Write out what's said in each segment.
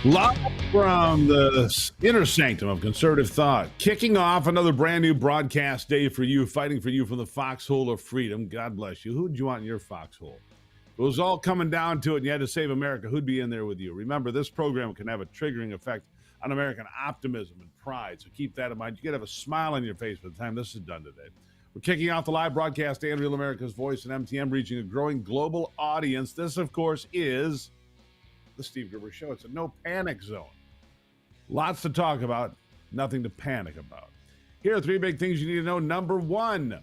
Live from the inner sanctum of conservative thought, kicking off another brand new broadcast day for you, fighting for you from the foxhole of freedom. God bless you. Who'd you want in your foxhole? If it was all coming down to it and you had to save America, who'd be in there with you? Remember, this program can have a triggering effect on American optimism and pride, so keep that in mind. You got to have a smile on your face by the time this is done today. We're kicking off the live broadcast, and Real America's Voice and MTM, reaching a growing global audience. This, of course, is the Steve Gruber Show. It's a no panic zone. Lots to talk about, nothing to panic about. Here are three big things you need to know. Number one,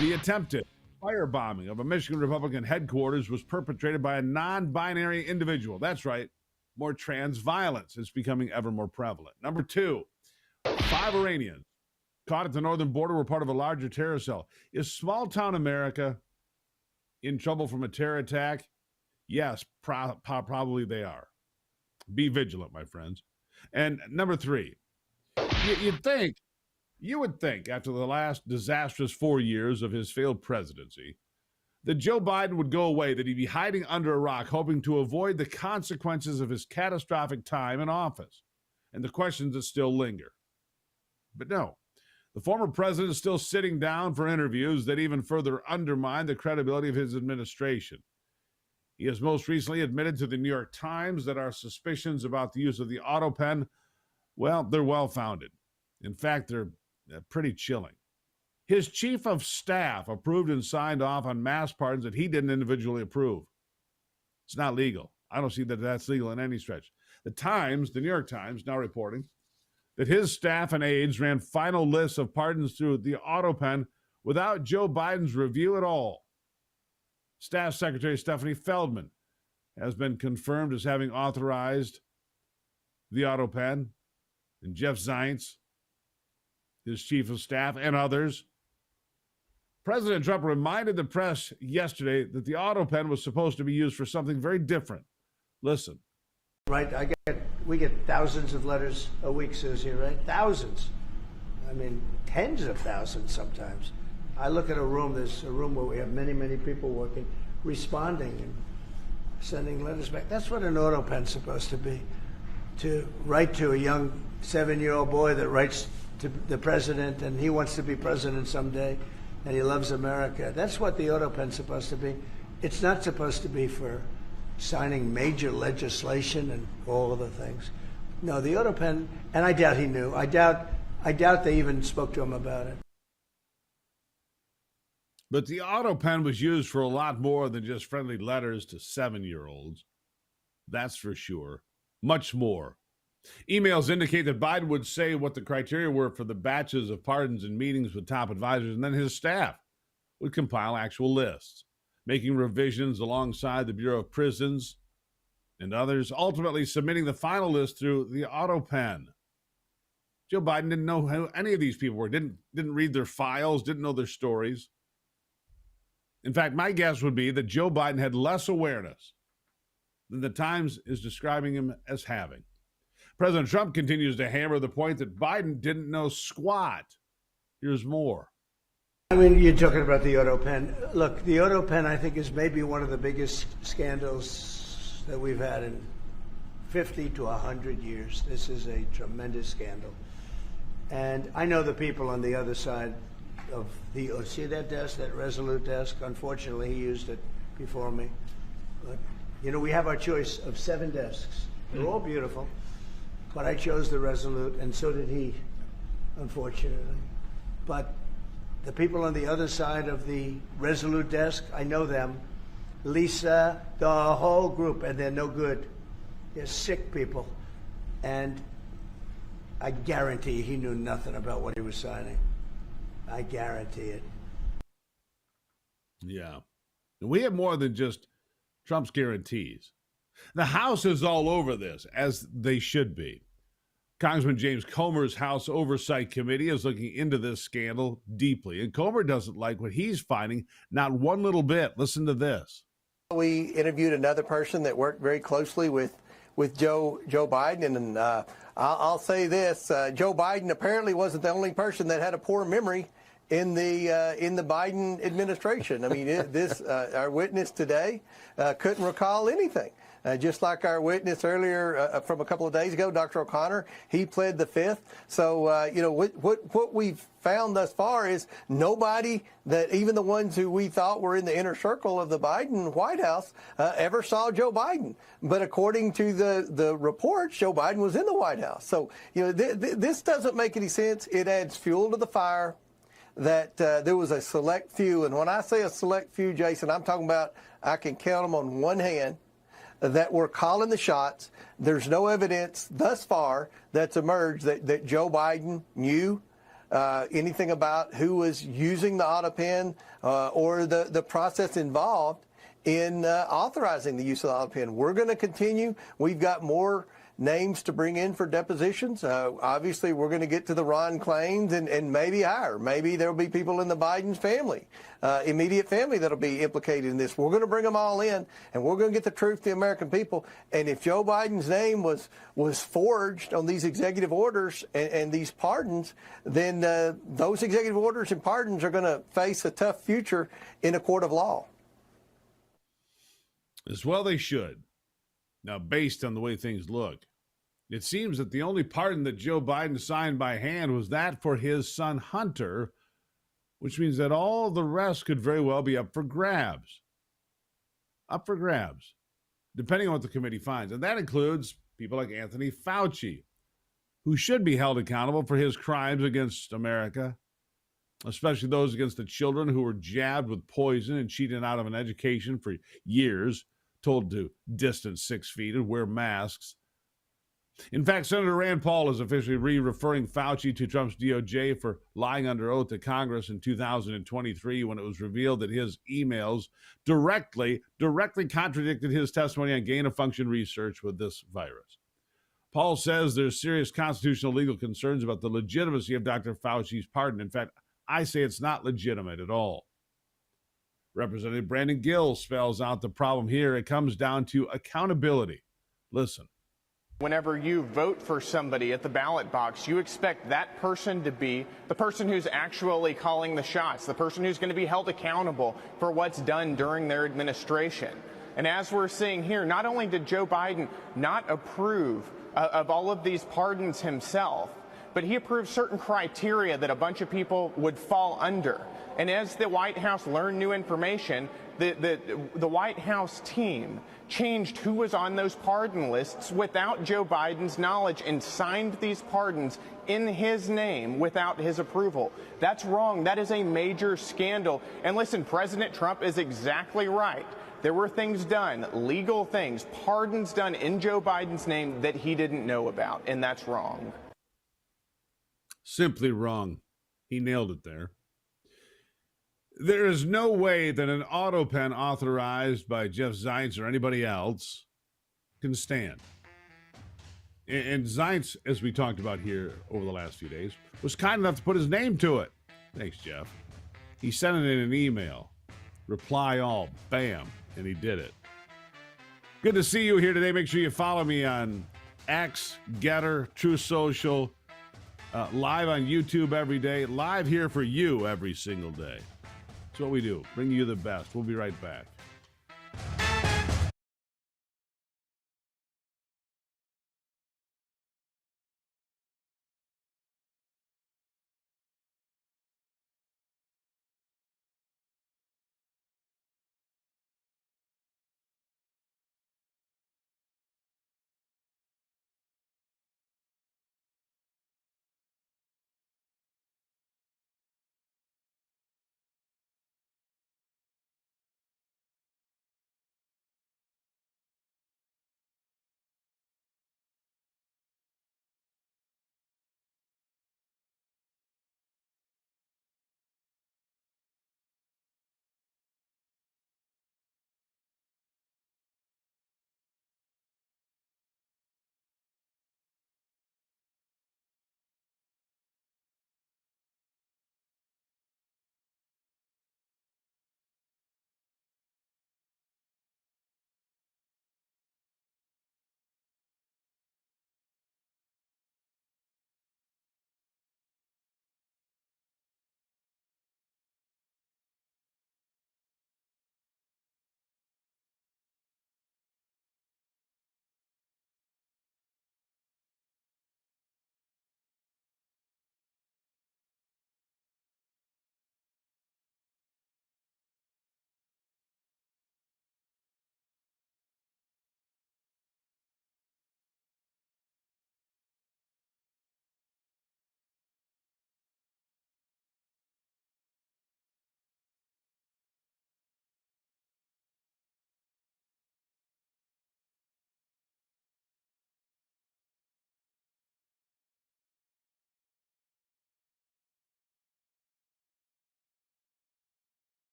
the attempted firebombing of a Michigan Republican headquarters was perpetrated by a non-binary individual. That's right, more trans violence is becoming ever more prevalent. Number two, 5 Iranians caught at the northern border were part of a larger terror cell. Is small-town America in trouble from a terror attack? Yes, probably they are. Be vigilant, my friends. And number three, you would think after the last disastrous 4 years of his failed presidency that Joe Biden would go away, that he'd be hiding under a rock, hoping to avoid the consequences of his catastrophic time in office and the questions that still linger. But no, the former president is still sitting down for interviews that even further undermine the credibility of his administration. He has most recently admitted to the New York Times that our suspicions about the use of the autopen, well, they're well-founded. In fact, they're pretty chilling. His chief of staff approved and signed off on mass pardons that he didn't individually approve. It's not legal. I don't see that that's legal in any stretch. The Times, the New York Times, now reporting that his staff and aides ran final lists of pardons through the autopen without Joe Biden's review at all. Staff Secretary Stephanie Feldman has been confirmed as having authorized the autopen, and Jeff Zients, his chief of staff, and others. President Trump reminded the press yesterday that the autopen was supposed to be used for something very different. Listen. Right, we get thousands of letters a week, Susie, right? Thousands. I mean, tens of thousands sometimes. I look at there's a room where we have many, many people working, responding and sending letters back. That's what an autopen's supposed to be. To write to a young 7-year-old boy that writes to the president and he wants to be president someday and he loves America. That's what the autopen's supposed to be. It's not supposed to be for signing major legislation and all of the things. No, the autopen, and I doubt he knew. I doubt they even spoke to him about it. But the autopen was used for a lot more than just friendly letters to 7-year-olds. That's for sure. Much more. Emails indicate that Biden would say what the criteria were for the batches of pardons and meetings with top advisors, and then his staff would compile actual lists, making revisions alongside the Bureau of Prisons and others, ultimately submitting the final list through the autopen. Joe Biden didn't know who any of these people were, didn't read their files, didn't know their stories. In fact, my guess would be that Joe Biden had less awareness than the Times is describing him as having. President Trump continues to hammer the point that Biden didn't know squat. Here's more. I mean, you're talking about the autopen. Look, the autopen, I think, is maybe one of the biggest scandals that we've had in 50 to 100 years. This is a tremendous scandal. And I know the people on the other side of see that desk, that Resolute desk? Unfortunately, he used it before me. But, we have our choice of 7 desks. They're all beautiful, but I chose the Resolute, and so did he, unfortunately. But the people on the other side of the Resolute desk, I know them. Lisa, the whole group, and they're no good. They're sick people. And I guarantee he knew nothing about what he was signing. I guarantee it. Yeah. We have more than just Trump's guarantees. The House is all over this, as they should be. Congressman James Comer's House Oversight Committee is looking into this scandal deeply, and Comer doesn't like what he's finding, not one little bit. Listen to this. We interviewed another person that worked very closely with Joe Biden, and I'll say this: Joe Biden apparently wasn't the only person that had a poor memory in the Biden administration. I mean, our witness today couldn't recall anything Just like our witness earlier from a couple of days ago, Dr. O'Connor, he pled the fifth. So, what we've found thus far is nobody, that even the ones who we thought were in the inner circle of the Biden White House, ever saw Joe Biden. But according to the reports, Joe Biden was in the White House. So, this doesn't make any sense. It adds fuel to the fire that there was a select few. And when I say a select few, Jason, I'm talking about, I can count them on one hand, that were calling the shots. There's no evidence thus far that's emerged that Joe Biden knew anything about who was using the autopen or the process involved in authorizing the use of the autopen. We're going to continue. We've got more names to bring in for depositions. Obviously, we're going to get to the Ron Claims and maybe higher. Maybe there'll be people in the Biden's family, immediate family, that'll be implicated in this. We're going to bring them all in, and we're going to get the truth to the American people. And if Joe Biden's name was forged on these executive orders and these pardons, then those executive orders and pardons are going to face a tough future in a court of law. As well they should. Now, based on the way things look, it seems that the only pardon that Joe Biden signed by hand was that for his son Hunter, which means that all the rest could very well be up for grabs. Up for grabs, depending on what the committee finds. And that includes people like Anthony Fauci, who should be held accountable for his crimes against America, especially those against the children who were jabbed with poison and cheated out of an education for years, told to distance 6 feet and wear masks. In fact, Senator Rand Paul is officially re-referring Fauci to Trump's DOJ for lying under oath to Congress in 2023 when it was revealed that his emails directly contradicted his testimony on gain-of-function research with this virus. Paul says there's serious constitutional legal concerns about the legitimacy of Dr. Fauci's pardon. In fact, I say it's not legitimate at all. Representative Brandon Gill spells out the problem here. It comes down to accountability. Listen. Whenever you vote for somebody at the ballot box, you expect that person to be the person who's actually calling the shots, the person who's going to be held accountable for what's done during their administration. And as we're seeing here, not only did Joe Biden not approve of all of these pardons himself, but he approved certain criteria that a bunch of people would fall under. And as the White House learned new information, the White House team changed who was on those pardon lists without Joe Biden's knowledge and signed these pardons in his name without his approval. That's wrong. That is a major scandal. And listen, President Trump is exactly right. There were things done, legal things, pardons done in Joe Biden's name that he didn't know about, and that's wrong. Simply wrong. He nailed it there. There is no way that an autopen authorized by Jeff Zients or anybody else can stand. And Zients, as we talked about here over the last few days, was kind enough to put his name to it. Thanks, Jeff. He sent it in an email. Reply all. Bam. And he did it. Good to see you here today. Make sure you follow me on X, Getter, True Social, live on YouTube every day, live here for you every single day. That's what we do. Bring you the best. We'll be right back.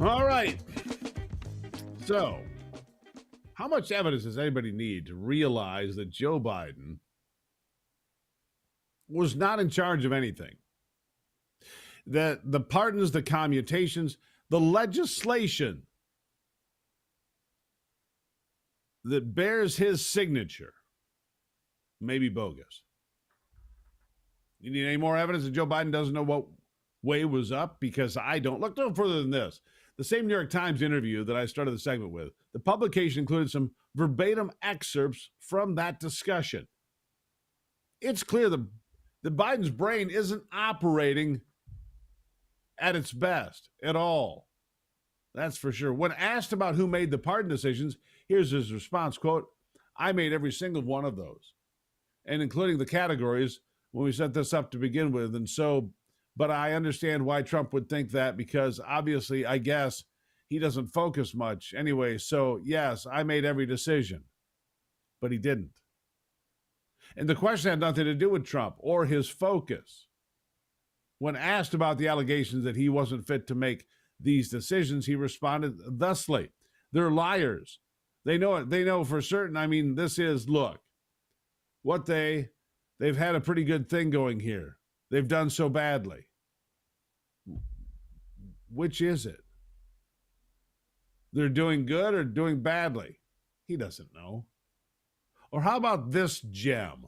All right. So, how much evidence does anybody need to realize that Joe Biden was not in charge of anything? That the pardons, the commutations, the legislation that bears his signature may be bogus. You need any more evidence that Joe Biden doesn't know what way was up? Because I don't. Look no further than this. The same New York Times interview that I started the segment with, the publication included some verbatim excerpts from that discussion. It's clear that Biden's brain isn't operating at its best at all. That's for sure. When asked about who made the pardon decisions, here's his response, quote, "I made every single one of those, and including the categories when we set this up to begin with. And so, but I understand why Trump would think that, because obviously, I guess, he doesn't focus much anyway. So, yes, I made every decision." But he didn't. And the question had nothing to do with Trump or his focus. When asked about the allegations that he wasn't fit to make these decisions, he responded thusly: "They're liars. They know it. They know for certain. I mean, this is, look, what they've had a pretty good thing going here. They've done so badly." Which is it? They're doing good or doing badly? He doesn't know. Or how about this gem?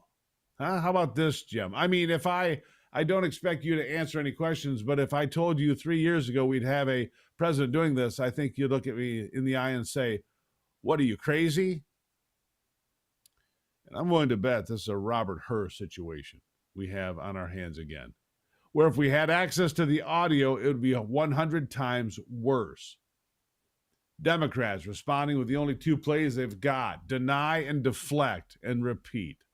How about this gem? I mean, if I don't expect you to answer any questions, but if I told you 3 years ago we'd have a president doing this, I think you'd look at me in the eye and say, "What, are you crazy?" And I'm willing to bet this is a Robert Hur situation we have on our hands again, where if we had access to the audio, it would be 100 times worse. Democrats responding with the only two plays they've got: deny and deflect and repeat.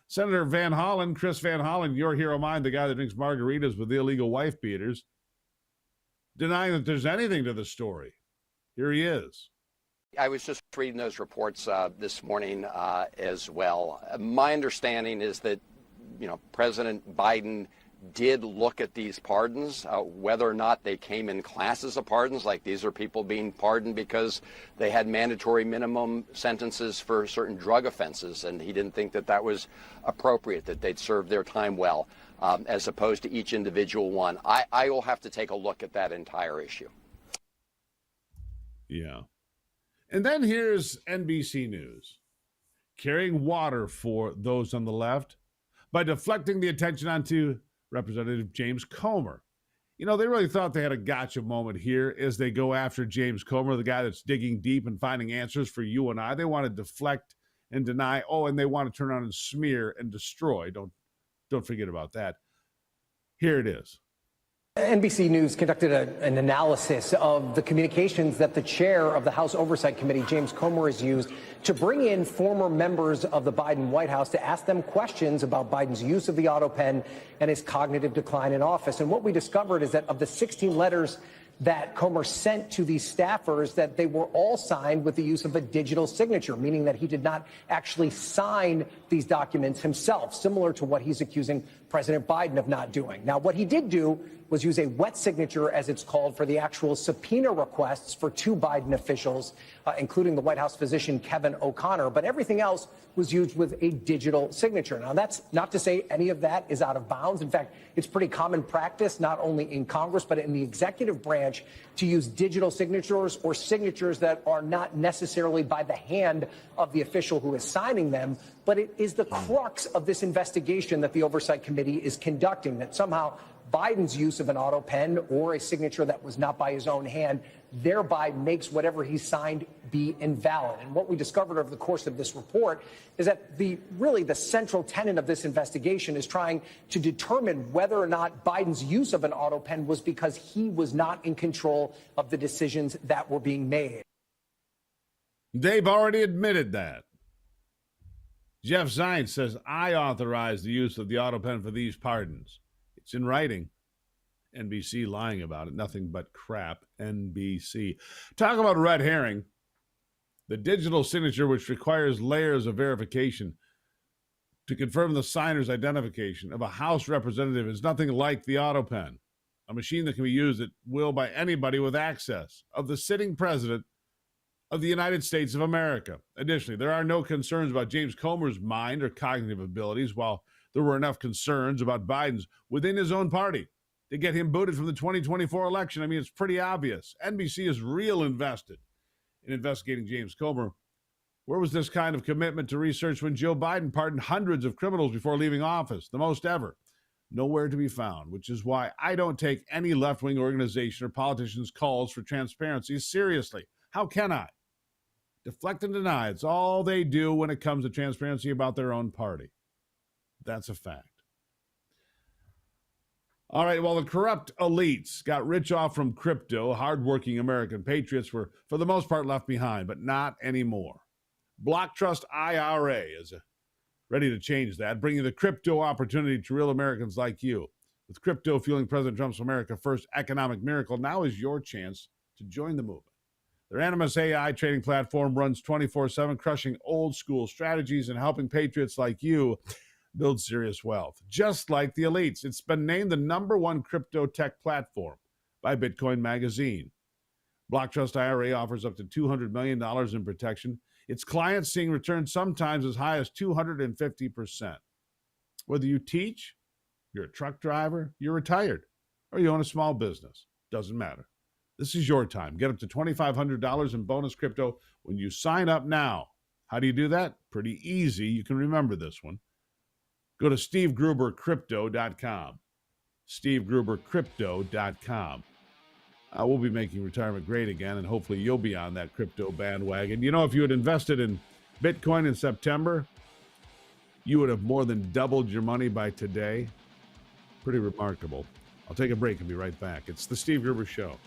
Senator Van Hollen, Chris Van Hollen, your hero of mine, the guy that drinks margaritas with illegal wife beaters, denying that there's anything to the story. Here he is. I was just reading those reports this morning as well. My understanding is that, President Biden did look at these pardons, whether or not they came in classes of pardons, like these are people being pardoned because they had mandatory minimum sentences for certain drug offenses, and he didn't think that that was appropriate, that they'd served their time well, as opposed to each individual one. I will have to take a look at that entire issue. Yeah. And then here's NBC News, carrying water for those on the left by deflecting the attention onto Representative James Comer. They really thought they had a gotcha moment here as they go after James Comer, the guy that's digging deep and finding answers for you and I. They want to deflect and deny. Oh, and they want to turn on and smear and destroy. Don't forget about that. Here it is. NBC News conducted an analysis of the communications that the chair of the House Oversight Committee, James Comer, has used to bring in former members of the Biden White House to ask them questions about Biden's use of the autopen and his cognitive decline in office. And what we discovered is that of the 16 letters that Comer sent to these staffers, that they were all signed with the use of a digital signature, meaning that he did not actually sign these documents himself, similar to what he's accusing President Biden of not doing. Now, what he did do was use a wet signature, as it's called, for the actual subpoena requests for 2 Biden officials, including the White House physician Kevin O'Connor. But everything else was used with a digital signature. Now, that's not to say any of that is out of bounds. In fact, it's pretty common practice, not only in Congress, but in the executive branch, to use digital signatures or signatures that are not necessarily by the hand of the official who is signing them. But it is the crux of this investigation that the Oversight Committee is conducting, that somehow Biden's use of an auto pen or a signature that was not by his own hand thereby makes whatever he signed be invalid. And what we discovered over the course of this report is that the central tenet of this investigation is trying to determine whether or not Biden's use of an auto pen was because he was not in control of the decisions that were being made. They've already admitted that. Jeff Zients says, "I authorized the use of the auto pen for these pardons." It's in writing. NBC lying about it. Nothing but crap. NBC. Talk about red herring. The digital signature, which requires layers of verification to confirm the signer's identification of a House representative, is nothing like the auto pen. a machine that can be used at will by anybody with access of the sitting president of the United States of America. Additionally, there are no concerns about James Comer's mind or cognitive abilities, while there were enough concerns about Biden's within his own party to get him booted from the 2024 election. I mean, it's pretty obvious. NBC is real invested in investigating James Comer. Where was this kind of commitment to research when Joe Biden pardoned hundreds of criminals before leaving office, the most ever? Nowhere to be found, which is why I don't take any left-wing organization or politician's calls for transparency seriously. How can I? Deflect and deny. It's all they do when it comes to transparency about their own party. That's a fact. All right, well, the corrupt elites got rich off from crypto. Hardworking American patriots were, for the most part, left behind, but not anymore. Block Trust IRA is ready to change that, bringing the crypto opportunity to real Americans like you. With crypto fueling President Trump's America First economic miracle, now is your chance to join the movement. Their Animus AI trading platform runs 24/7, crushing old school strategies and helping patriots like you build serious wealth. Just like the elites, it's been named the #1 crypto tech platform by Bitcoin Magazine. Block Trust IRA offers up to $200 million in protection. Its clients seeing returns sometimes as high as 250%. Whether you teach, you're a truck driver, you're retired, or you own a small business, doesn't matter. This is your time. Get up to $2,500 in bonus crypto when you sign up now. How do you do that? Pretty easy. You can remember this one. Go to SteveGruberCrypto.com. SteveGruberCrypto.com. We'll be making retirement great again, and hopefully you'll be on that crypto bandwagon. You know, if you had invested in Bitcoin in September, you would have more than doubled your money by today. Pretty remarkable. I'll take a break and be right back. It's the Steve Gruber Show.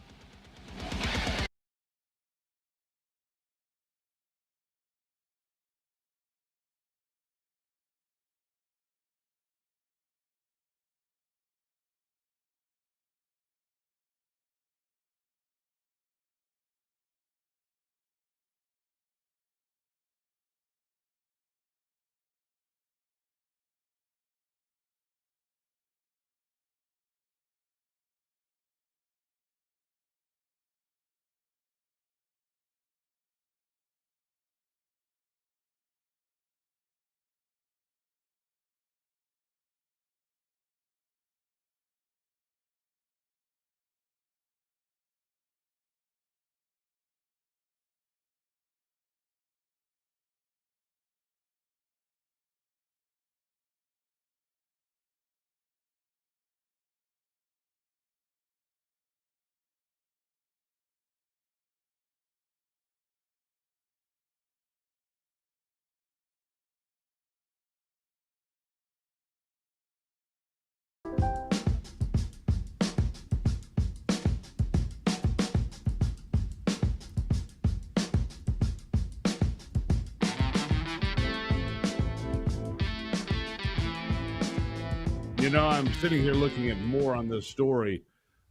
You know, I'm sitting here looking at more on this story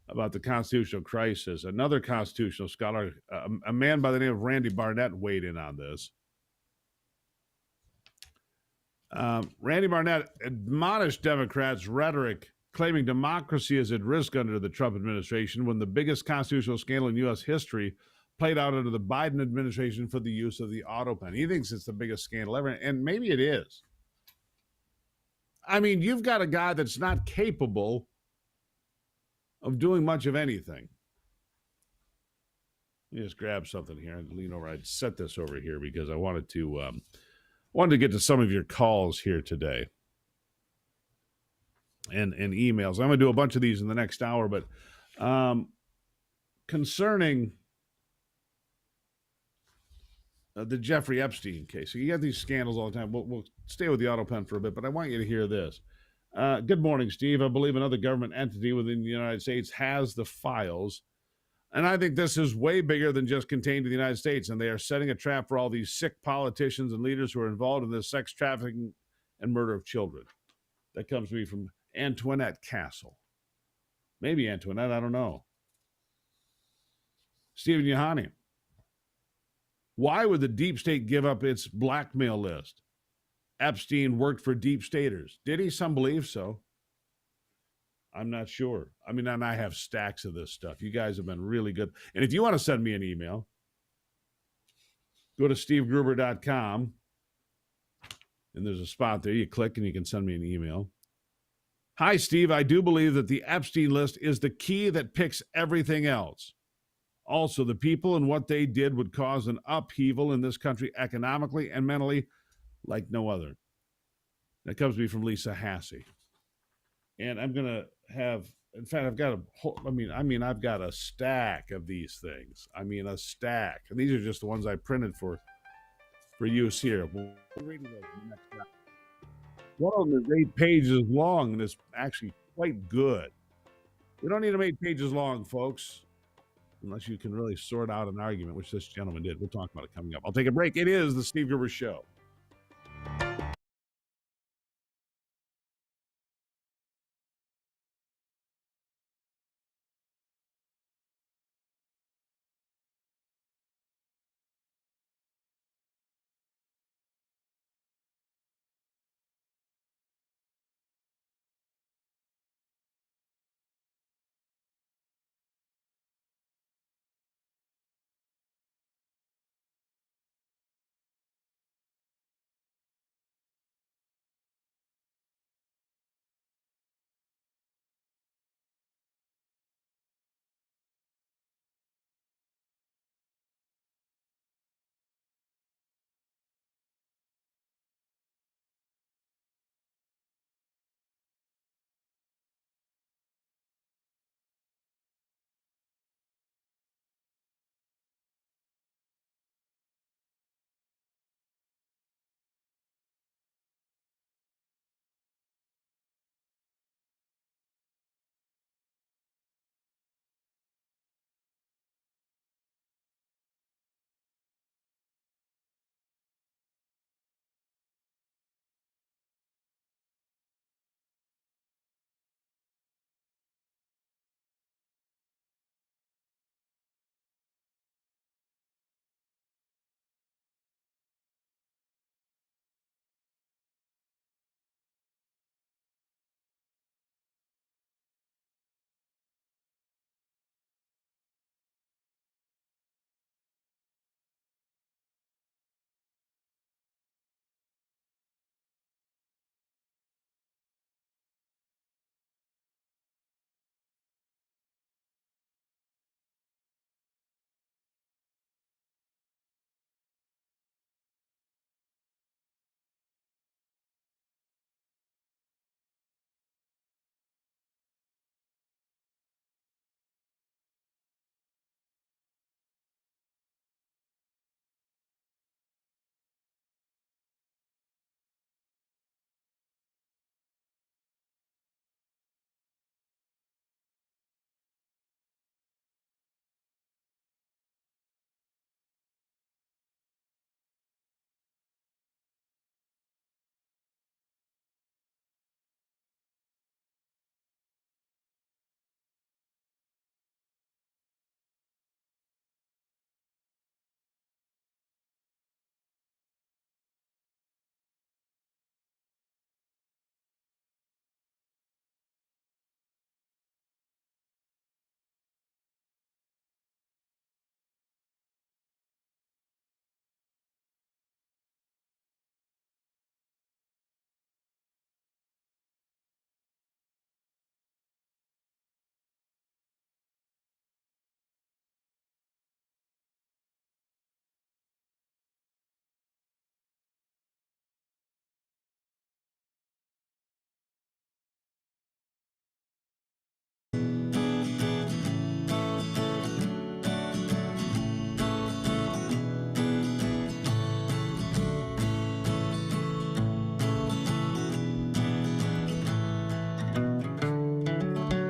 about the constitutional crisis. Another constitutional scholar, a man by the name of Randy Barnett, weighed in on this. Randy Barnett admonished Democrats' rhetoric claiming democracy is at risk under the Trump administration when the biggest constitutional scandal in U.S. history played out under the Biden administration for the use of the autopen. He thinks it's the biggest scandal ever, and maybe it is. I mean, you've got a guy that's not capable of doing much of anything. Let me just grab something here and lean over. I'd set this over here because I wanted to get to some of your calls here today and emails. I'm going to do a bunch of these in the next hour, but concerning the Jeffrey Epstein case. So you get these scandals all the time. We'll stay with the autopen for a bit, but I want you to hear this. Good morning, Steve. I believe another government entity within the United States has the files. And I think this is way bigger than just contained to the United States. And they are setting a trap for all these sick politicians and leaders who are involved in this sex trafficking and murder of children. That comes to me from Antoinette Castle. Maybe Antoinette, I don't know. Stephen Yohani. Why would the deep state give up its blackmail list? Epstein worked for deep staters. Did he? Some believe so. I'm not sure. I mean, and I have stacks of this stuff. You guys have been really good. And if you want to send me an email, go to stevegruber.com, and there's a spot there. You click and you can send me an email. Hi, Steve. I do believe that the Epstein list is the key that picks everything else. Also, the people and what they did would cause an upheaval in this country economically and mentally like no other. That comes to me from Lisa Hassey. And I'm going to have, in fact, I've got a whole, I've got a stack of these things. I mean, a stack. And these are just the ones I printed for use here. We'll read those next time. One of them is 8 pages long, and it's actually quite good. We don't need them 8 pages long, folks, unless you can really sort out an argument, which this gentleman did. We'll talk about it coming up. I'll take a break. It is the Steve Gruber Show.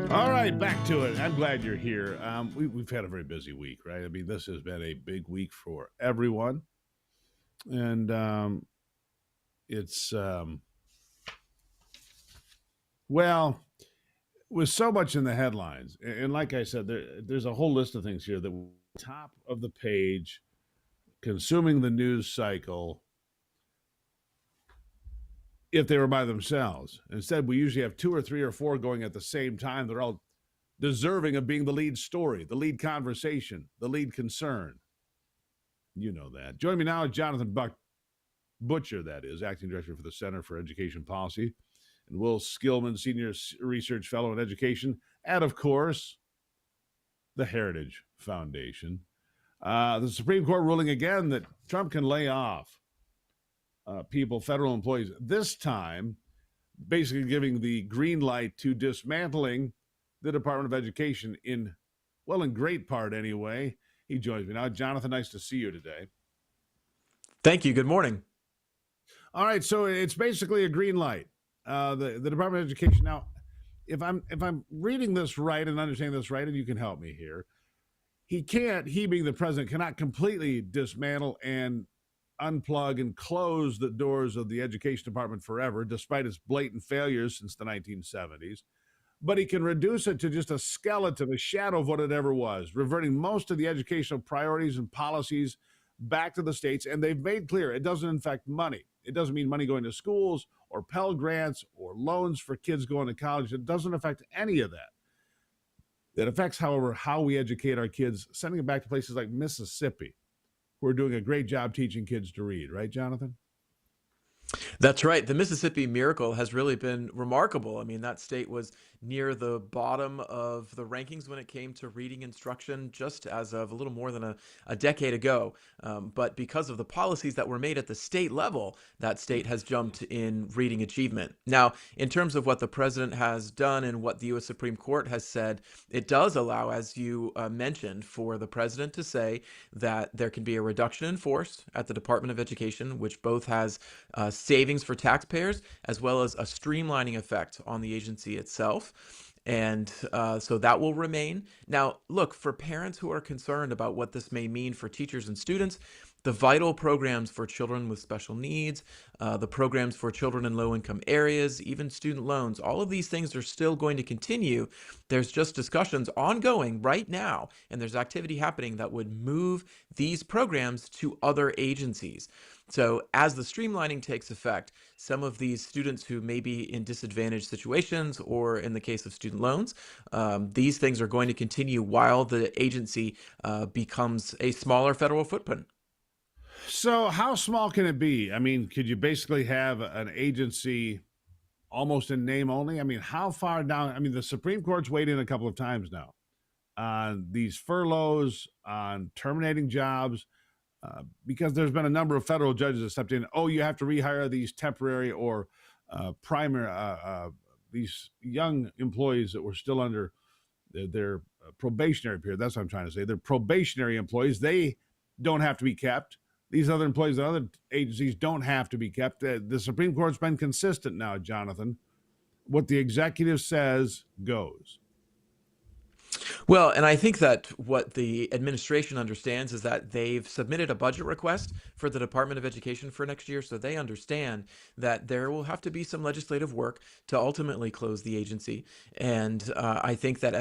All right, back to it. I'm glad you're here. We've had a very busy week, right? I mean, this has been a big week for everyone. And it's, well, with so much in the headlines, and like I said, there's a whole list of things here that top of the page, consuming the news cycle. if they were by themselves. Instead, we usually have 2 or 3 or 4 going at the same time. They're all deserving of being the lead story, the lead conversation, the lead concern. You know that. Joining me now is Jonathan Butcher, that is, Acting Director for the Center for Education Policy, and Will Skillman, Senior Research Fellow in Education, and, of course, the Heritage Foundation. The Supreme Court ruling again that Trump can lay off people, federal employees, this time basically giving the green light to dismantling the Department of Education in great part anyway. He joins me now. Jonathan, nice to see you today. Thank you. Good morning. All right, so it's basically a green light. The Department of Education. Now, if I'm reading this right and understanding this right, and you can help me here, he being the president, cannot completely dismantle and unplug and close the doors of the education department forever, despite its blatant failures since the 1970s. But he can reduce it to just a skeleton, a shadow of what it ever was, reverting most of the educational priorities and policies back to the states. And they've made clear it doesn't affect money. It doesn't mean money going to schools or Pell Grants or loans for kids going to college. It doesn't affect any of that. It affects, however, how we educate our kids, sending them back to places like Mississippi, who are doing a great job teaching kids to read. Right, Jonathan? That's right. The Mississippi Miracle has really been remarkable. I mean, that state was near the bottom of the rankings when it came to reading instruction just as of a little more than a decade ago. But because of the policies that were made at the state level, that state has jumped in reading achievement. Now, in terms of what the president has done and what the U.S. Supreme Court has said, it does allow, as you mentioned, for the president to say that there can be a reduction in force at the Department of Education, which both has savings for taxpayers as well as a streamlining effect on the agency itself. And so that will remain. Now, look, for parents who are concerned about what this may mean for teachers and students, the vital programs for children with special needs, the programs for children in low-income areas, even student loans, all of these things are still going to continue. There's just discussions ongoing right now, and there's activity happening that would move these programs to other agencies. So as the streamlining takes effect, some of these students who may be in disadvantaged situations, or in the case of student loans, these things are going to continue while the agency becomes a smaller federal footprint. So how small can it be? I mean, could you basically have an agency almost in name only? I mean, how far down? I mean, the Supreme Court's weighed in a couple of times now on these furloughs, on terminating jobs, because there's been a number of federal judges that stepped in. Oh, you have to rehire these temporary or these young employees that were still under their probationary period. That's what I'm trying to say. They're probationary employees. They don't have to be kept. These other employees at other agencies don't have to be kept. The Supreme Court's been consistent now, Jonathan. What the executive says goes. Well, and I think that what the administration understands is that they've submitted a budget request for the Department of Education for next year, so they understand that there will have to be some legislative work to ultimately close the agency. And I think that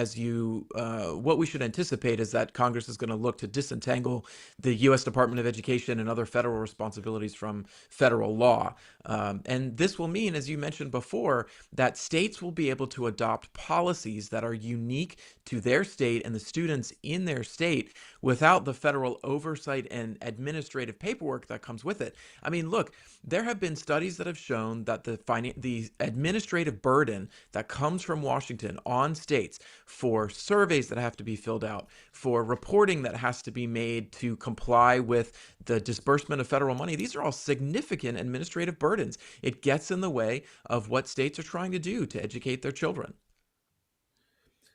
what we should anticipate is that Congress is going to look to disentangle the U.S. Department of Education and other federal responsibilities from federal law. And this will mean, as you mentioned before, that states will be able to adopt policies that are unique to their state and the students in their state without the federal oversight and administrative paperwork that comes with it. I mean, look, there have been studies that have shown that the administrative burden that comes from Washington on states for surveys that have to be filled out, for reporting that has to be made to comply with the disbursement of federal money, these are all significant administrative burdens. It gets in the way of what states are trying to do to educate their children.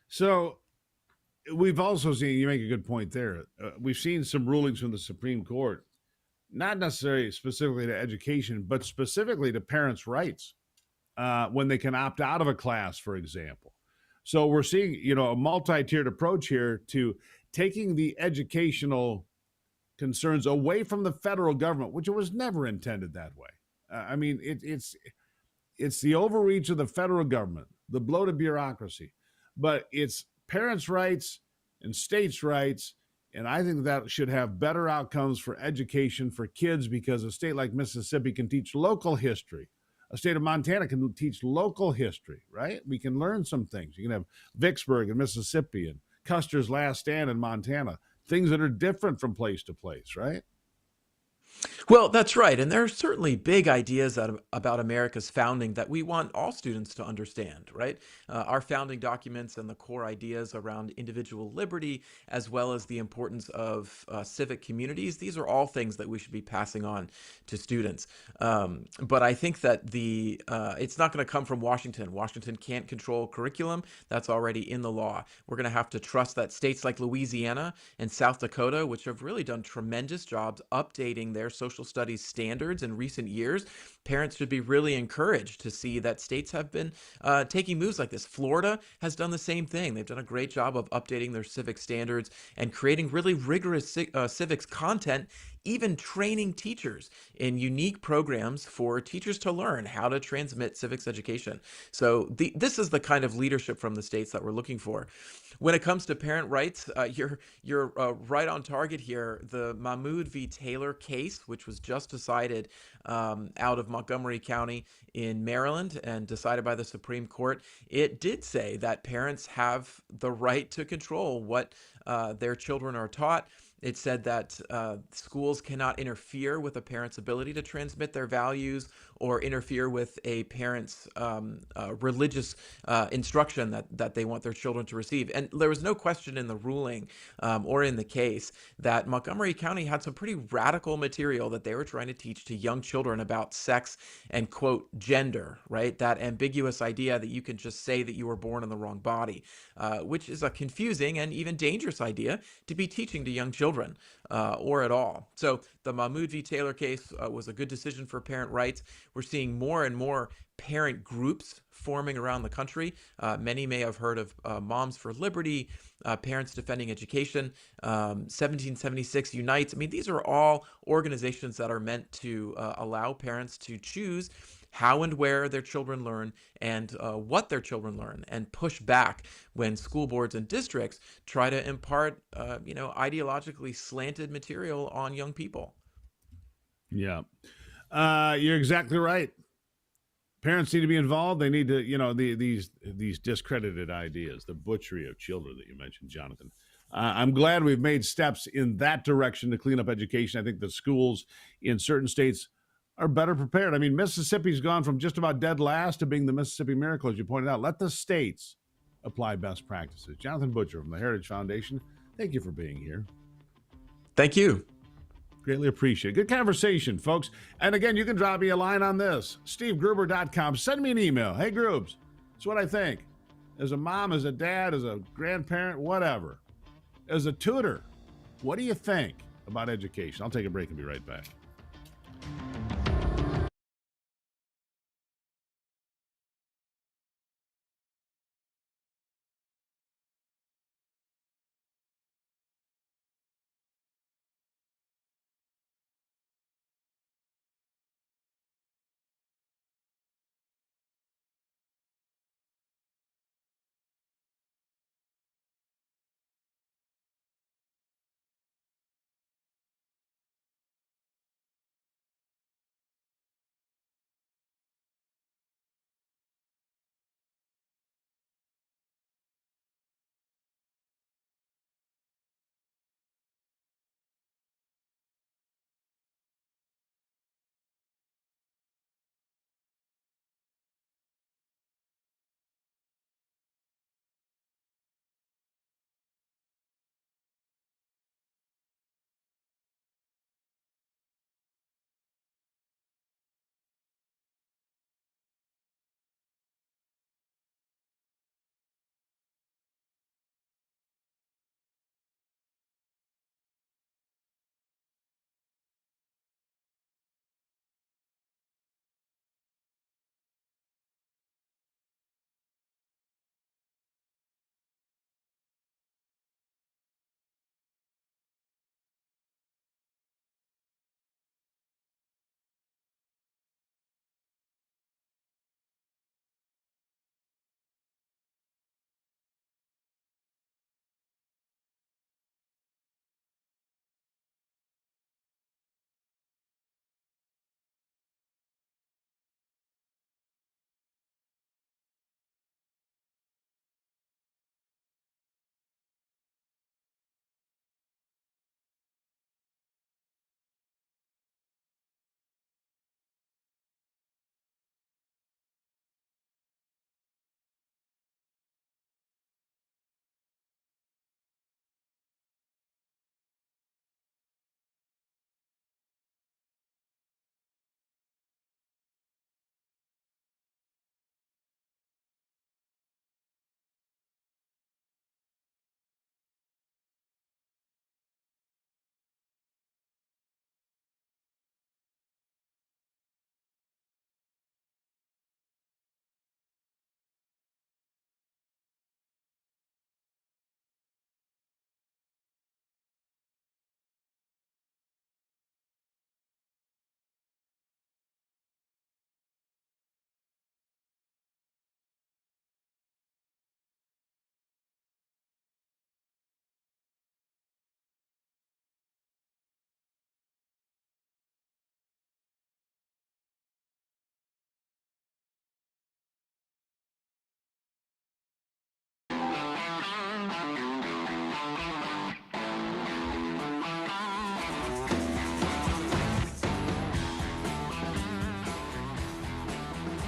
So we've also seen, you make a good point there, we've seen some rulings from the Supreme Court, not necessarily specifically to education, but specifically to parents' rights when they can opt out of a class, for example. So we're seeing, a multi-tiered approach here to taking the educational concerns away from the federal government, which it was never intended that way. I mean, it's the overreach of the federal government, the bloated bureaucracy, but it's parents' rights and states' rights. And I think that should have better outcomes for education for kids, because a state like Mississippi can teach local history, a state of Montana can teach local history, right? We can learn some things. You can have Vicksburg in Mississippi and Custer's Last Stand in Montana, things that are different from place to place, right? Well, that's right. And there are certainly big ideas about America's founding that we want all students to understand, right? Our founding documents and the core ideas around individual liberty, as well as the importance of civic communities, these are all things that we should be passing on to students. But I think that it's not going to come from Washington. Washington can't control curriculum. That's already in the law. We're going to have to trust that states like Louisiana and South Dakota, which have really done tremendous jobs updating their social studies standards in recent years, parents should be really encouraged to see that states have been taking moves like this. Florida has done the same thing. They've done a great job of updating their civic standards and creating really rigorous civics content, even training teachers in unique programs for teachers to learn how to transmit civics education. So this is the kind of leadership from the states that we're looking for. When it comes to parent rights, you're right on target here. The Mahmoud v. Taylor case, which was just decided out of Montgomery County in Maryland and decided by the Supreme Court, it did say that parents have the right to control what their children are taught. It said that schools cannot interfere with a parent's ability to transmit their values or interfere with a parent's religious instruction that they want their children to receive. And there was no question in the ruling or in the case that Montgomery County had some pretty radical material that they were trying to teach to young children about sex and, quote, gender, right? That ambiguous idea that you can just say that you were born in the wrong body, which is a confusing and even dangerous idea to be teaching to young children or at all. So the Mahmoud v. Taylor case was a good decision for parent rights. We're seeing more and more parent groups forming around the country. Many may have heard of Moms for Liberty, Parents Defending Education, 1776 Unites. I mean, these are all organizations that are meant to allow parents to choose how and where their children learn and what their children learn, and push back when school boards and districts try to impart, ideologically slanted material on young people. Yeah. You're exactly right. Parents need to be involved. They need to, these discredited ideas, the butchery of children that you mentioned, Jonathan. I'm glad we've made steps in that direction to clean up education. I think the schools in certain states are better prepared. I mean, Mississippi's gone from just about dead last to being the Mississippi Miracle, as you pointed out. Let the states apply best practices. Jonathan Butcher from the Heritage Foundation, thank you for being here. Thank you. Greatly appreciate it. Good conversation, folks. And again, you can drop me a line on this, stevegruber.com. Send me an email. Hey, Groobs, that's what I think. As a mom, as a dad, as a grandparent, whatever. As a tutor, what do you think about education? I'll take a break and be right back.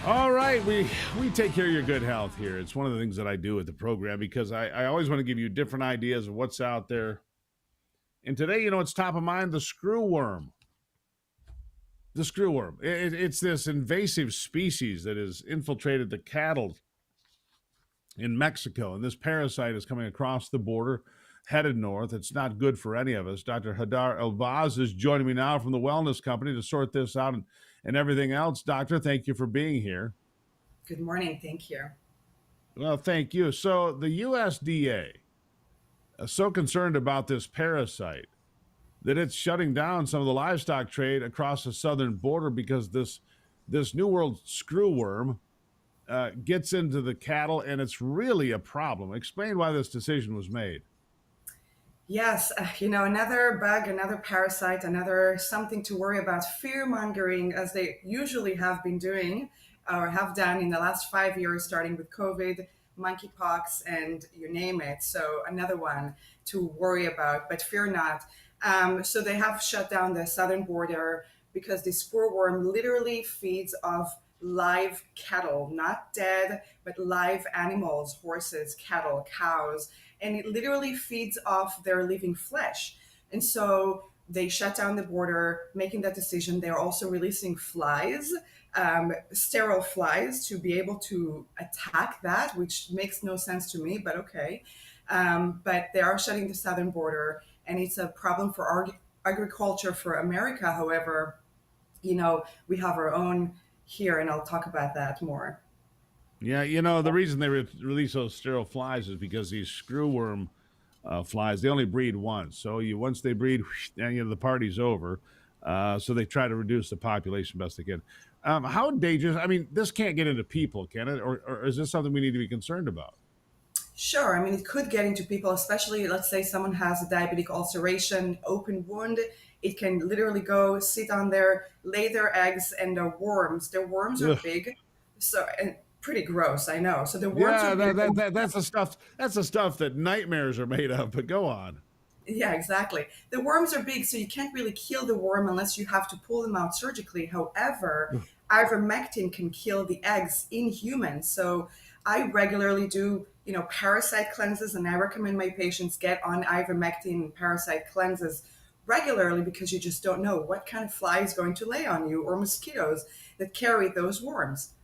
All right, we take care of your good health here. It's one of the things that I do with the program because I always want to give you different ideas of what's out there. And today, it's top of mind, the screwworm. The screwworm. It's this invasive species that has infiltrated the cattle in Mexico, and this parasite is coming across the border, headed north. It's not good for any of us. Dr. Hadar Elbaz is joining me now from the Wellness Company to sort this out and everything else. Doctor, thank you for being here. Good morning. Thank you. Well, thank you. So the USDA is so concerned about this parasite that it's shutting down some of the livestock trade across the southern border because this New World screwworm gets into the cattle, and it's really a problem. Explain why this decision was made. Yes, another bug, another parasite, another something to worry about. Fear mongering, as they usually have been doing or have done in the last 5 years, starting with COVID, monkeypox, and you name it. So another one to worry about, but fear not. So they have shut down the southern border because the screwworm literally feeds off live cattle, not dead, but live animals, horses, cattle, cows, and it literally feeds off their living flesh. And so they shut down the border, making that decision. They're also releasing flies, sterile flies, to be able to attack that, which makes no sense to me, but okay. But they are shutting the southern border, and it's a problem for our agriculture for America. However, we have our own here, and I'll talk about that more. Yeah, the reason they release those sterile flies is because these screwworm flies, they only breed once. So once they breed, then the party's over. So they try to reduce the population best they can. How dangerous? I mean, this can't get into people, can it? Or is this something we need to be concerned about? Sure. I mean, it could get into people, especially, let's say someone has a diabetic ulceration, open wound. It can literally go sit on there, lay their eggs, and the worms are Ugh. big. So, and pretty gross, I know. So the worms Yeah, are big. that's the stuff. That's the stuff that nightmares are made of. But go on. Yeah, exactly. The worms are big, so you can't really kill the worm unless you have to pull them out surgically. However, ivermectin can kill the eggs in humans. So I regularly do, parasite cleanses, and I recommend my patients get on ivermectin parasite cleanses regularly because you just don't know what kind of fly is going to lay on you, or mosquitoes that carry those worms.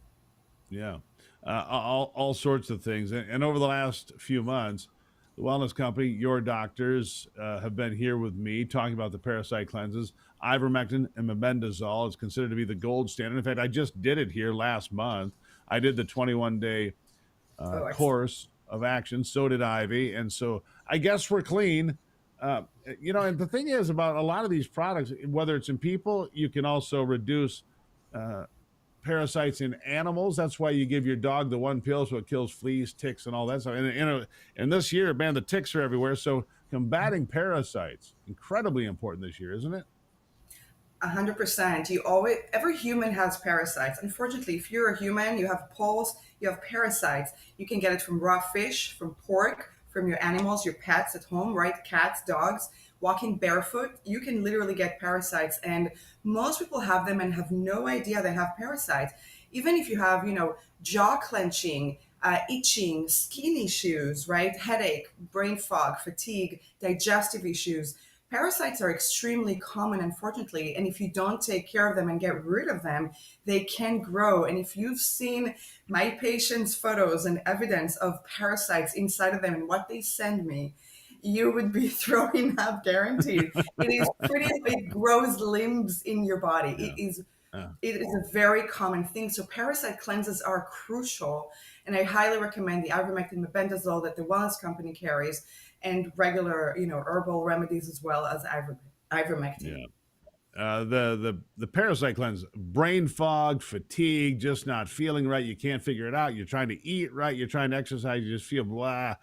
Yeah, all sorts of things. And over the last few months, the Wellness Company, your doctors have been here with me talking about the parasite cleanses. Ivermectin and mebendazole is considered to be the gold standard. In fact, I just did it here last month. I did the 21-day course of action. So did Ivy. And so I guess we're clean. And the thing is about a lot of these products, whether it's in people, you can also reduce parasites in animals. That's why you give your dog the one pill so it kills fleas, ticks, and all that stuff. And this year, man, the ticks are everywhere. So combating parasites, incredibly important this year, isn't it? 100%. Every human has parasites. Unfortunately, if you're a human, you have pulse, you have parasites. You can get it from raw fish, from pork, from your animals, your pets at home, right? Cats, dogs, walking barefoot. You can literally get parasites. And most people have them and have no idea they have parasites. Even if you have, jaw clenching, itching, skin issues, right? Headache, brain fog, fatigue, digestive issues. Parasites are extremely common, unfortunately, and if you don't take care of them and get rid of them, they can grow. And if you've seen my patients' photos and evidence of parasites inside of them and what they send me, you would be throwing up, guaranteed. It is it grows limbs in your body. Yeah. It is a very common thing. So parasite cleanses are crucial, and I highly recommend the ivermectin mebendazole that the Wellness Company carries, and regular, herbal remedies as well as ivermectin. Yeah. The parasite cleanse, brain fog, fatigue, just not feeling right. You can't figure it out. You're trying to eat right. You're trying to exercise. You just feel blah.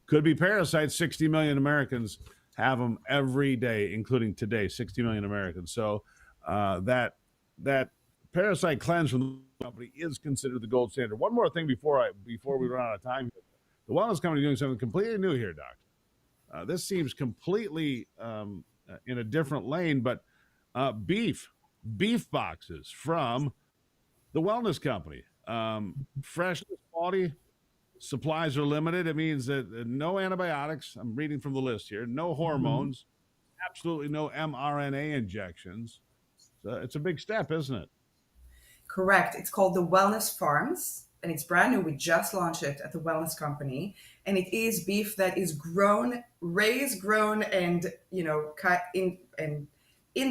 Could be parasites. 60 million Americans have them every day, including today, 60 million Americans. So that parasite cleanse from the company is considered the gold standard. One more thing before we run out of time. The Wellness Company is doing something completely new here, Doctor. This seems completely in a different lane, but beef boxes from the Wellness Company. Freshness, quality, supplies are limited. It means that no antibiotics. I'm reading from the list here. No hormones. Absolutely no mRNA injections. So it's a big step, isn't it? Correct. It's called the Wellness Farms, and it's brand new. We just launched it at the Wellness Company, and it is beef that is grown, raised, grown, and cut in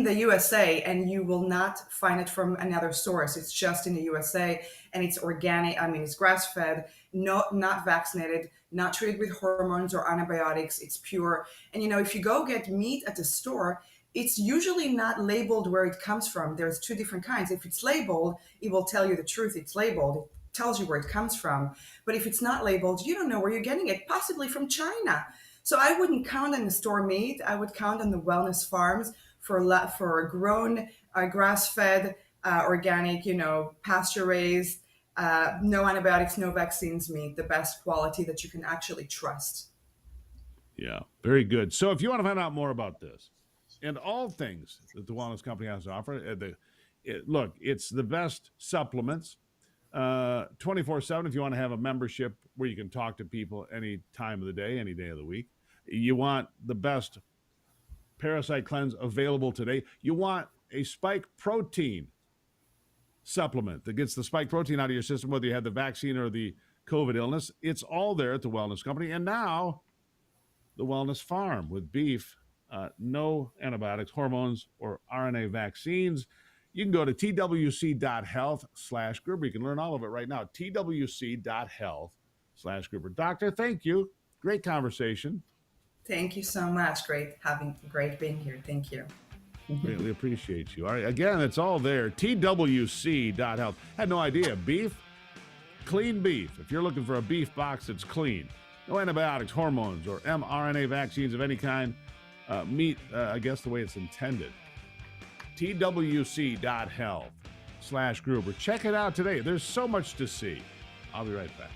the USA, and you will not find it from another source. It's just in the USA, and it's organic. I mean, it's grass fed, not vaccinated, not treated with hormones or antibiotics. It's pure. And if you go get meat at the store, it's usually not labeled where it comes from. There's two different kinds. If it's labeled, it will tell you the truth. It's labeled. It tells you where it comes from. But if it's not labeled, you don't know where you're getting it, possibly from China. So I wouldn't count on the store meat. I would count on the wellness farms for grown, grass-fed, organic, pasture-raised, no antibiotics, no vaccines meat, the best quality that you can actually trust. Yeah, very good. So if you want to find out more about this and all things that the Wellness Company has to offer, look, it's the best supplements 24/7 if you want to have a membership where you can talk to people any time of the day, any day of the week. You want the best parasite cleanse available today. You want a spike protein supplement that gets the spike protein out of your system, whether you have the vaccine or the COVID illness. It's all there at the Wellness Company. And now the Wellness Farm with beef, no antibiotics, hormones, or RNA vaccines. You can go to twc.health/Gruber. You can learn all of it right now. twc.health/Gruber. Doctor, thank you. Great conversation. Thank you so much. Great being here. Thank you. Greatly appreciate you. All right, again, it's all there. twc.health. Had no idea. Beef, clean beef. If you're looking for a beef box that's clean, no antibiotics, hormones, or mRNA vaccines of any kind. Meat, I guess, the way it's intended. twc.health/Gruber. Check it out today. There's so much to see. I'll be right back.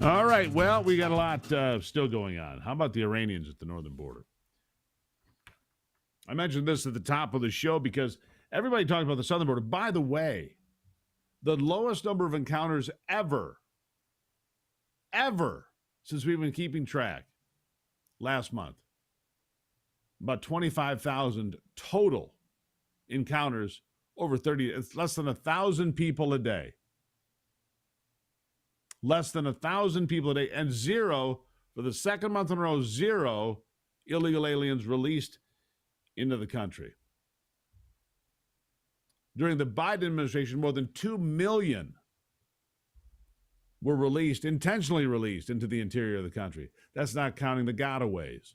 All right. Well, we got a lot still going on. How about the Iranians at the northern border? I mentioned this at the top of the show because everybody talks about the southern border. By the way, the lowest number of encounters ever, since we've been keeping track last month. About 25,000 total encounters over 30. It's less than 1,000 people a day. Less than 1,000 people a day, and zero for the second month in a row, zero illegal aliens released into the country. During the Biden administration, more than 2 million were released, intentionally released into the interior of the country. That's not counting the gotaways.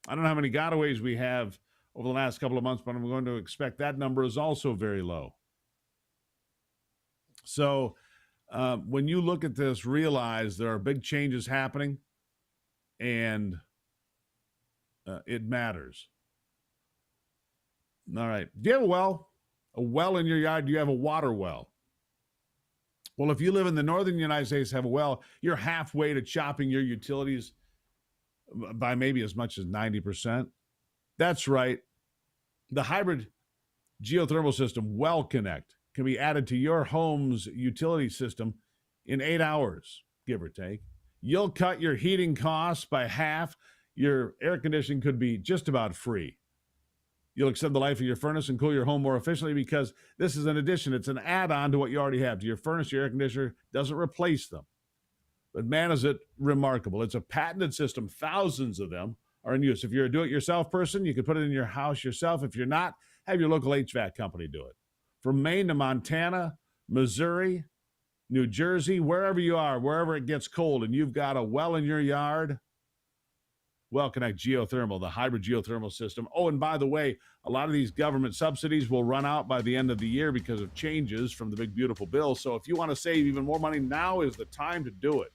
I don't know how many gotaways we have over the last couple of months, but I'm going to expect that number is also very low. So when you look at this, realize there are big changes happening, and it matters. All right. Do you have a well? A well in your yard? Do you have a water well? Well, if you live in the northern United States, have a well, you're halfway to chopping your utilities by maybe as much as 90%. That's right. The hybrid geothermal system, Well Connect, can be added to your home's utility system in 8 hours, give or take. You'll cut your heating costs by half. Your air conditioning could be just about free. You'll extend the life of your furnace and cool your home more efficiently because this is an addition. It's an add-on to what you already have. To your furnace, your air conditioner doesn't replace them. But man, is it remarkable. It's a patented system. Thousands of them are in use. If you're a do-it-yourself person, you can put it in your house yourself. If you're not, have your local HVAC company do it. From Maine to Montana, Missouri, New Jersey, wherever you are, wherever it gets cold and you've got a well in your yard, Well Connect Geothermal, the hybrid geothermal system. Oh, and by the way, a lot of these government subsidies will run out by the end of the year because of changes from the big, beautiful bill. So if you want to save even more money, now is the time to do it.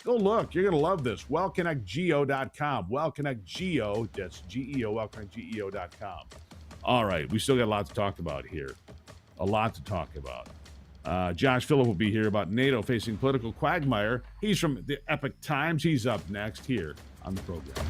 Go look. You're going to love this. WellConnectGeo.com. WellConnectGeo, that's G-E-O, WellConnectGeo.com. All right. We still got a lot to talk about here. A lot to talk about. Josh Phillip will be here about NATO facing political quagmire. He's from the Epic Times. He's up next here on the program.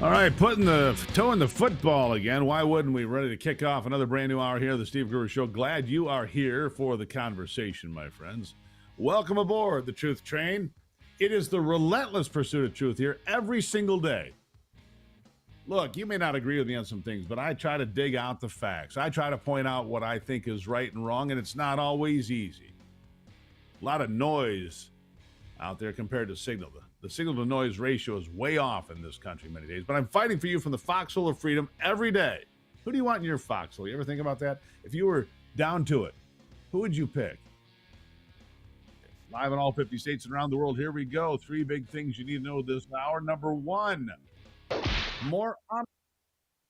All right, putting the toe in the football again. Why wouldn't we? Ready to kick off another brand new hour here, the Steve Gruber Show. Glad you are here for the conversation, my friends. Welcome aboard the Truth Train. It is the relentless pursuit of truth here every single day. Look, you may not agree with me on some things, but I try to dig out the facts. I try to point out what I think is right and wrong, and it's not always easy. A lot of noise out there compared to signal. The signal to noise ratio is way off in this country many days, but I'm fighting for you from the foxhole of freedom every day. Who do you want in your foxhole? You ever think about that? If you were down to it, who would you pick? Live in all 50 states and around the world, here we go. 3 big things you need to know this hour. Number 1, more honor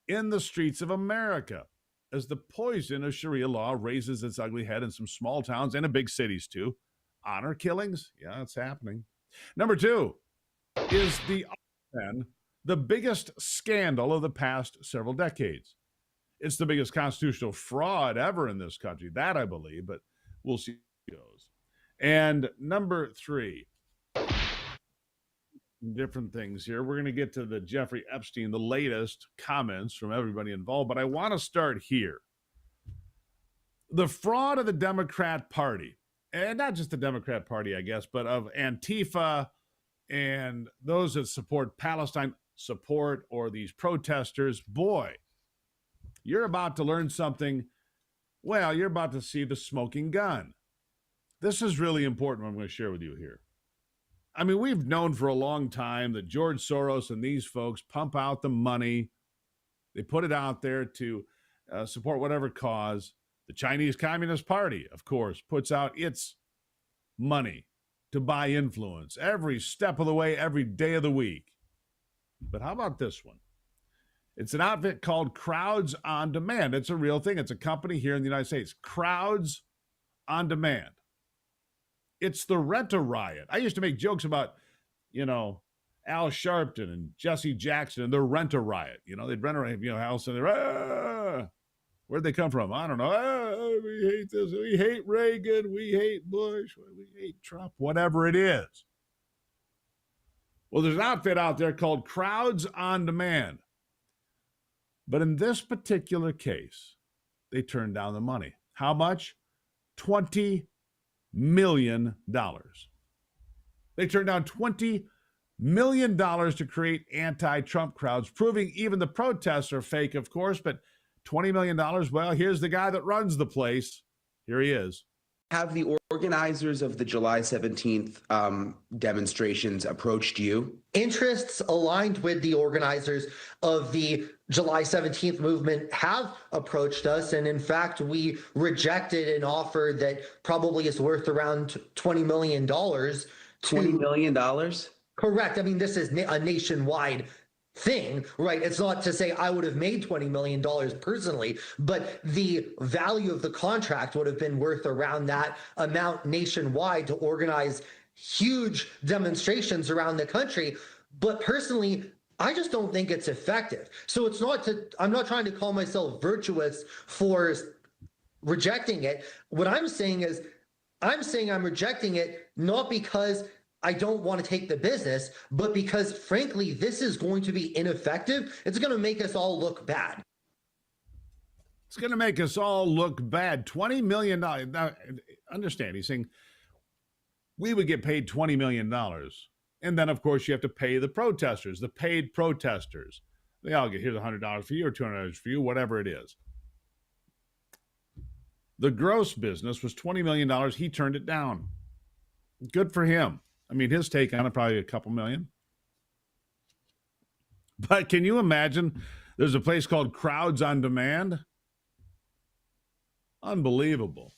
in the streets of America as the poison of Sharia law raises its ugly head in some small towns and in big cities too. Honor killings? Yeah, it's happening. Number 2, is the biggest scandal of the past several decades. It's the biggest constitutional fraud ever in this country. That I believe, but we'll see how it goes. And number 3, different things here. We're going to get to the Jeffrey Epstein, the latest comments from everybody involved, but I want to start here. The fraud of the Democrat Party, and not just the Democrat Party, I guess, but of Antifa and those that support Palestine support or these protesters. Boy, you're about to learn something. Well, you're about to see the smoking gun. This is really important what I'm going to share with you here. I mean, we've known for a long time that George Soros and these folks pump out the money. They put it out there to support whatever cause. The Chinese Communist Party, of course, puts out its money to buy influence every step of the way, every day of the week. But how about this one? It's an outfit called Crowds on Demand. It's a real thing. It's a company here in the United States. Crowds on Demand. It's the Rent-A-Riot. I used to make jokes about, Al Sharpton and Jesse Jackson and their Rent-A-Riot. They'd rent a house and they're, where'd they come from? I don't know. We hate this. We hate Reagan. We hate Bush. We hate Trump. Whatever it is. Well, there's an outfit out there called Crowds on Demand. But in this particular case, they turned down the money. How much? $20 million. They turned down $20 million to create anti-Trump crowds, proving even the protests are fake, of course, but $20 million, well, here's the guy that runs the place. Here he is. Have the organizers of the July 17th demonstrations approached you? Interests aligned with the organizers of the July 17th movement have approached us. And in fact, we rejected an offer that probably is worth around $20 million. $20 million? Correct. I mean, this is a nationwide thing, right? It's not to say I would have made $20 million personally, but the value of the contract would have been worth around that amount nationwide to organize huge demonstrations around the country. But personally, I just don't think it's effective. So I'm not trying to call myself virtuous for rejecting it. What I'm saying is, I'm rejecting it not because I don't want to take the business, but because, frankly, this is going to be ineffective. It's going to make us all look bad. It's going to make us all look bad. $20 million. Now, understand, he's saying we would get paid $20 million. And then, of course, you have to pay the protesters, the paid protesters. They all get, here's $100 for you or $200 for you, whatever it is. The gross business was $20 million. He turned it down. Good for him. I mean, his take on it, probably a couple million. But can you imagine there's a place called Crowds on Demand? Unbelievable.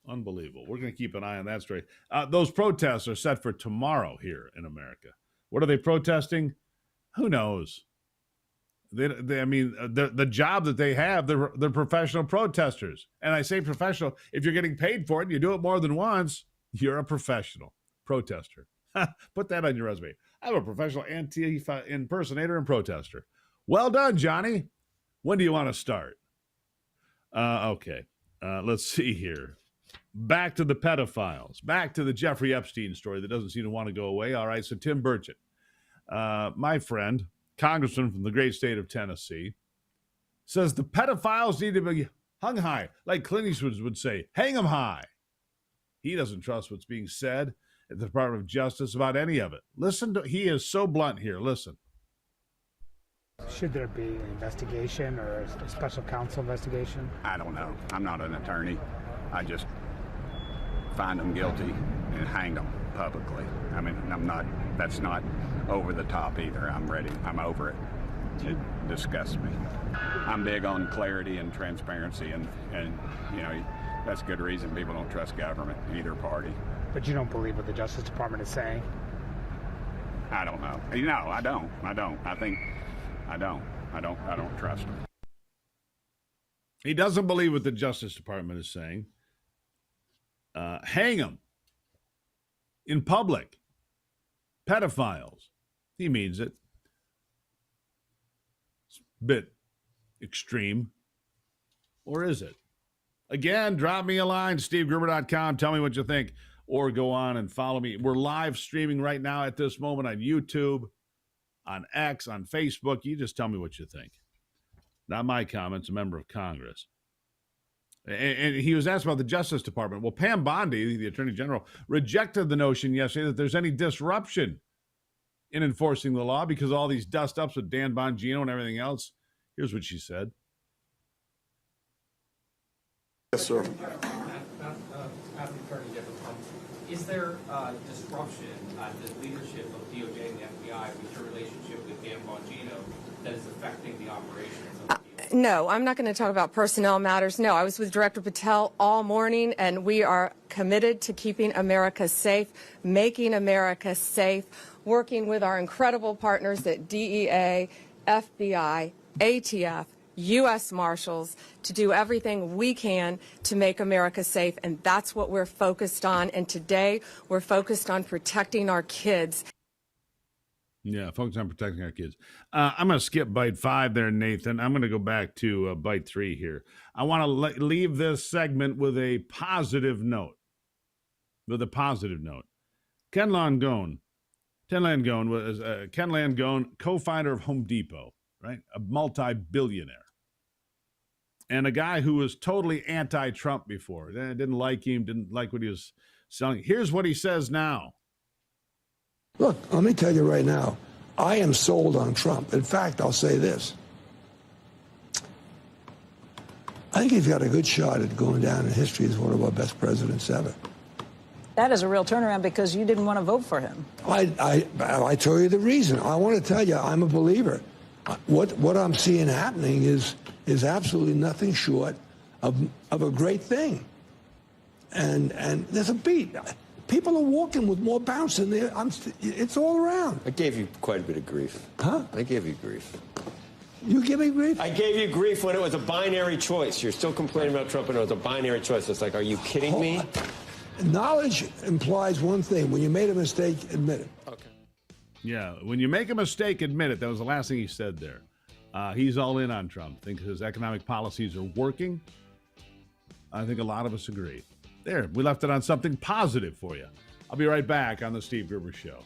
Unbelievable. We're going to keep an eye on that story. Those protests are set for tomorrow here in America. What are they protesting? Who knows? The job that they have, they're professional protesters. And I say professional, if you're getting paid for it and you do it more than once, you're a professional protester. Put that on your resume. I'm a professional Antifa impersonator and protester. Well done, Johnny. When do you want to start? Okay. Let's see here. Back to the pedophiles. Back to the Jeffrey Epstein story that doesn't seem to want to go away. All right, so Tim Burchett, my friend, congressman from the great state of Tennessee, says the pedophiles need to be hung high, like Clint Eastwood would say, hang them high. He doesn't trust what's being said at the Department of Justice about any of it. He is so blunt here. Listen. Should there be an investigation or a special counsel investigation? I don't know. I'm not an attorney. I just find them guilty and hang them publicly. I mean, that's not over the top either. I'm over it. It disgusts me. I'm big on clarity and transparency, and that's good reason people don't trust government, either party. But you don't believe what the Justice Department is saying? I don't know. No, I don't. I don't trust him. He doesn't believe what the Justice Department is saying. Hang them in public. Pedophiles. He means it. It's a bit extreme. Or is it? Again, drop me a line, stevegruber.com. Tell me what you think. Or go on and follow me. We're live streaming right now at this moment on YouTube, on X, on Facebook. You just tell me what you think. Not my comments, a member of Congress. And he was asked about the Justice Department. Well, Pam Bondi, the Attorney General, rejected the notion yesterday that there's any disruption in enforcing the law because of all these dust-ups with Dan Bongino and everything else. Here's what she said. Yes, sir. Is there disruption at the leadership of DOJ and the FBI with your relationship with Dan Bongino that is affecting the operations of the No, I'm not going to talk about personnel matters. No, I was with Director Patel all morning, and we are committed to keeping America safe, making America safe, working with our incredible partners at DEA, FBI, ATF, U.S. Marshals to do everything we can to make America safe, and that's what we're focused on. And today, we're focused on protecting our kids. Yeah, focus on protecting our kids. I'm going to skip bite 5 there, Nathan. I'm going to go back to bite 3 here. I want to leave this segment with a positive note. Ken Langone was Ken Langone, co-founder of Home Depot, right? A multi-billionaire. And a guy who was totally anti-Trump before. Didn't like him, didn't like what he was selling. Here's what he says now. Look, let me tell you right now, I am sold on Trump. In fact, I'll say this. I think he's got a good shot at going down in history as one of our best presidents ever. That is a real turnaround because you didn't want to vote for him. I tell you the reason. I want to tell you, I'm a believer. What I'm seeing happening is absolutely nothing short of a great thing. And there's a beat. People are walking with more bounce in there. It's all around. I gave you quite a bit of grief. Huh? I gave you grief. You give me grief? I gave you grief when it was a binary choice. You're still complaining about Trump and it was a binary choice. It's like, are you kidding me? Knowledge implies one thing. When you made a mistake, admit it. Okay. Yeah, when you make a mistake, admit it. That was the last thing he said there. He's all in on Trump. I think his economic policies are working. I think a lot of us agree. There, we left it on something positive for you. I'll be right back on the Steve Gruber Show.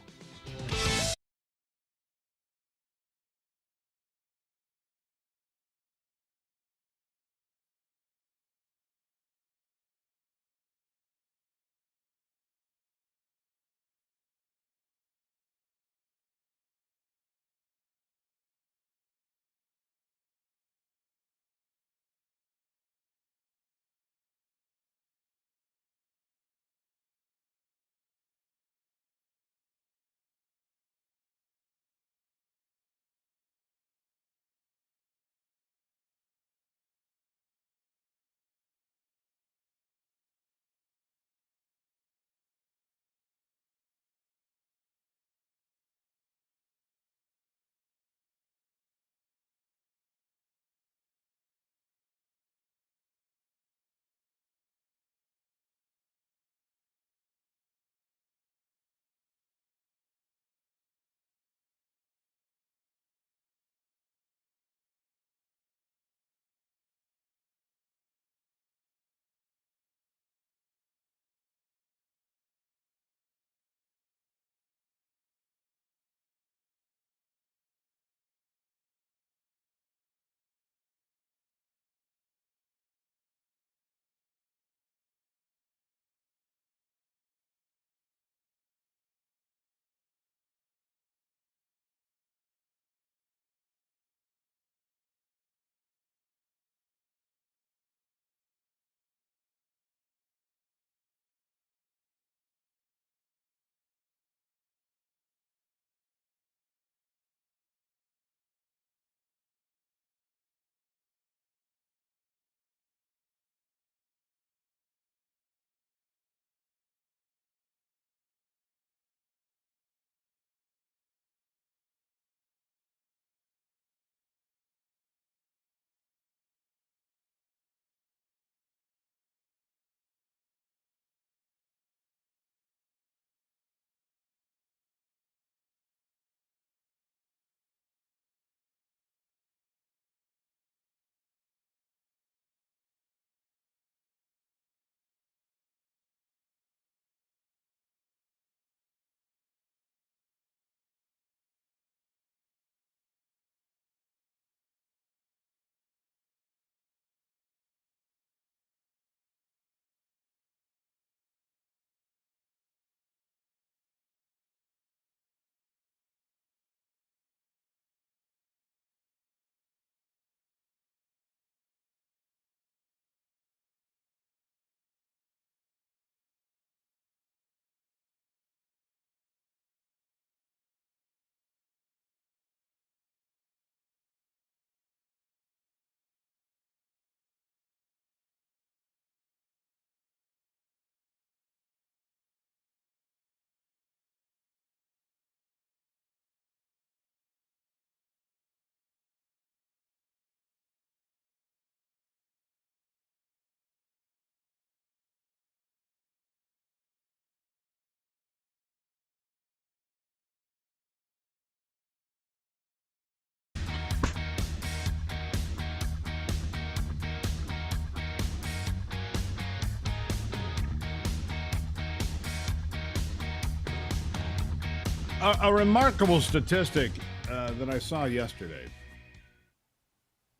A remarkable statistic that I saw yesterday.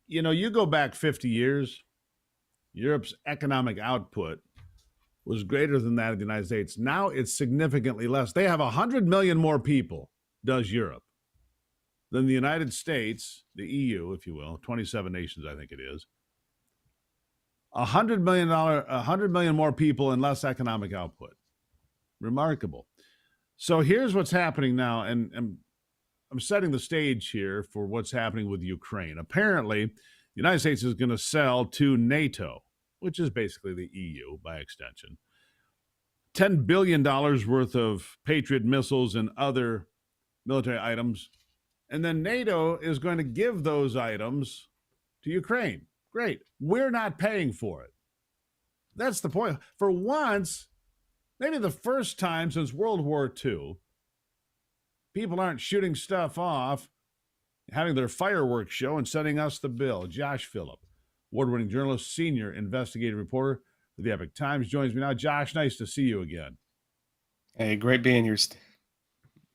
You know, you go back 50 years, Europe's economic output was greater than that of the United States. Now it's significantly less. They have 100 million more people, does Europe, than the United States, the EU, if you will, 27 nations, I think it is. $100 million more people and less economic output. Remarkable. So here's what's happening now, and I'm setting the stage here for what's happening with Ukraine. Apparently, the United States is going to sell to NATO, which is basically the EU by extension, $10 billion worth of Patriot missiles and other military items. And then NATO is going to give those items to Ukraine. Great. We're not paying for it. That's the point. For once, maybe the first time since World War II, people aren't shooting stuff off, having their fireworks show, and sending us the bill. Josh Phillip, award-winning journalist, senior investigative reporter for the Epoch Times, joins me now. Josh, nice to see you again. Hey, great being here.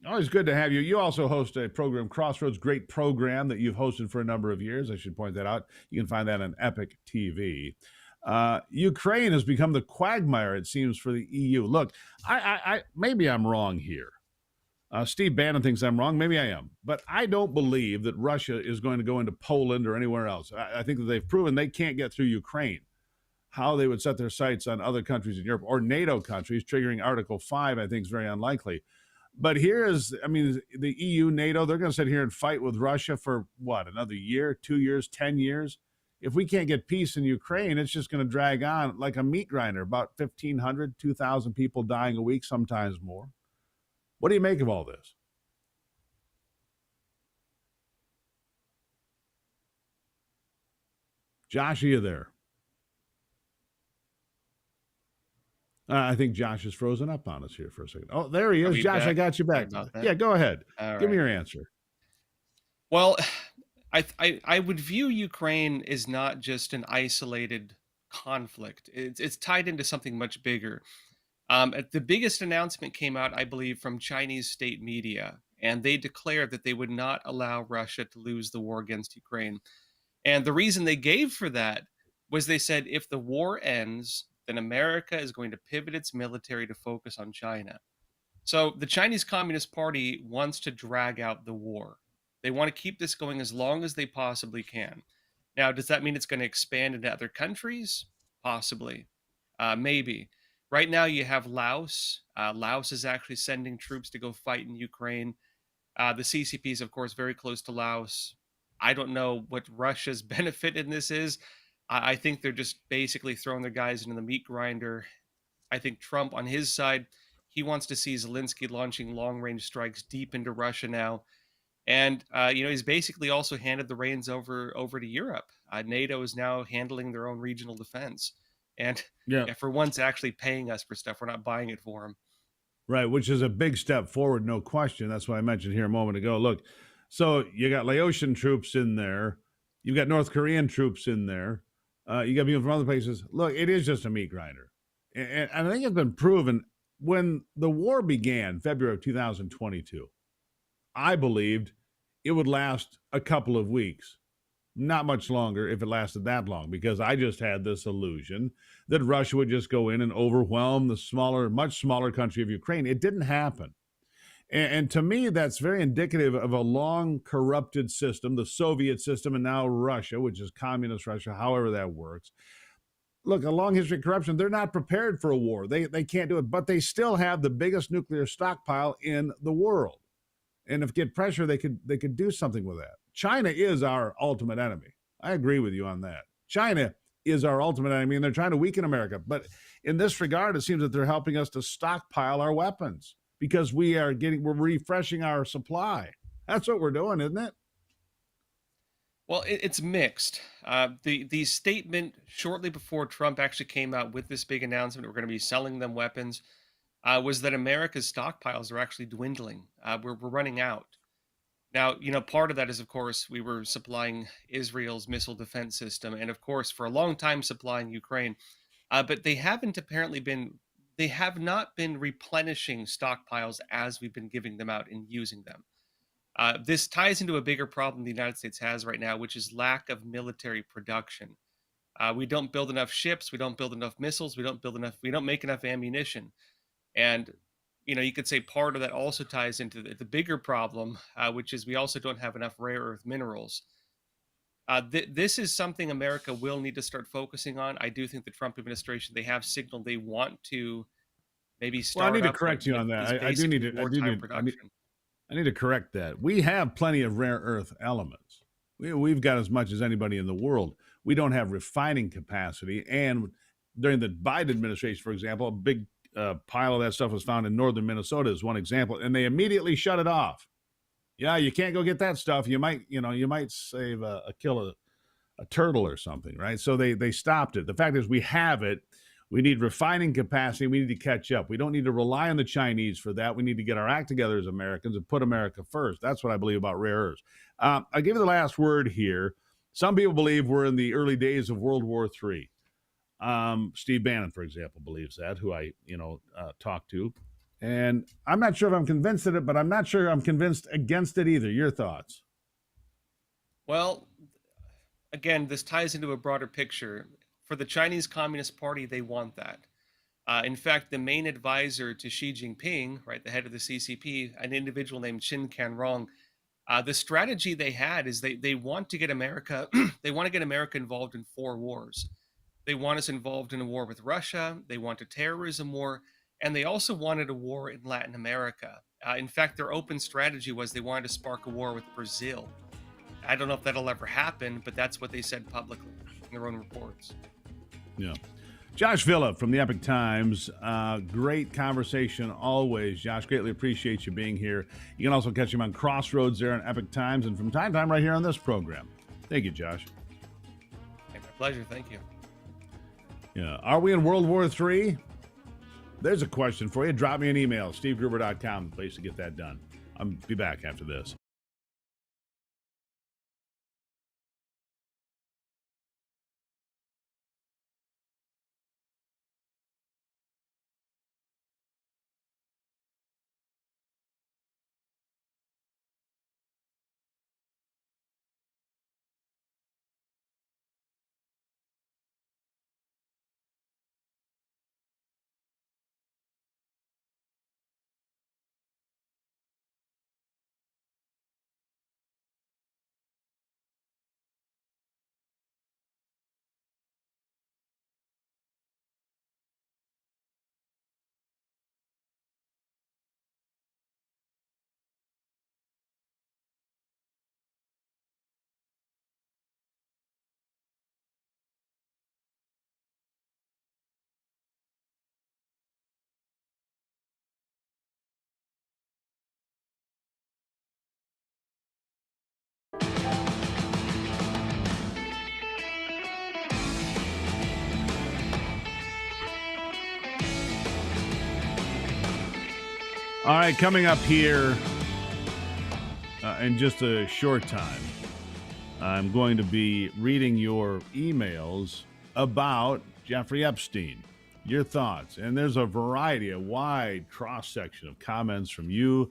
Always good to have you. You also host a program, Crossroads, great program that you've hosted for a number of years. I should point that out. You can find that on Epic TV. Ukraine has become the quagmire, it seems, for the EU. Look, I maybe I'm wrong here. Steve Bannon thinks I'm wrong. Maybe I am. But I don't believe that Russia is going to go into Poland or anywhere else. I think that they've proven they can't get through Ukraine. How they would set their sights on other countries in Europe or NATO countries, triggering Article 5, I think is very unlikely. But here is, I mean, the EU, NATO, they're going to sit here and fight with Russia for what, another year, 2 years, 10 years? If we can't get peace in Ukraine, it's just going to drag on like a meat grinder, about 1,500, 2,000 people dying a week, sometimes more. What do you make of all this? Josh, are you there? I think Josh is frozen up on us here for a second. Oh, there he is. Josh, back? I got you back. Yeah, go ahead. Give me your answer. Well, I would view Ukraine as not just an isolated conflict. It's tied into something much bigger. The biggest announcement came out, I believe, from Chinese state media, and they declared that they would not allow Russia to lose the war against Ukraine. And the reason they gave for that was they said if the war ends, then America is going to pivot its military to focus on China. So the Chinese Communist Party wants to drag out the war. They want to keep this going as long as they possibly can. Now, does that mean it's going to expand into other countries? Possibly. Maybe. Right now, you have Laos. Laos is actually sending troops to go fight in Ukraine. The CCP is, of course, very close to Laos. I don't know what Russia's benefit in this is. I think they're just basically throwing their guys into the meat grinder. I think Trump, on his side, he wants to see Zelensky launching long-range strikes deep into Russia now. And, he's basically also handed the reins over to Europe. NATO is now handling their own regional defense. And for once, actually paying us for stuff. We're not buying it for them. Right, which is a big step forward, no question. That's what I mentioned here a moment ago. Look, so you got Laotian troops in there. You've got North Korean troops in there. You got people from other places. Look, it is just a meat grinder. And I think it's been proven when the war began, February of 2022, I believed it would last a couple of weeks. Not much longer if it lasted that long, because I just had this illusion that Russia would just go in and overwhelm the much smaller country of Ukraine. It didn't happen. And to me, that's very indicative of a long corrupted system, the Soviet system, and now Russia, which is communist Russia, however that works. Look, a long history of corruption, they're not prepared for a war. They can't do it, but they still have the biggest nuclear stockpile in the world. And if get pressure, they could do something with that. China is our ultimate enemy. I agree with you on that. China is our ultimate enemy, and they're trying to weaken America. But in this regard, it seems that they're helping us to stockpile our weapons because we're refreshing our supply. That's what we're doing, isn't it? Well, it's mixed. The statement shortly before Trump actually came out with this big announcement, we're going to be selling them weapons, was that America's stockpiles are actually dwindling. We're running out. Now, part of that is, of course, we were supplying Israel's missile defense system, and of course, for a long time, supplying Ukraine. But they haven't apparently been they have not been replenishing stockpiles as we've been giving them out and using them. This ties into a bigger problem the United States has right now, which is lack of military production. We don't build enough ships, we don't build enough missiles, we don't make enough ammunition. And you could say part of that also ties into the bigger problem, which is we also don't have enough rare earth minerals. This is something America will need to start focusing on. I do think the Trump administration, they have signaled they want to maybe Well, I need start to up correct you on these that. I do basic need to. wartime production. I need to correct that. We have plenty of rare earth elements. We've got as much as anybody in the world. We don't have refining capacity. And during the Biden administration, for example, a big pile of that stuff was found in northern Minnesota is one example, and they immediately shut it off. Yeah, you can't go get that stuff. You might save kill a turtle or something, right? So they stopped it. The fact is, we have it. We need refining capacity. We need to catch up. We don't need to rely on the Chinese for that. We need to get our act together as Americans and put America first. That's what I believe about rare earths. I'll give you the last word here. Some people believe we're in the early days of World War III. Steve Bannon, for example, believes that, who I talked to. And I'm not sure if I'm convinced of it, but I'm not sure I'm convinced against it either. Your thoughts? Well, again, this ties into a broader picture. For the Chinese Communist Party, they want that. In fact, the main advisor to Xi Jinping, right, the head of the CCP, an individual named Qin Canrong, the strategy they had is they want to get America, they want to get America involved in 4 wars. They want us involved in a war with Russia. They want a terrorism war, and they also wanted a war in Latin America. In fact, their open strategy was they wanted to spark a war with Brazil. I don't know if that'll ever happen, but that's what they said publicly in their own reports. Yeah. Josh Villa from the Epoch Times. Great conversation always. Josh, greatly appreciate you being here. You can also catch him on Crossroads there on Epoch Times and from time to time right here on this program. Thank you, Josh. Hey, my pleasure. Thank you. Yeah. Are we in World War III? There's a question for you. Drop me an email, stevegruber.com, the place to get that done. I'll be back after this. All right, coming up here in just a short time, I'm going to be reading your emails about Jeffrey Epstein, your thoughts. And there's a variety, a wide cross-section of comments from you,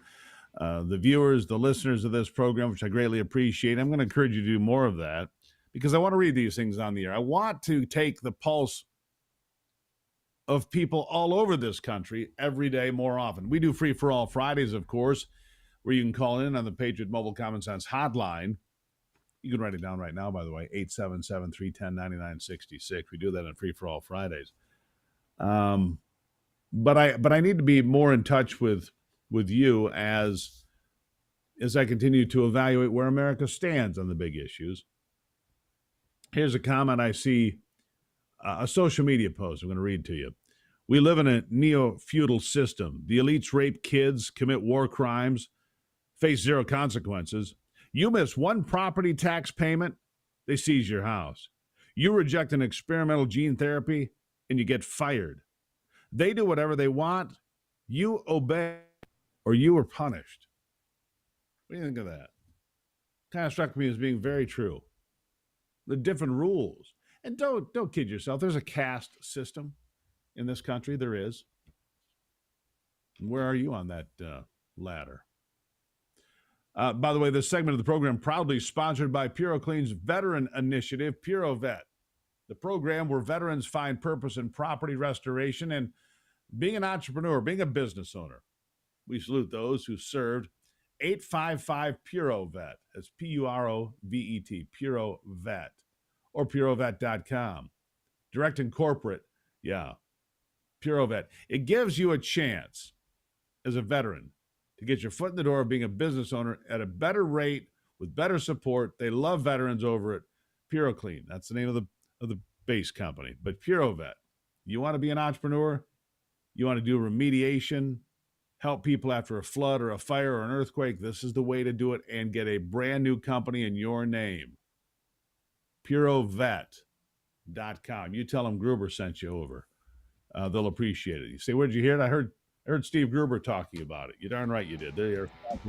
the viewers, the listeners of this program, which I greatly appreciate. I'm going to encourage you to do more of that because I want to read these things on the air. I want to take the pulse of people all over this country every day more often. We do Free for All Fridays, of course, where you can call in on the Patriot Mobile Common Sense hotline. You can write it down right now, by the way, 877-310-9966. We do that on Free for All Fridays. But I need to be more in touch with you as I continue to evaluate where America stands on the big issues. Here's a comment I see, a social media post I'm going to read to you. We live in a neo-feudal system. The elites rape kids, commit war crimes, face zero consequences. You miss one property tax payment, they seize your house. You reject an experimental gene therapy, and you get fired. They do whatever they want. You obey, or you are punished. What do you think of that? Kind of struck me as being very true. The different rules. And don't kid yourself. There's a caste system in this country. There is. Where are you on that ladder? By the way, this segment of the program proudly sponsored by PuroClean's veteran initiative, PuroVet, the program where veterans find purpose in property restoration and being an entrepreneur, being a business owner. We salute those who served. 855 PuroVet. That's PuroVet, PuroVet, or PuroVet.com. Direct and corporate, yeah, PuroVet. It gives you a chance as a veteran to get your foot in the door of being a business owner at a better rate with better support. They love veterans over at PuroClean. That's the name of the base company. But PuroVet, you want to be an entrepreneur? You want to do remediation, help people after a flood or a fire or an earthquake? This is the way to do it and get a brand new company in your name. PuroVet.com. You tell them Gruber sent you over. They'll appreciate it. You say, where'd you hear it? I heard Steve Gruber talking about it. You darn right you did. There you are.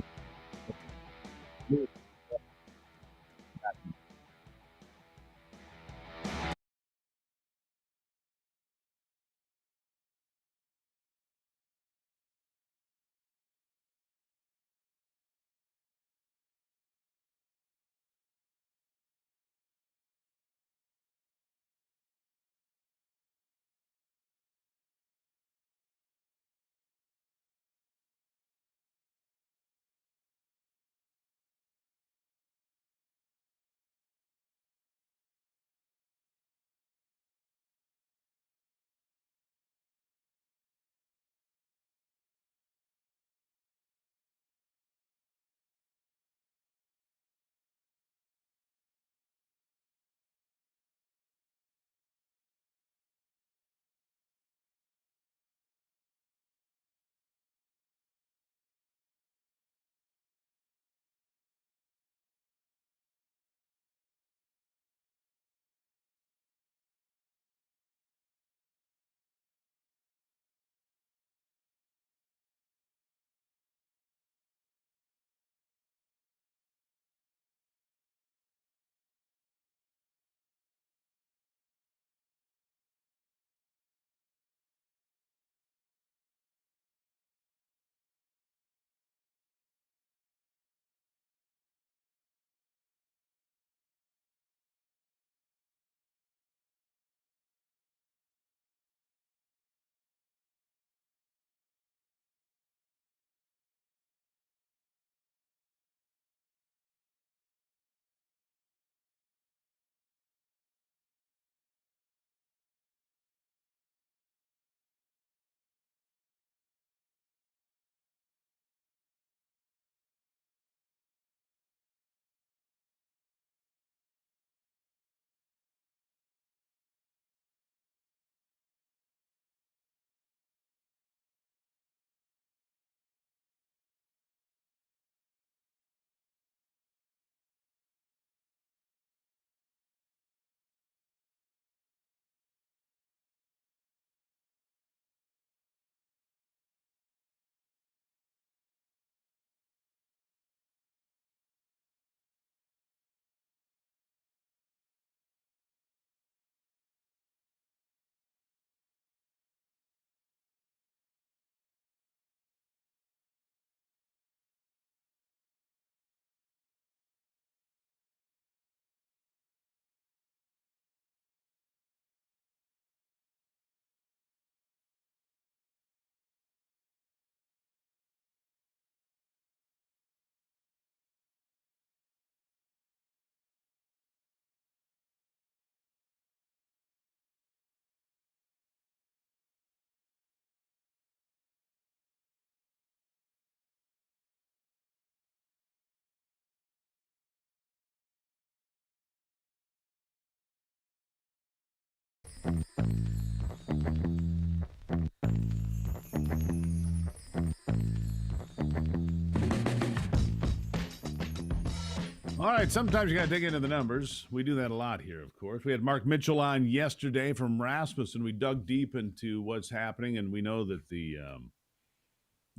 All right, sometimes you got to dig into the numbers. We do that a lot here, of course. We had Mark Mitchell on yesterday from Rasmussen. We dug deep into what's happening, and we know that the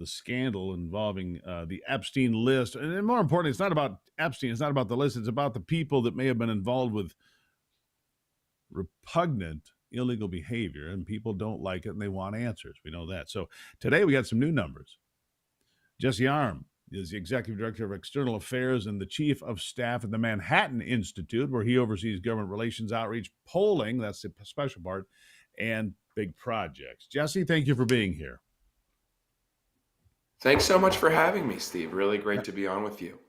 scandal involving the Epstein list, and more importantly, it's not about Epstein, it's about the list, it's about the people that may have been involved with repugnant illegal behavior, and people don't like it and they want answers. We know that. So today we got some new numbers. Jesse Arm is the executive director of external affairs and the chief of staff at the Manhattan Institute, where he oversees government relations, outreach, polling, that's the special part, and big projects. Jesse, thank you for being here. Thanks so much for having me, Steve. Really great to be on with you.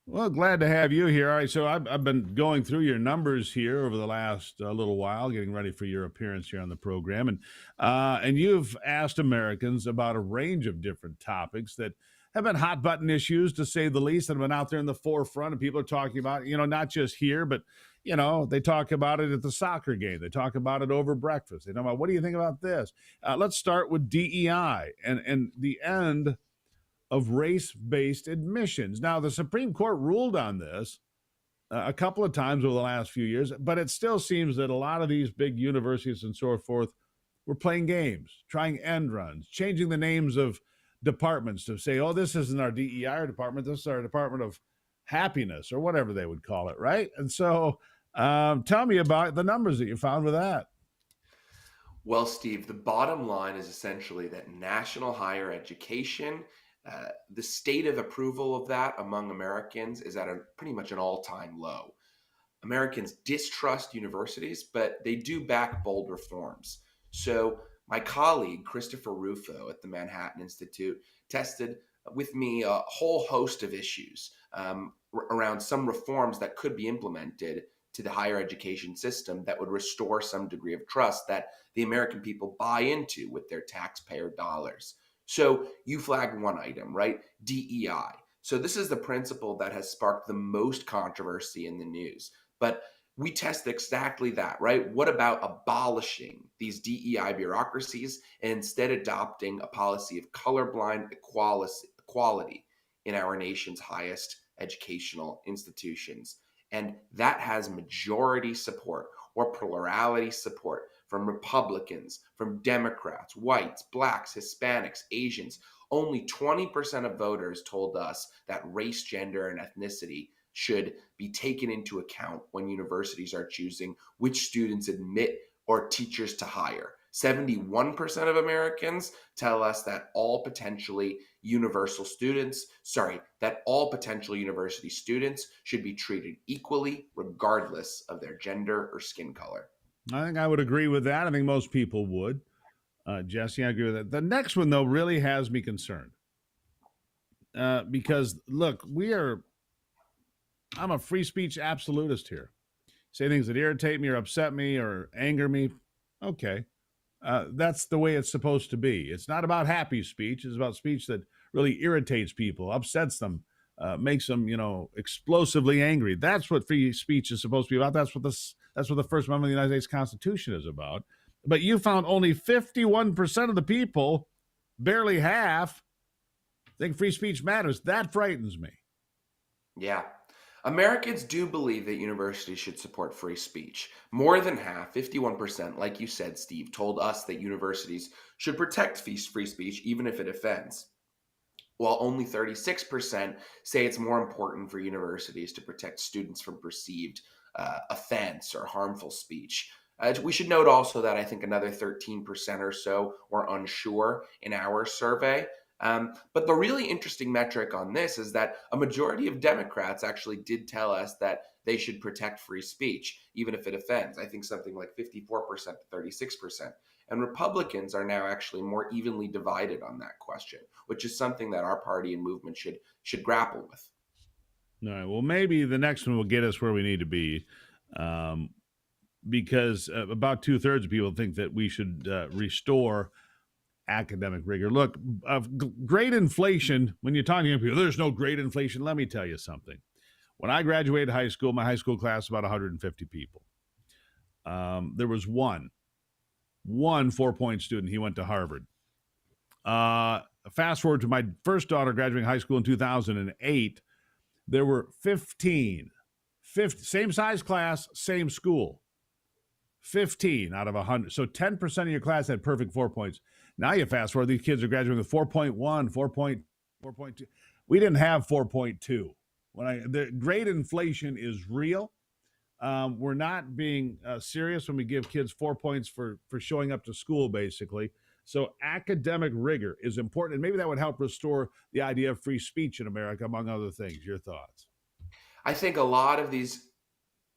Well, glad to have you here. All right, so I've been going through your numbers here over the last little while, getting ready for your appearance here on the program, and you've asked Americans about a range of different topics that have been hot button issues, to say the least, that have been out there in the forefront, and people are talking about, not just here, but they talk about it at the soccer game. They talk about it over breakfast. They talk about, what do you think about this? Let's start with DEI and the end of race-based admissions. Now, the Supreme Court ruled on this a couple of times over the last few years, but it still seems that a lot of these big universities and so forth were playing games, trying end runs, changing the names of departments to say, oh, this isn't our DEI department, this is our Department of Happiness, or whatever they would call it, right? And so tell me about the numbers that you found with that. Well, Steve, the bottom line is essentially that national higher education, the state of approval of that among Americans is at pretty much an all-time low. Americans distrust universities, but they do back bold reforms. So my colleague, Christopher Rufo at the Manhattan Institute, tested with me a whole host of issues around some reforms that could be implemented to the higher education system that would restore some degree of trust that the American people buy into with their taxpayer dollars. So you flagged one item, right? DEI. So this is the principle that has sparked the most controversy in the news. But we test exactly that, right? What about abolishing these DEI bureaucracies and instead adopting a policy of colorblind equality in our nation's highest educational institutions? And that has majority support or plurality support from Republicans, from Democrats, whites, blacks, Hispanics, Asians. Only 20% of voters told us that race, gender, and ethnicity should be taken into account when universities are choosing which students admit or teachers to hire. 71% of Americans tell us that all potential university students should be treated equally, regardless of their gender or skin color. I think I would agree with that. I think most people would. Jesse, I agree with that. The next one, though, really has me concerned. Because, look, I'm a free speech absolutist here. Say things that irritate me or upset me or anger me. Okay. That's the way it's supposed to be. It's not about happy speech. It's about speech that really irritates people, upsets them, makes them, explosively angry. That's what free speech is supposed to be about. That's what the First Amendment of the United States Constitution is about. But you found only 51% of the people, barely half, think free speech matters. That frightens me. Yeah. Americans do believe that universities should support free speech. More than half, 51%, like you said, Steve, told us that universities should protect free speech even if it offends, while only 36% say it's more important for universities to protect students from perceived offense or harmful speech. We should note also that I think another 13% or so were unsure in our survey. But the really interesting metric on this is that a majority of Democrats actually did tell us that they should protect free speech, even if it offends. I think something like 54% to 36%. And Republicans are now actually more evenly divided on that question, which is something that our party and movement should grapple with. All right. Well, maybe the next one will get us where we need to be, because about 2/3 of people think that we should restore academic rigor. Look, great inflation, when you're talking to people, there's no great inflation. Let me tell you something. When I graduated high school, my high school class was about 150 people. There was one 4-point student. He went to Harvard. Fast forward to my first daughter graduating high school in 2008. There were 15, same size class, same school. 15 out of 100. So 10% of your class had perfect 4 points. Now you fast forward, these kids are graduating with 4.1, 4.2. We didn't have 4.2. The great inflation is real. We're not being serious when we give kids 4 points for showing up to school, basically. So academic rigor is important, and maybe that would help restore the idea of free speech in America, among other things. Your thoughts? I think a lot of these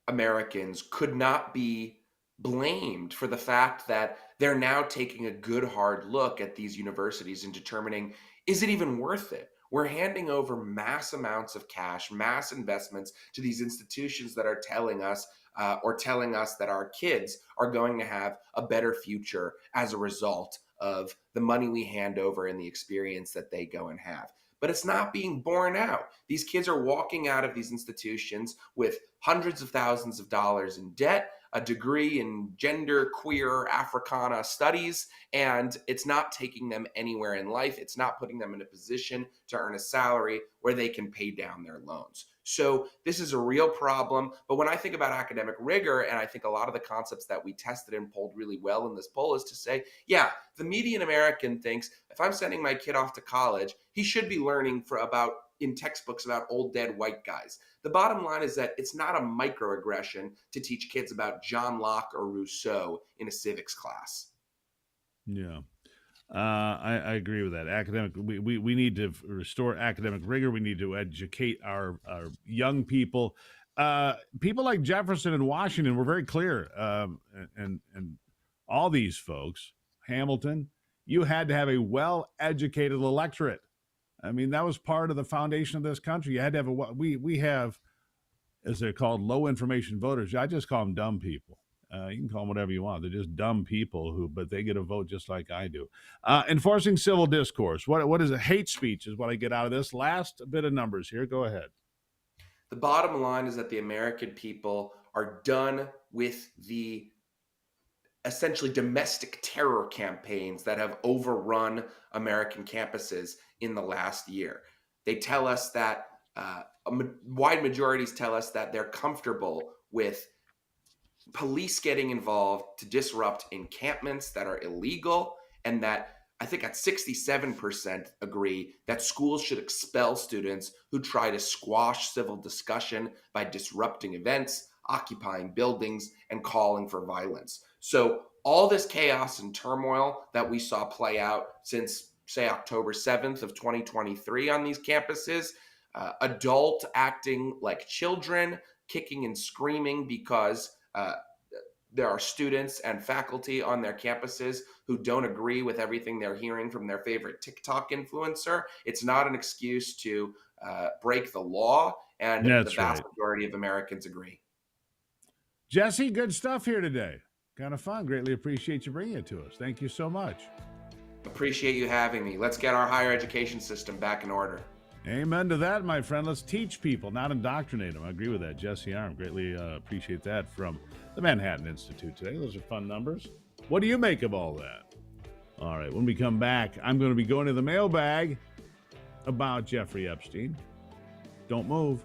Americans could not be blamed for the fact that they're now taking a good hard look at these universities and determining, is it even worth it? We're handing over mass amounts of cash, mass investments to these institutions that are telling us that our kids are going to have a better future as a result of the money we hand over and the experience that they go and have. But it's not being borne out. These kids are walking out of these institutions with hundreds of thousands of dollars in debt, a degree in gender, queer, Africana studies, and it's not taking them anywhere in life. It's not putting them in a position to earn a salary where they can pay down their loans. So this is a real problem. But when I think about academic rigor, and I think a lot of the concepts that we tested and polled really well in this poll is to say, yeah, the median American thinks if I'm sending my kid off to college, he should be learning in textbooks about old dead white guys. The bottom line is that it's not a microaggression to teach kids about John Locke or Rousseau in a civics class. Yeah. I agree with that. We need to restore academic rigor. We need to educate our young people. People like Jefferson and Washington were very clear, and all these folks, Hamilton, you had to have a well-educated electorate. I mean, that was part of the foundation of this country. You had to have we have, as they're called, low information voters. I just call them dumb people. You can call them whatever you want. They're just dumb people but they get a vote just like I do. Enforcing civil discourse. What is it? Hate speech is what I get out of this. Last bit of numbers here. Go ahead. The bottom line is that the American people are done with the essentially domestic terror campaigns that have overrun American campuses in the last year. They tell us that, wide majorities tell us that they're comfortable with police getting involved to disrupt encampments that are illegal, and that I think at 67% agree that schools should expel students who try to squash civil discussion by disrupting events, occupying buildings, and calling for violence. So all this chaos and turmoil that we saw play out since, say, October 7th of 2023 on these campuses, adult acting like children, kicking and screaming because there are students and faculty on their campuses who don't agree with everything they're hearing from their favorite TikTok influencer. It's not an excuse to break the law, and the vast majority of Americans agree. Jesse, good stuff here today. Kind of fun. Greatly appreciate you bringing it to us. Thank you so much. Appreciate you having me. Let's get our higher education system back in order. Amen to that, my friend. Let's teach people, not indoctrinate them. I agree with that. Jesse Arm, greatly appreciate that from the Manhattan Institute today. Those are fun numbers. What do you make of all that? All right, when we come back, I'm going to be going to the mailbag about Jeffrey Epstein. Don't move.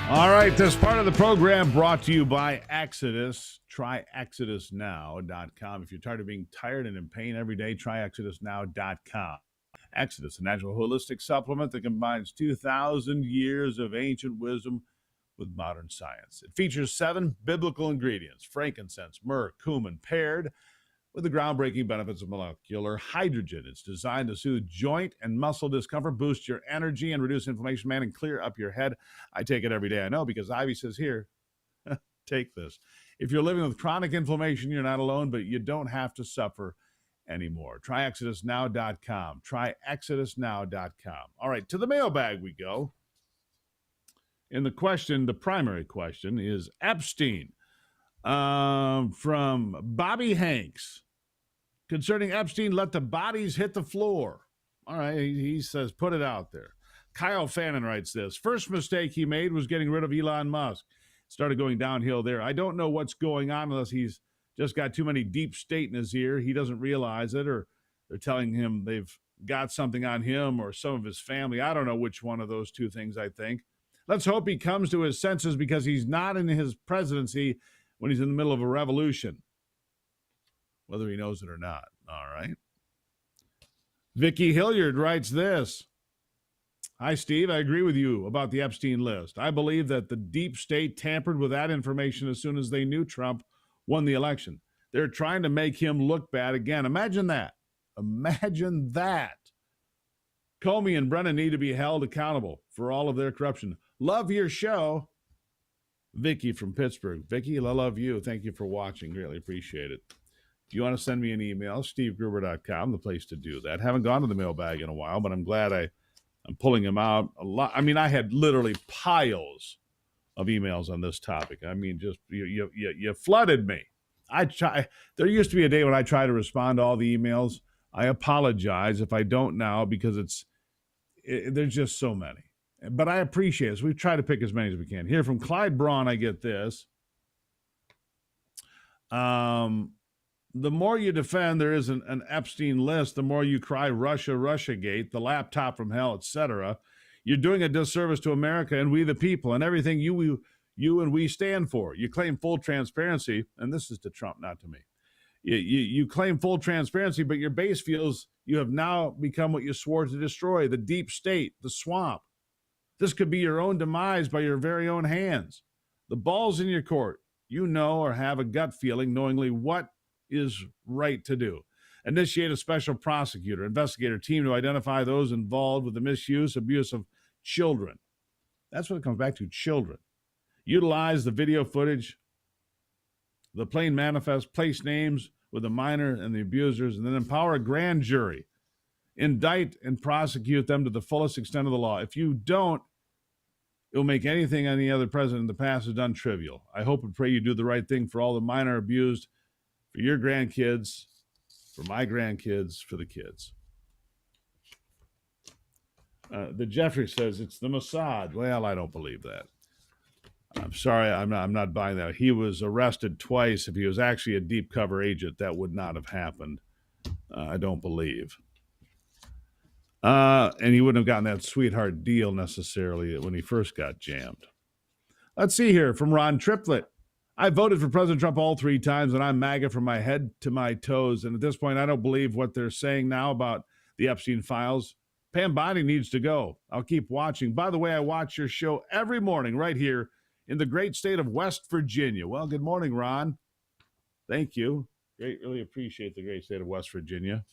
All right, this part of the program brought to you by Exodus. Try ExodusNow.com. If you're tired of being tired and in pain every day, try ExodusNow.com. Exodus, a natural holistic supplement that combines 2,000 years of ancient wisdom with modern science. It features 7 biblical ingredients: frankincense, myrrh, cumin, paired with the groundbreaking benefits of molecular hydrogen. It's designed to soothe joint and muscle discomfort, boost your energy, and reduce inflammation, man, and clear up your head. I take it every day. I know, because Ivy says here, take this. If you're living with chronic inflammation, you're not alone, but you don't have to suffer anymore. Try ExodusNow.com. Try ExodusNow.com. All right, to the mailbag we go. And the primary question is Epstein. From Bobby Hanks. Concerning Epstein, let the bodies hit the floor. All right, he says, put it out there. Kyle Fannin writes this. First mistake he made was getting rid of Elon Musk. Started going downhill there. I don't know what's going on unless he's just got too many deep state in his ear. He doesn't realize it, or they're telling him they've got something on him or some of his family. I don't know which one of those two things I think. Let's hope he comes to his senses, because he's not in his presidency when he's in the middle of a revolution, whether he knows it or not. All right. Vicky Hilliard writes this. Hi, Steve. I agree with you about the Epstein list. I believe that the deep state tampered with that information as soon as they knew Trump won the election. They're trying to make him look bad again. Imagine that. Imagine that. Comey and Brennan need to be held accountable for all of their corruption. Love your show. Vicky from Pittsburgh. Vicky, I love you. Thank you for watching. Greatly appreciate it. If you want to send me an email, stevegruber.com, the place to do that. Haven't gone to the mailbag in a while, but I'm glad I'm pulling them out a lot. I mean, I had literally piles of emails on this topic. I mean, just you flooded me. There used to be a day when I try to respond to all the emails. I apologize if I don't now, because there's just so many. But I appreciate it. So we try to pick as many as we can. Here from Clyde Braun, I get this. The more you defend there is an Epstein list, the more you cry Russia, Russiagate, the laptop from hell, etc. You're doing a disservice to America and we the people and everything you and we stand for. You claim full transparency, and this is to Trump, not to me. You claim full transparency, but your base feels you have now become what you swore to destroy, the deep state, the swamp. This could be your own demise by your very own hands. The ball's in your court. You know, or have a gut feeling knowingly what is right to do. Initiate a special prosecutor, investigator team to identify those involved with the misuse, abuse of children. That's what it comes back to, children. Utilize the video footage, the plain manifest, place names with the minor and the abusers, and then empower a grand jury. Indict and prosecute them to the fullest extent of the law. If you don't, it will make anything any other president in the past has done trivial. I hope and pray you do the right thing for all the minor abused, for your grandkids, for my grandkids, for the kids. The Jeffrey says it's the Mossad. Well, I don't believe that. I'm sorry, I'm not buying that. He was arrested twice. If he was actually a deep cover agent, that would not have happened. I don't believe. And he wouldn't have gotten that sweetheart deal necessarily when he first got jammed. Let's see here from Ron Triplett. I voted for President Trump all 3 times, and I'm MAGA from my head to my toes. And at this point, I don't believe what they're saying now about the Epstein files. Pam Bondi needs to go. I'll keep watching. By the way, I watch your show every morning right here in the great state of West Virginia. Well, good morning, Ron. Thank you. Really appreciate the great state of West Virginia.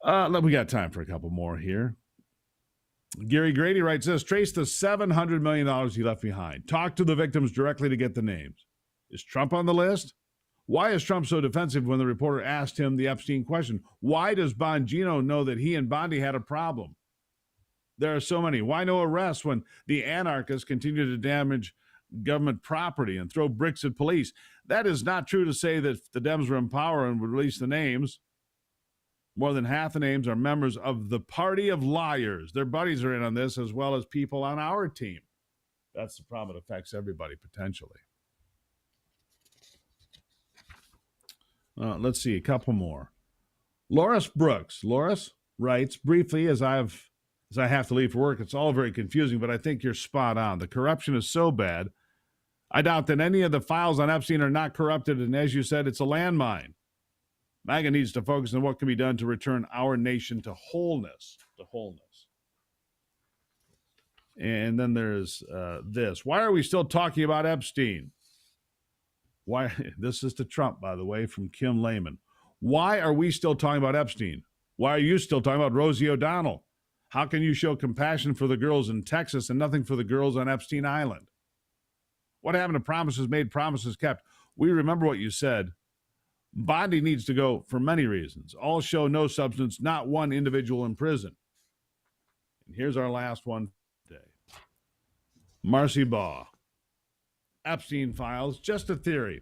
We got time for a couple more here. Gary Grady writes this. Trace the $700 million he left behind. Talk to the victims directly to get the names. Is Trump on the list? Why is Trump so defensive when the reporter asked him the Epstein question? Why does Bongino know that he and Bondi had a problem? There are so many. Why no arrests when the anarchists continue to damage government property and throw bricks at police? That is not true to say that the Dems were in power and would release the names. More than half the names are members of the party of liars. Their buddies are in on this, as well as people on our team. That's the problem. It affects everybody potentially. Let's see, a couple more. Loris Brooks. Loris writes, briefly, as as I have to leave for work. It's all very confusing, but I think you're spot on. The corruption is so bad. I doubt that any of the files on Epstein are not corrupted, and as you said, it's a landmine. MAGA needs to focus on what can be done to return our nation to wholeness. And then there's this. Why are we still talking about Epstein? Why? This is to Trump, by the way, from Kim Lehman. Why are we still talking about Epstein? Why are you still talking about Rosie O'Donnell? How can you show compassion for the girls in Texas and nothing for the girls on Epstein Island? What happened to promises made, promises kept? We remember what you said. Bondi needs to go for many reasons. All show no substance, not one individual in prison. And here's our last one today. Marcy Baugh. Epstein files, just a theory.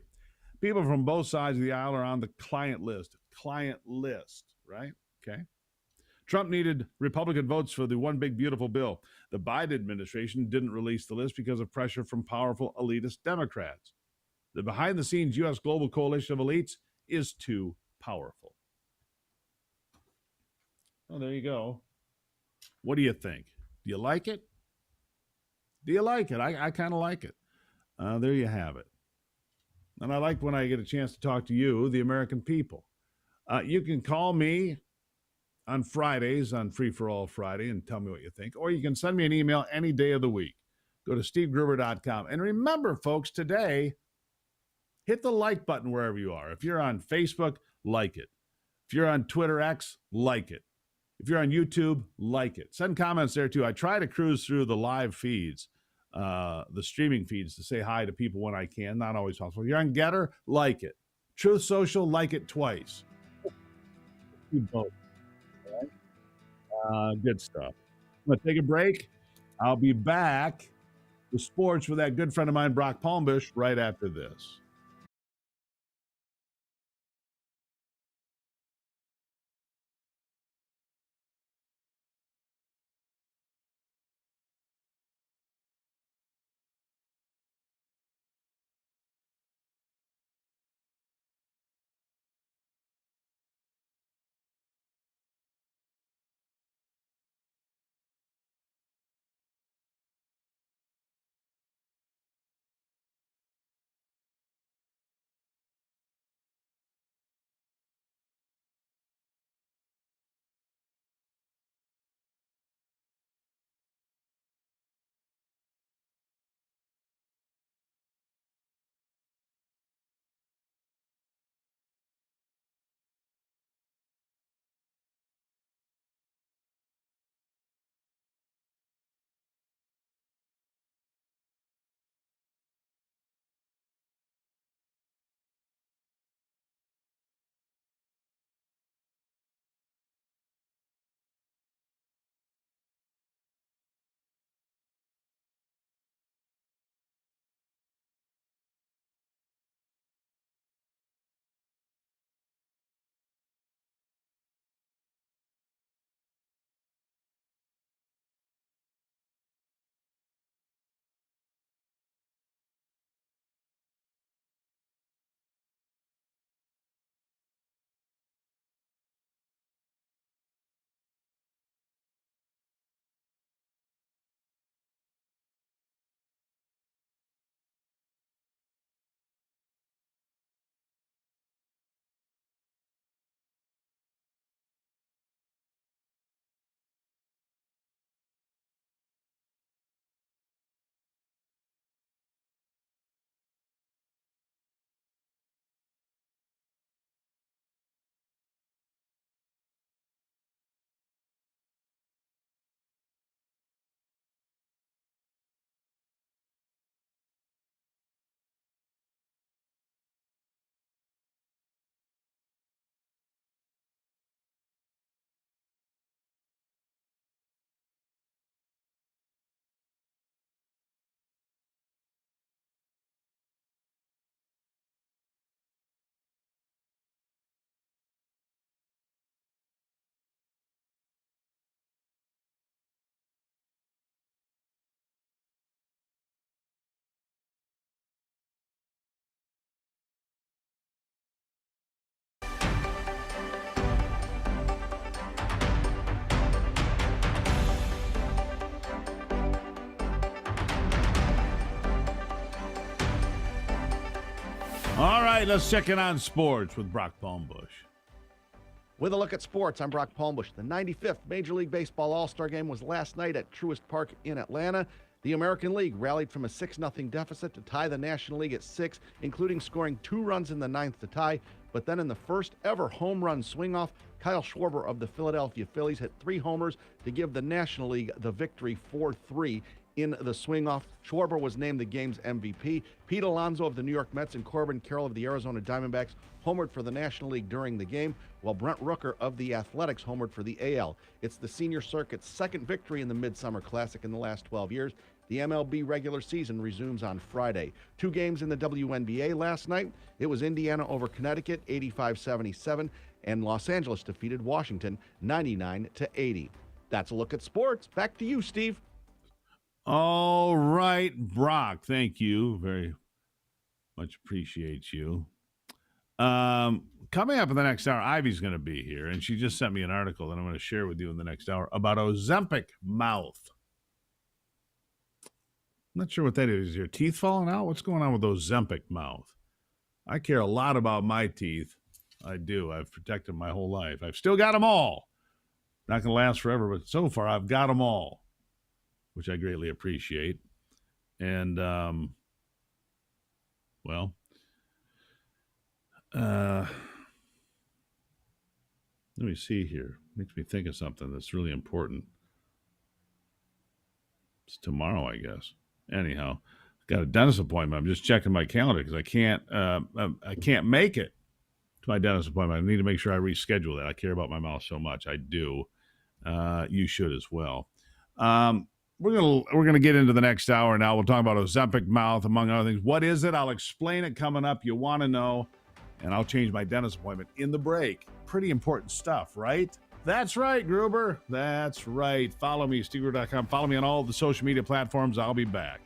People from both sides of the aisle are on the client list. Client list, right? Okay. Trump needed Republican votes for the one big beautiful bill. The Biden administration didn't release the list because of pressure from powerful elitist Democrats. The behind-the-scenes U.S. global coalition of elites is too powerful. Well, there you go. What do you think? Do you like it? Do you like it? I kind of like it. There you have it. And I like when I get a chance to talk to you, the American people. You can call me on Fridays on Free for All Friday and tell me what you think. Or you can send me an email any day of the week. Go to stevegruber.com. And remember, folks, today, hit the like button wherever you are. If you're on Facebook, like it. If you're on Twitter X, like it. If you're on YouTube, like it. Send comments there, too. I try to cruise through the live feeds, the streaming feeds, to say hi to people when I can. Not always possible. If you're on Getter, like it. Truth Social, like it twice. You both. Good stuff. I'm going to take a break. I'll be back with sports with that good friend of mine, Brock Palmbush, right after this. All right, let's check in on sports with Brock Palmbush. With a look at sports, I'm Brock Palmbush. The 95th Major League Baseball All-Star Game was last night at Truist Park in Atlanta. The American League rallied from a 6-0 deficit to tie the National League at 6, including scoring 2 runs in the 9th to tie. But then in the first ever home run swing-off, Kyle Schwarber of the Philadelphia Phillies hit 3 homers to give the National League the victory 4-3. In the swing-off, Schwarber was named the game's MVP. Pete Alonso of the New York Mets and Corbin Carroll of the Arizona Diamondbacks homered for the National League during the game, while Brent Rooker of the Athletics homered for the AL. It's the senior circuit's second victory in the Midsummer Classic in the last 12 years. The MLB regular season resumes on Friday. 2 games in the WNBA last night. It was Indiana over Connecticut, 85-77, and Los Angeles defeated Washington, 99-80. That's a look at sports. Back to you, Steve. All right, Brock, thank you. Very much appreciate you. Coming up in the next hour, Ivy's going to be here, and she just sent me an article that I'm going to share with you in the next hour about Ozempic mouth. I'm not sure what that is. Is your teeth falling out? What's going on with Ozempic mouth? I care a lot about my teeth. I do. I've protected my whole life. I've still got them all. Not going to last forever, but so far I've got them all, which I greatly appreciate. And, well, let me see here. Makes me think of something that's really important. It's tomorrow, I guess. Anyhow, I've got a dentist appointment. I'm just checking my calendar because I can't make it to my dentist appointment. I need to make sure I reschedule that. I care about my mouth so much. I do. You should as well. We're gonna get into the next hour now. We'll talk about Ozempic mouth, among other things. What is it? I'll explain it coming up. You want to know, and I'll change my dentist appointment in the break. Pretty important stuff, right? That's right, Gruber. That's right. Follow me, SteveGruber.com. Follow me on all the social media platforms. I'll be back.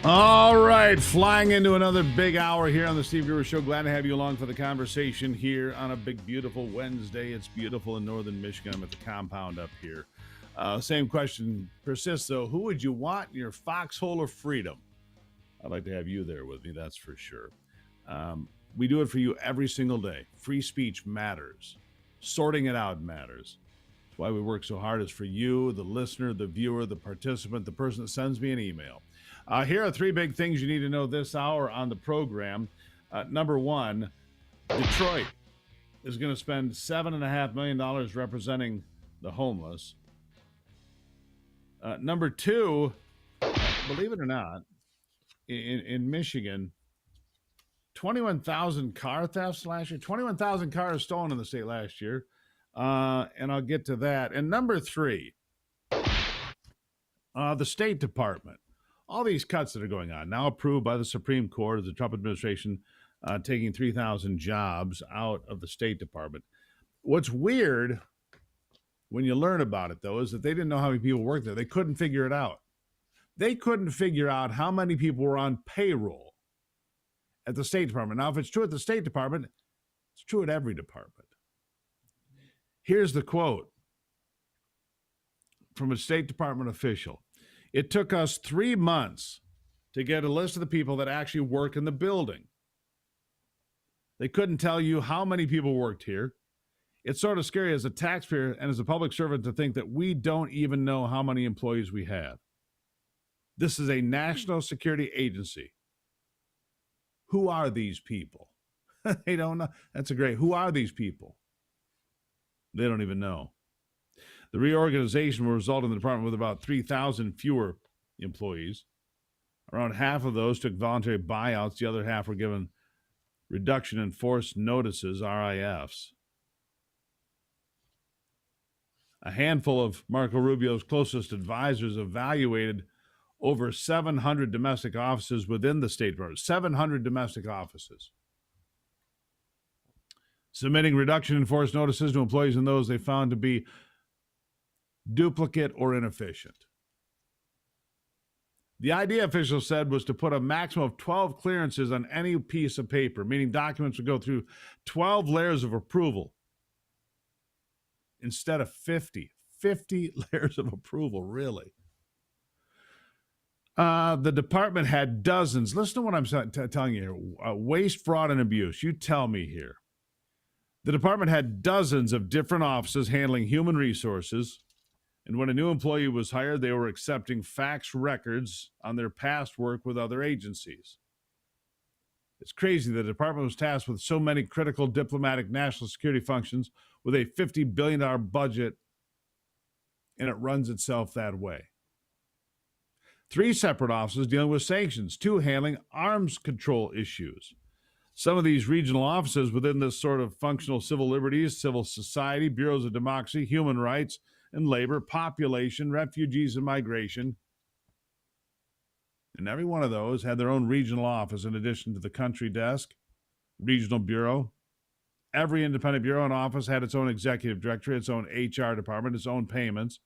All right, flying into another big hour here on the Steve Gruber Show. Glad to have you along for the conversation here on a big, beautiful Wednesday. It's beautiful in northern Michigan. I'm at the compound up here. Same question persists, though. Who would you want in your foxhole of freedom? I'd like to have you there with me, that's for sure. We do it for you every single day. Free speech matters. Sorting it out matters. That's why we work so hard, is for you, the listener, the viewer, the participant, the person that sends me an email. Here are three big things you need to know this hour on the program. Number one, Detroit is going to spend $7.5 million representing the homeless. Number two, believe it or not, in Michigan, 21,000 car thefts last year. 21,000 cars stolen in the state last year. And I'll get to that. And number three, the State Department. All these cuts that are going on, now approved by the Supreme Court of the Trump administration, taking 3,000 jobs out of the State Department. What's weird when you learn about it, though, is that they didn't know how many people worked there. They couldn't figure it out. They couldn't figure out how many people were on payroll at the State Department. Now, if it's true at the State Department, it's true at every department. Here's the quote from a State Department official. It took us 3 months to get a list of the people that actually work in the building. They couldn't tell you how many people worked here. It's sort of scary as a taxpayer and as a public servant to think that we don't even know how many employees we have. This is a national security agency. Who are these people? They don't know. That's a great. Who are these people? They don't even know. The reorganization will result in the department with about 3,000 fewer employees. Around half of those took voluntary buyouts. The other half were given reduction in force notices, RIFs. A handful of Marco Rubio's closest advisors evaluated over 700 domestic offices within the State Department. 700 domestic offices. Submitting reduction in force notices to employees in those they found to be duplicate or inefficient. The idea, officials said, was to put a maximum of 12 clearances on any piece of paper, meaning documents would go through 12 layers of approval instead of 50. 50 layers of approval, really. The department had dozens. Listen to what I'm telling you here. Waste, fraud, and abuse. You tell me here. The department had dozens of different offices handling human resources. And when a new employee was hired, they were accepting fax records on their past work with other agencies. It's crazy. The department was tasked with so many critical diplomatic national security functions with a $50 billion budget, and it runs itself that way. 3 separate offices dealing with sanctions, 2 handling arms control issues. Some of these regional offices within this sort of functional civil liberties, civil society, bureaus of democracy, human rights and labor, population, refugees and migration. And every one of those had their own regional office in addition to the country desk, regional bureau. Every independent bureau and office had its own executive directory, its own HR department, its own payments.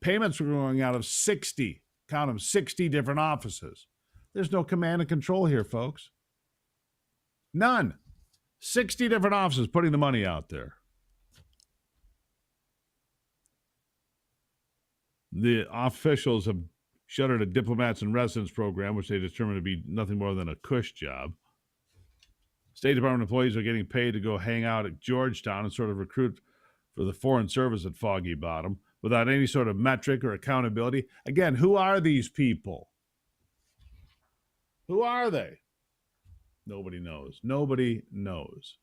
Payments were going out of 60, count them, 60 different offices. There's no command and control here, folks. None. 60 different offices putting the money out there. The officials have shuttered a diplomats and residence program, which they determined to be nothing more than a cush job. State Department employees are getting paid to go hang out at Georgetown and sort of recruit for the Foreign Service at Foggy Bottom without any sort of metric or accountability. Again, who are these people? Who are they? Nobody knows. Nobody knows.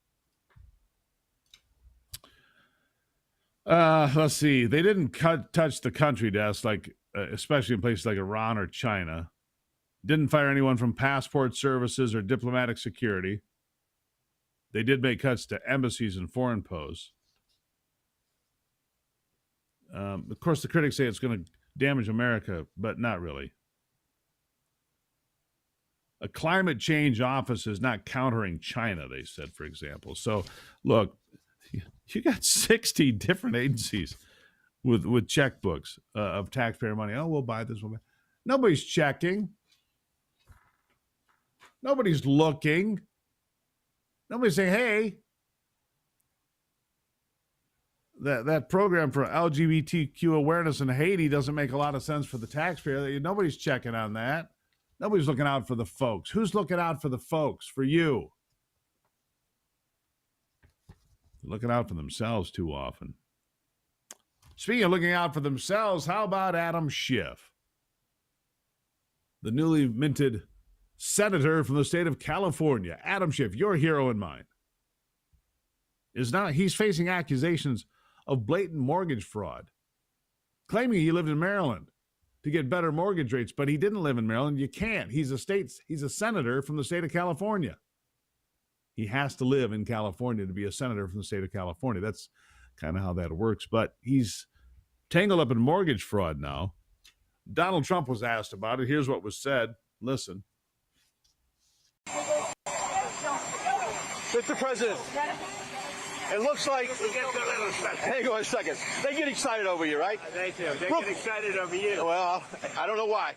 Let's see. They didn't touch the country desk, like especially in places like Iran or China. Didn't fire anyone from passport services or diplomatic security. They did make cuts to embassies and foreign posts. Of course, the critics say it's going to damage America, but not really. A climate change office is not countering China, they said, for example. So, look, you got 60 different agencies with checkbooks of taxpayer money. Oh, we'll buy this. Nobody's checking. Nobody's looking. Nobody's saying, hey, that program for LGBTQ awareness in Haiti doesn't make a lot of sense for the taxpayer. Nobody's checking on that. Nobody's looking out for the folks. Who's looking out for the folks? For you. They're looking out for themselves too often. Speaking of looking out for themselves, how about Adam Schiff? The newly minted senator from the state of California. Adam Schiff, your hero and mine. He's facing accusations of blatant mortgage fraud, claiming he lived in Maryland to get better mortgage rates, but he didn't live in Maryland. You can't. He's a senator from the state of California. He has to live in California to be a senator from the state of California. That's kind of how that works. But he's tangled up in mortgage fraud now. Donald Trump was asked about it. Here's what was said. Listen. Mr. President, it looks like, hang on a second, they get excited over you, right? They do. They get excited over you. Well, I don't know why.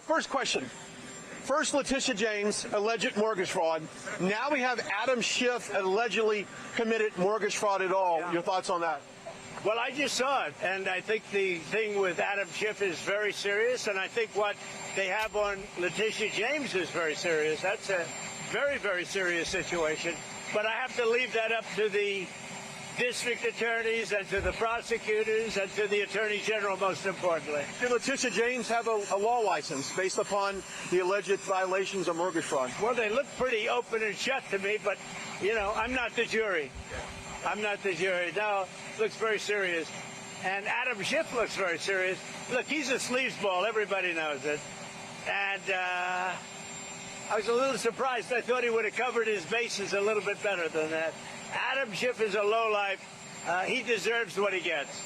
First question. First, Letitia James, alleged mortgage fraud. Now we have Adam Schiff allegedly committed mortgage fraud at all. Your thoughts on that? Well, I just saw it, and I think the thing with Adam Schiff is very serious, and I think what they have on Letitia James is very serious. That's a very, very serious situation. But I have to leave that up to the district attorneys and to the prosecutors and to the attorney general, most importantly. Did Letitia James have a law license based upon the alleged violations of mortgage fraud? Well, they look pretty open and shut to me, but, I'm not the jury. I'm not the jury. No, looks very serious. And Adam Schiff looks very serious. Look, he's a sleazeball. Everybody knows it. And I was a little surprised. I thought he would have covered his bases a little bit better than that. Adam Schiff is a lowlife. He deserves what he gets.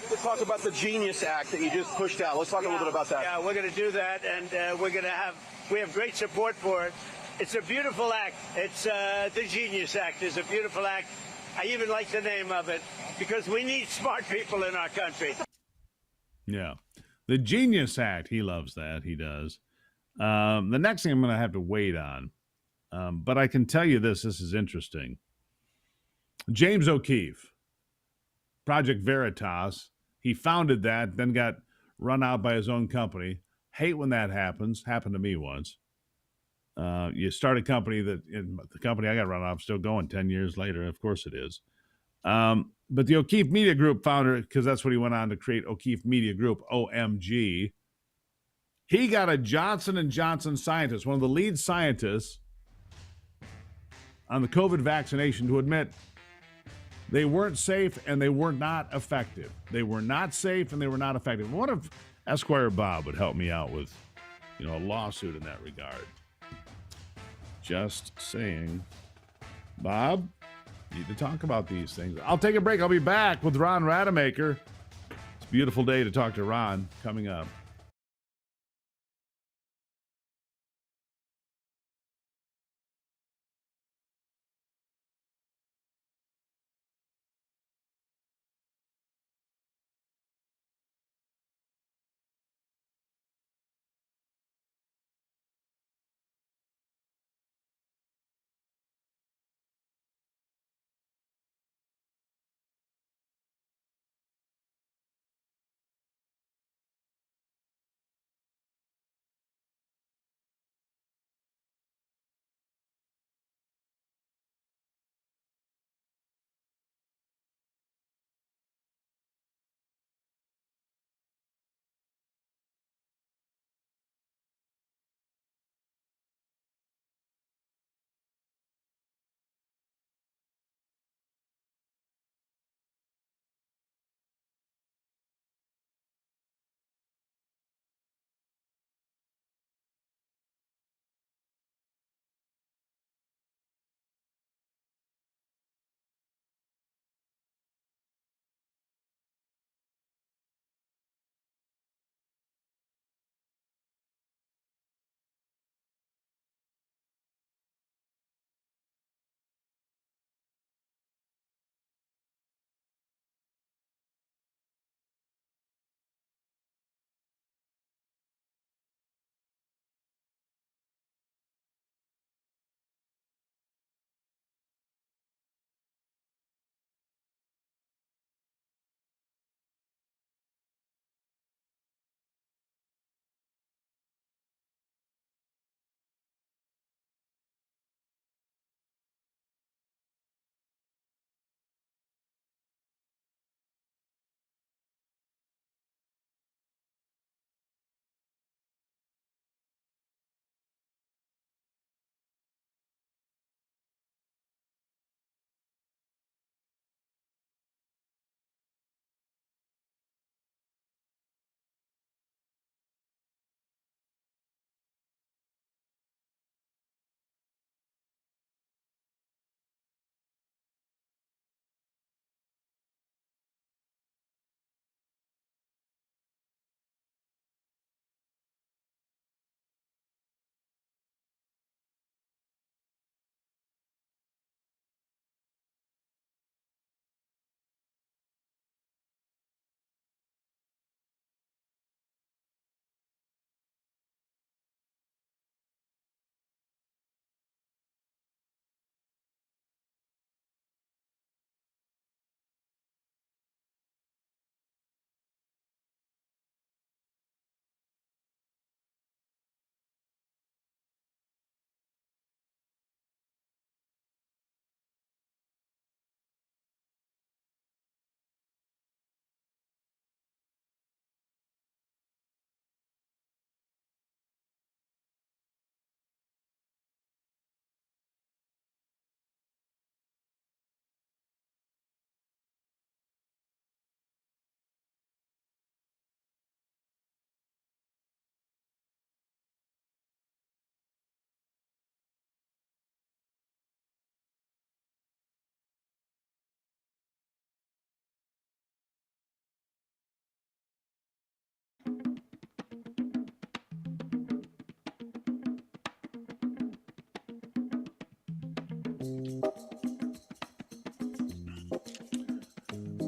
Let's talk about the Genius Act that you just pushed out. Let's talk a little bit about that. Yeah, we're going to do that, and we have great support for it. It's a beautiful act. It's the Genius Act is a beautiful act. I even like the name of it because we need smart people in our country. Yeah. The Genius Act, he loves that. He does. The next thing I'm going to have to wait on, but I can tell you this is interesting. James O'Keefe, Project Veritas, he founded that, then got run out by his own company. Hate when that happens. Happened to me once. You start a company the company I got run off still going 10 years later. Of course it is. But the O'Keefe Media Group founder, because that's what he went on to create, O'Keefe Media Group, OMG. He got a Johnson & Johnson scientist, one of the lead scientists on the COVID vaccination, to admit they weren't safe and they were not effective. They were not safe and they were not effective. What if Esquire Bob would help me out with, a lawsuit in that regard? Just saying. Bob, need to talk about these things. I'll take a break. I'll be back with Ron Rademacher. It's a beautiful day to talk to Ron coming up.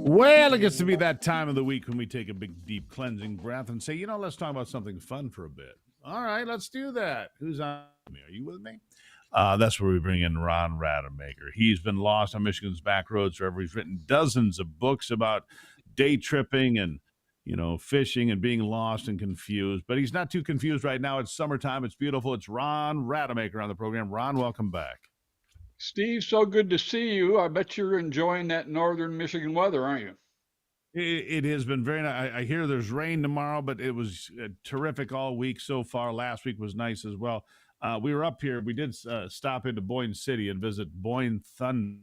Well, it gets to be that time of the week when we take a big, deep cleansing breath and say, let's talk about something fun for a bit. All right, let's do that. Who's on me? Are you with me? That's where we bring in Ron Rademacher. He's been lost on Michigan's back roads forever. He's written dozens of books about day tripping and, fishing and being lost and confused. But he's not too confused right now. It's summertime. It's beautiful. It's Ron Rademacher on the program. Ron, welcome back. Steve, so good to see you. I bet you're enjoying that northern Michigan weather, aren't you? It has been very nice. I hear there's rain tomorrow, but it was terrific all week so far. Last week was nice as well. We were up here. We did stop into Boyne City and visit Boyne Thunder.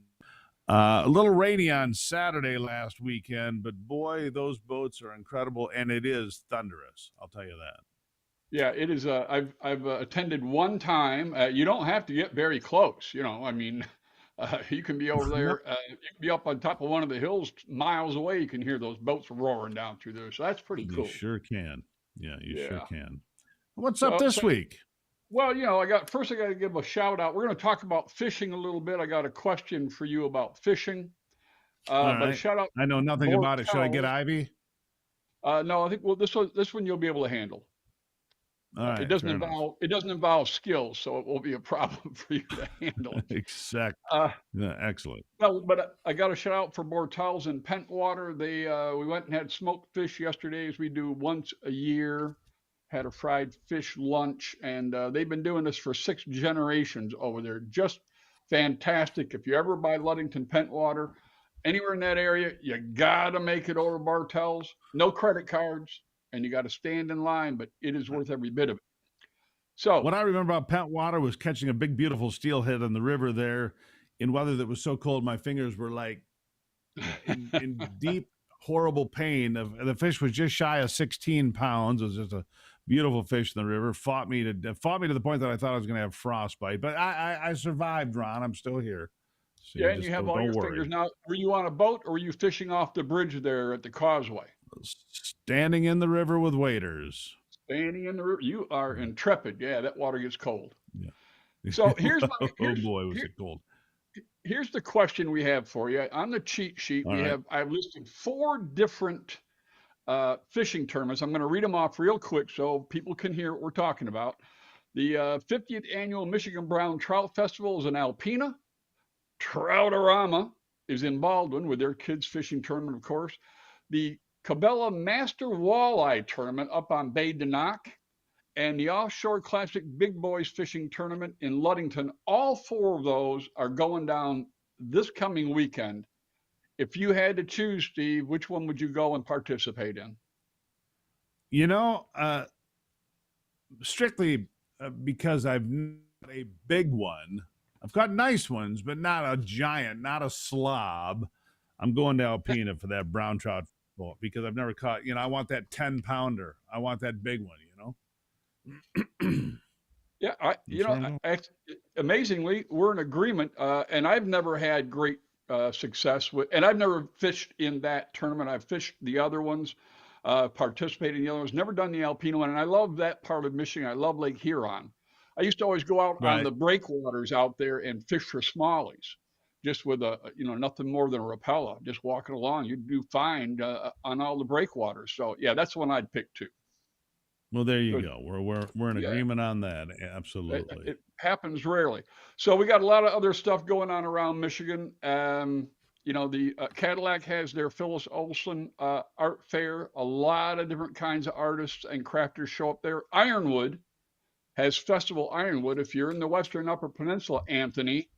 A little rainy on Saturday last weekend, but boy, those boats are incredible, and it is thunderous. I'll tell you that. Yeah, it is. I've attended one time. You don't have to get very close. You can be over there. You can be up on top of one of the hills miles away. You can hear those boats roaring down through there. So that's pretty cool. You sure can. Yeah, you sure can. What's Well, up this week? Well, I got to give a shout out. We're going to talk about fishing a little bit. I got a question for you about fishing. All But a right. shout out. I know nothing about it. Should I get Ivy? No, I think this one you'll be able to handle. All right. It doesn't involve skills, so it won't be a problem for you to handle. Exactly. Yeah, excellent. Well, but I got a shout out for Bortels in Pentwater. We went and had smoked fish yesterday, as we do once a year. Had a fried fish lunch, and they've been doing this for 6 generations over there. Just fantastic. If you're ever by Ludington, Pentwater, anywhere in that area, you gotta make it over Bartels. No credit cards, and you got to stand in line, but it is worth every bit of it. So what I remember about Pentwater was catching a big, beautiful steelhead in the river there in weather that was so cold my fingers were like in deep, horrible pain. The fish was just shy of 16 pounds. It was just a beautiful fish in the river. Fought me to the point that I thought I was going to have frostbite, but I survived, Ron. I'm still here. So yeah, and you have all your fingers now. Were you on a boat, or were you fishing off the bridge there at the causeway? Standing in the river with waders. Standing in the river. You are intrepid. Yeah, that water gets cold. Yeah. So oh boy, was it cold. Here's the question we have for you. On the cheat sheet, I've listed 4 different fishing tournaments. I'm going to read them off real quick so people can hear what we're talking about. The 50th Annual Michigan Brown Trout Festival is in Alpena. Troutorama is in Baldwin with their kids fishing tournament, of course. The Cabela Master Walleye Tournament up on Bay de Noc, and the Offshore Classic Big Boys Fishing Tournament in Ludington. All 4 of those are going down this coming weekend. If you had to choose, Steve, which one would you go and participate in? Strictly because I've not a big one. I've got nice ones, but not a giant, not a slob. I'm going to Alpena for that brown trout because I've never caught, I want that 10-pounder. I want that big one, Yeah, amazingly, we're in agreement, and I've never had great success with, and I've never fished in that tournament. I've fished the other ones, participated in the other ones, never done the Alpena one, and I love that part of Michigan. I love Lake Huron. I used to always go out on the breakwaters out there and fish for smallies, just with nothing more than a rapella, just walking along. You do fine on all the breakwaters. So yeah, that's the one I'd pick too. Well, there you go. We're in agreement on that. Absolutely. It happens rarely. So we got a lot of other stuff going on around Michigan. The Cadillac has their Phyllis Olson art fair. A lot of different kinds of artists and crafters show up there. Ironwood has Festival Ironwood. If you're in the Western Upper Peninsula, Anthony,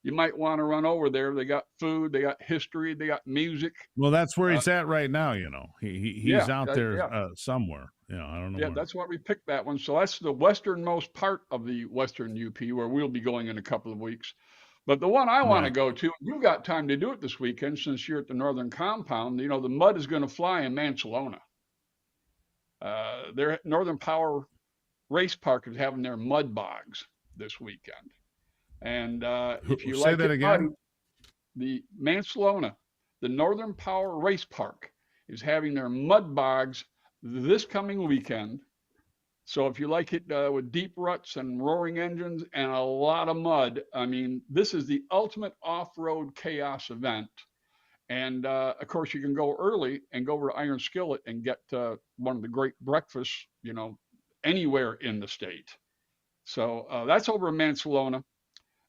you might want to run over there. They got food, they got history, they got music. Well, that's where he's at right now. He's out there somewhere. I don't know. Yeah, that's why we picked that one. So that's the westernmost part of the Western UP, where we'll be going in a couple of weeks. But the one I want to go to, you've got time to do it this weekend since you're at the Northern Compound. The mud is going to fly in Mansalona. Their Northern Power Race Park is having their mud bogs this weekend. And if you say that again, the Mansalona, the Northern Power Race Park is having their mud bogs this coming weekend. So if you like it with deep ruts and roaring engines and a lot of mud, I mean, this is the ultimate off-road chaos event. And of course, you can go early and go over to Iron Skillet and get one of the great breakfasts, anywhere in the state. So that's over in Mansalona.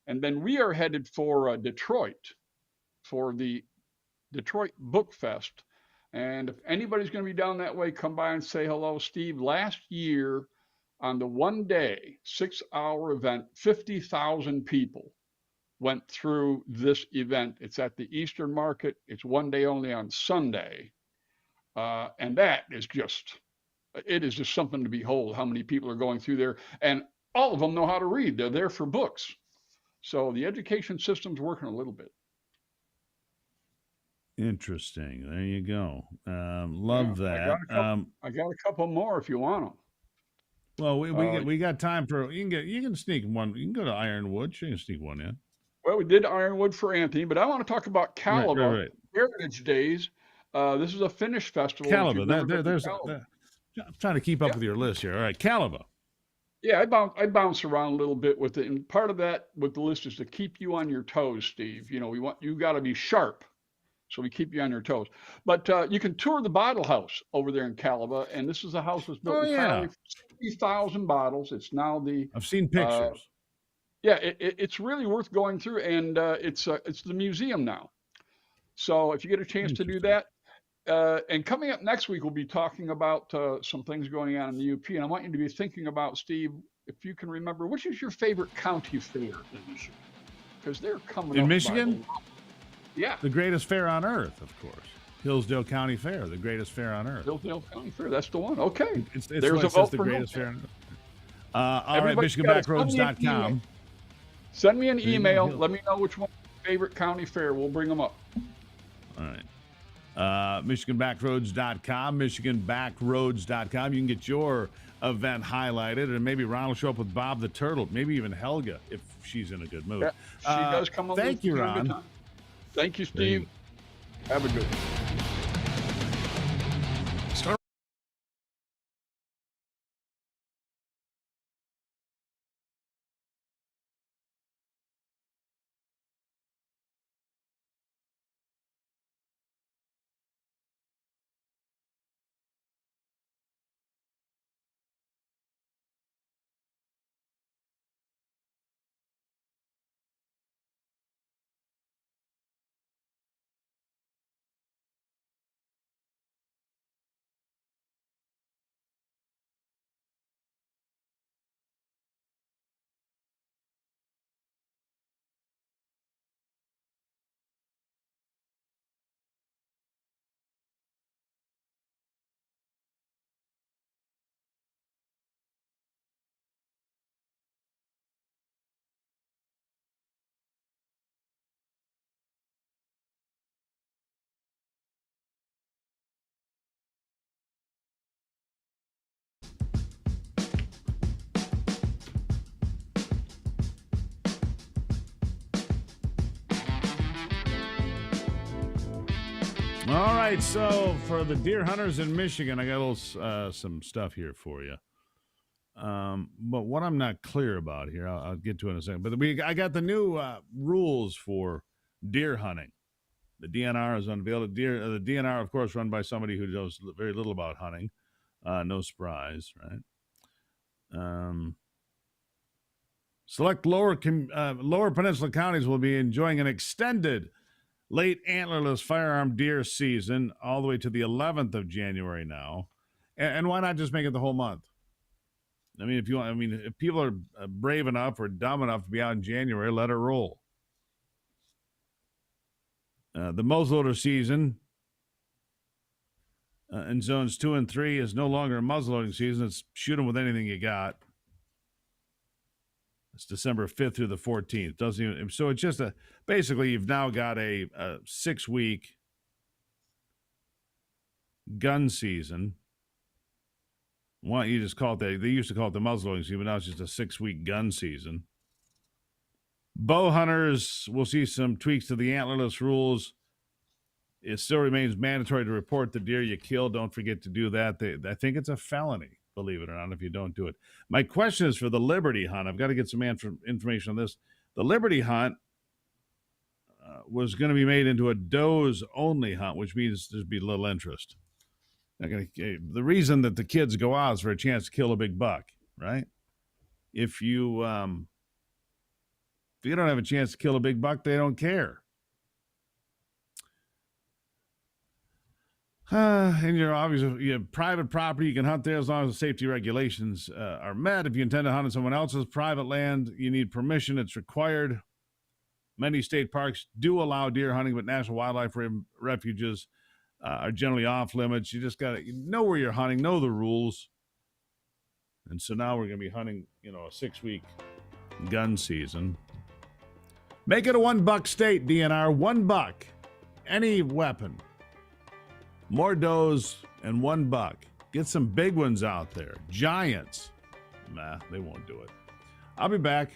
And then we are headed for Detroit for the Detroit Book Fest. And if anybody's going to be down that way, come by and say hello. Steve, last year on the 1 day, 6-hour event, 50,000 people went through this event. It's at the Eastern Market. It's 1 day only on Sunday. And that is it is just something to behold how many people are going through there. And all of them know how to read. They're there for books. So the education system's working a little bit. Interesting. There you go. Love that. I got a couple more if you want them. Well, we got time for you can sneak one. You can go to Ironwood. You can sneak one in. Well, we did Ironwood for Anthony, but I want to talk about Kaleva right. Heritage Days. This is a Finnish festival. Kaleva. I'm trying to keep up with your list here. All right, Kaleva. Yeah, I bounce around a little bit with it, and part of that with the list is to keep you on your toes, Steve. You got to be sharp, so we keep you on your toes. But you can tour the bottle house over there in Kaleva, and this is a house that's built entirely for 60,000 bottles. It's now I've seen pictures. It's really worth going through, and it's the museum now. So if you get a chance to do that, and coming up next week, we'll be talking about some things going on in the UP, and I want you to be thinking about, Steve, if you can remember, which is your favorite county fair in Michigan? Because they're coming in up Michigan. Yeah, the greatest fair on earth, of course. Hillsdale County Fair, the greatest fair on earth. Hillsdale County Fair, that's the one. Okay, there's a vote for the greatest fair on earth. All right, MichiganBackroads.com. Send me an email. Let me know which one your favorite county fair. We'll bring them up. All right. MichiganBackroads.com, MichiganBackroads.com. You can get your event highlighted, and maybe Ron will show up with Bob the Turtle, maybe even Helga if she's in a good mood. Yeah, she does come over. Thank you, Ron. Thank you, Steve. Have a good one. All right, so for the deer hunters in Michigan, I got a little some stuff here for you. But what I'm not clear about here, I'll get to it in a second. But I got the new rules for deer hunting. The DNR has unveiled the DNR, of course, run by somebody who knows very little about hunting. No surprise, right? Select lower peninsula counties will be enjoying an extended late antlerless firearm deer season all the way to the 11th of January now. And why not just make it the whole month? I mean, if people are brave enough or dumb enough to be out in January, let it roll. The muzzleloader season in zones 2 and 3 is no longer a muzzleloading season. It's shoot them with anything you got. It's December 5th through the 14th. Doesn't even, so it's just basically you've now got a 6-week gun season. Why don't you just call it that? They used to call it the muzzleloading season, but now it's just a 6-week gun season. Bow hunters will see some tweaks to the antlerless rules. It still remains mandatory to report the deer you kill. Don't forget to do that. I think it's a felony, believe it or not, if you don't do it. My question is for the Liberty hunt. I've got to get some information on this. The Liberty hunt, was going to be made into a does-only hunt, which means there'd be little interest. The reason that the kids go out is for a chance to kill a big buck, right? If you don't have a chance to kill a big buck, they don't care. And you're obviously, you have private property, you can hunt there as long as the safety regulations are met. If you intend to hunt on someone else's private land, you need permission. It's required. Many state parks do allow deer hunting, but national wildlife refuges are generally off limits. You just got to know where you're hunting, know the rules. And so now we're going to be hunting, a 6-week gun season. Make it a $1 state, DNR. $1. Any weapon. More does and $1. Get some big ones out there. Giants. Nah, they won't do it. I'll be back.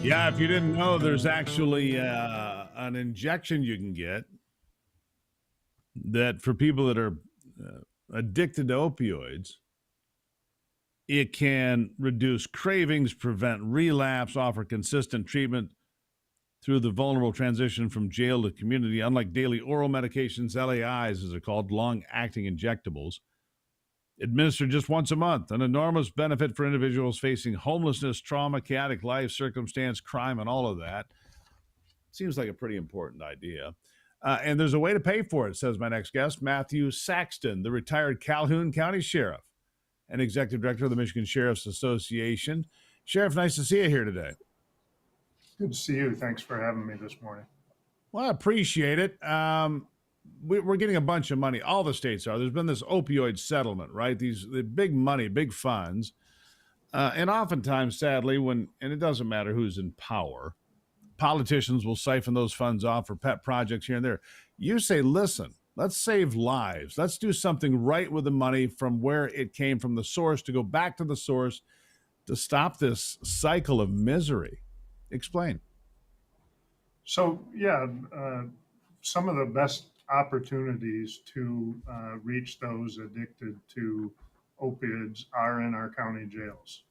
Yeah, if you didn't know, there's actually an injection you can get that for people that are addicted to opioids, it can reduce cravings, prevent relapse, offer consistent treatment through the vulnerable transition from jail to community. Unlike daily oral medications, LAIs, as they're called, long-acting injectables, administered just once a month, an enormous benefit for individuals facing homelessness, trauma, chaotic life circumstance, crime, and all of that. Seems like a pretty important idea. And there's a way to pay for it, says my next guest, Matthew Saxton, the retired Calhoun County Sheriff and Executive Director of the Michigan Sheriff's Association. Sheriff, nice to see you here today. Good to see you. Thanks for having me this morning. Well, I appreciate it. We're getting a bunch of money. All the states are. There's been this opioid settlement, right? The big money, big funds. And oftentimes, sadly, and it doesn't matter who's in power, politicians will siphon those funds off for pet projects here and there. You say, listen, let's save lives. Let's do something right with the money from where it came from, the source, to go back to the source to stop this cycle of misery. Explain. So, some of the best opportunities to reach those addicted to opioids are in our county jails.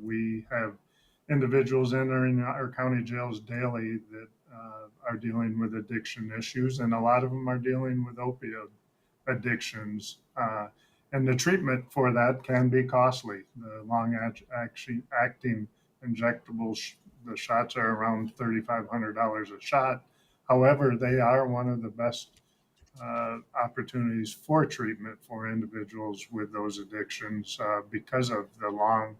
We have individuals entering our county jails daily that are dealing with addiction issues, and a lot of them are dealing with opioid addictions. And the treatment for that can be costly. The long-acting injectables, the shots are around $3,500 a shot. However, they are one of the best opportunities for treatment for individuals with those addictions because of the long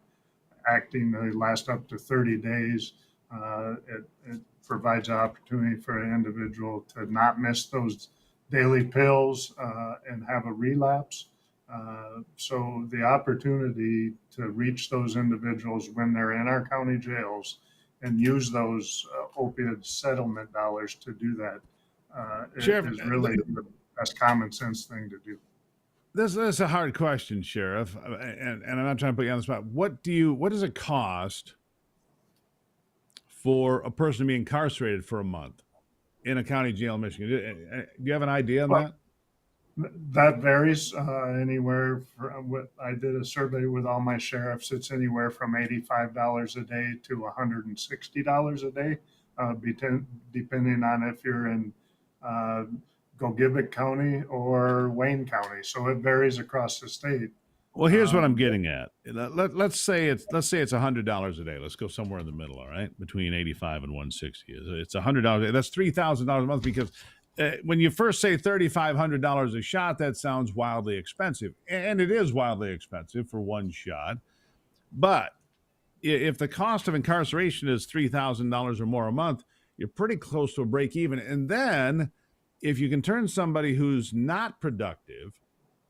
acting. They last up to 30 days. It provides an opportunity for an individual to not miss those daily pills and have a relapse. So the opportunity to reach those individuals when they're in our county jails and use those opioid settlement dollars to do that Sheriff, is really the best common sense thing to do. This is a hard question, Sheriff, and I'm not trying to put you on the spot. What does it cost for a person to be incarcerated for a month in a county jail in Michigan? Do you have an idea on that? That varies anywhere from what I did a survey with all my sheriffs. It's anywhere from $85 a day to $160 a day, depending on if you're in Gogebic County or Wayne County. So it varies across the state. Well, here's what I'm getting at. Let's say it's $100 a day. Let's go somewhere in the middle. All right, between 85 and 160. It's $100 a day. That's $3,000 a month because. When you first say $3,500 a shot, that sounds wildly expensive. And it is wildly expensive for one shot. But if the cost of incarceration is $3,000 or more a month, you're pretty close to a break even. And then if you can turn somebody who's not productive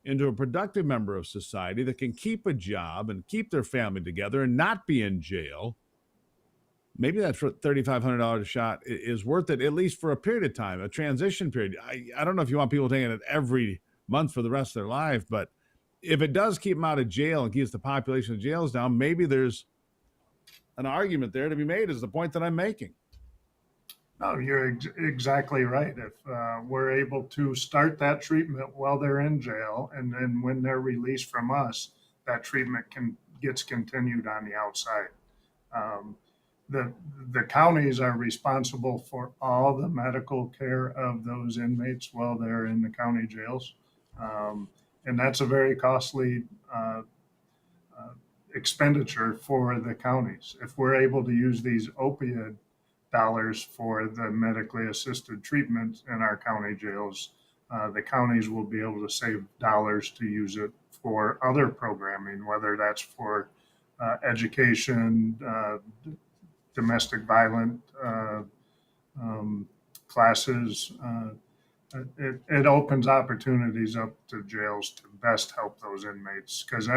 into a productive member of society that can keep a job and keep their family together and not be in jail, maybe that $3,500 a shot is worth it, at least for a period of time, a transition period. I don't know if you want people taking it every month for the rest of their life, but if it does keep them out of jail and keeps the population of jails down, maybe there's an argument there to be made, is the point that I'm making. No, you're exactly right. If we're able to start that treatment while they're in jail, and then when they're released from us, that treatment gets continued on the outside. The counties are responsible for all the medical care of those inmates while they're in the county jails. And that's a very costly expenditure for the counties. If we're able to use these opioid dollars for the medically assisted treatment in our county jails, the counties will be able to save dollars to use it for other programming, whether that's for education, domestic violence classes. It opens opportunities up to jails to best help those inmates, because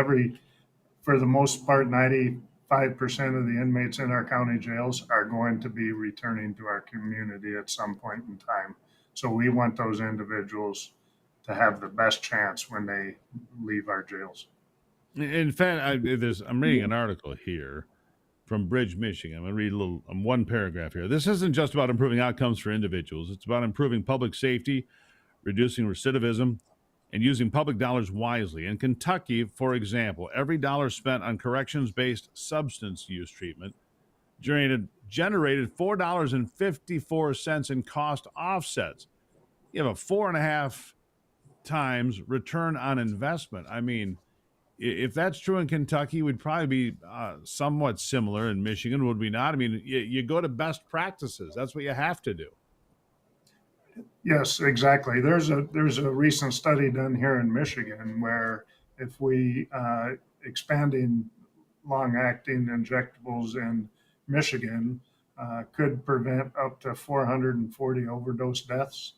for the most part, 95% of the inmates in our county jails are going to be returning to our community at some point in time. So we want those individuals to have the best chance when they leave our jails. In fact, I'm reading an article here from Bridge, Michigan. I'm going to read one paragraph here. This isn't just about improving outcomes for individuals. It's about improving public safety, reducing recidivism, and using public dollars wisely. In Kentucky, for example, every dollar spent on corrections-based substance use treatment generated $4.54 in cost offsets. You have a 4.5 times return on investment. I mean, If that's true in Kentucky, we'd probably be somewhat similar in Michigan, would we not? I mean, you go to best practices. That's what you have to do. Yes, exactly. There's a recent study done here in Michigan where if we expanding long-acting injectables in Michigan could prevent up to 440 overdose deaths,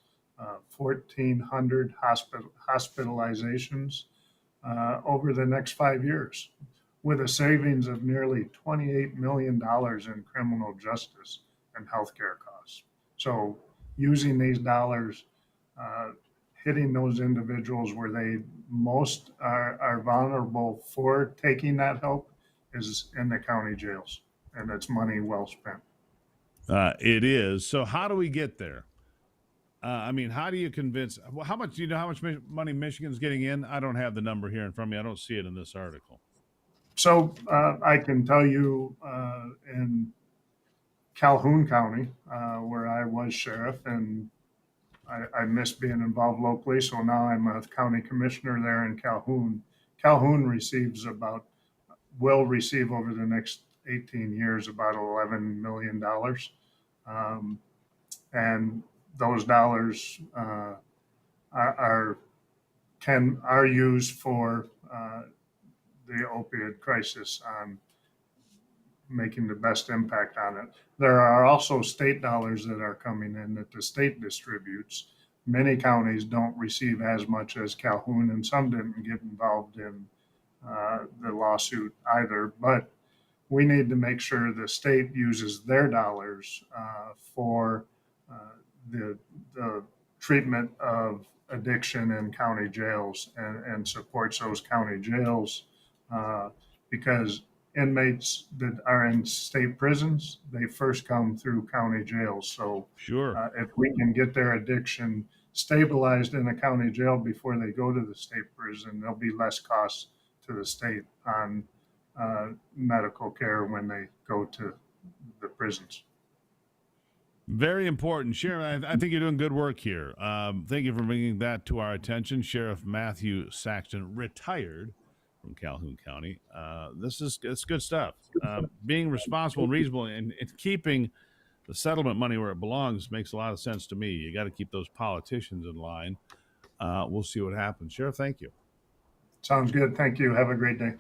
1,400 hospitalizations over the next 5 years, with a savings of nearly $28 million in criminal justice and healthcare costs. So using these dollars, uh, hitting those individuals where they most are vulnerable for taking that help is in the county jails, and it's money well spent. It is. So how do we get there? I mean, how do you convince? Well, how much do you know? How much money Michigan's getting in? I don't have the number here in front of me. I don't see it in this article. So I can tell you in Calhoun County, where I was sheriff, and I miss being involved locally. So now I'm a county commissioner there in Calhoun. Calhoun will receive over the next 18 years about $11 million. And those dollars are used for the opioid crisis on making the best impact on it. There are also state dollars that are coming in that the state distributes. Many counties don't receive as much as Calhoun, and some didn't get involved in the lawsuit either. But we need to make sure the state uses their dollars for the treatment of addiction in county jails and supports those county jails because inmates that are in state prisons, they first come through county jails. So sure, if we can get their addiction stabilized in a county jail before they go to the state prison, there'll be less costs to the state on medical care when they go to the prisons. Very important, Sheriff. I think you're doing good work here. Thank you for bringing that to our attention, Sheriff Matthew Saxton, retired from Calhoun County. It's good stuff. Being responsible and reasonable and keeping the settlement money where it belongs makes a lot of sense to me. You got to keep those politicians in line. We'll see what happens. Sheriff, thank you. Sounds good. Thank you. Have a great day.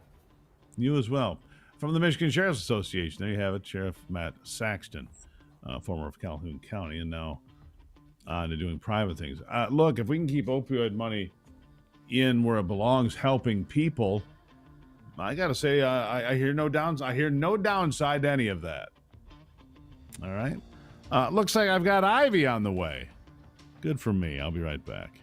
You as well. From the Michigan Sheriff's Association, there you have it, Sheriff Matt Saxton, former of Calhoun County, and now into doing private things. Look, if we can keep opioid money in where it belongs, helping people, I got to say, I hear no downside to any of that. All right. Looks like I've got Ivy on the way. Good for me. I'll be right back.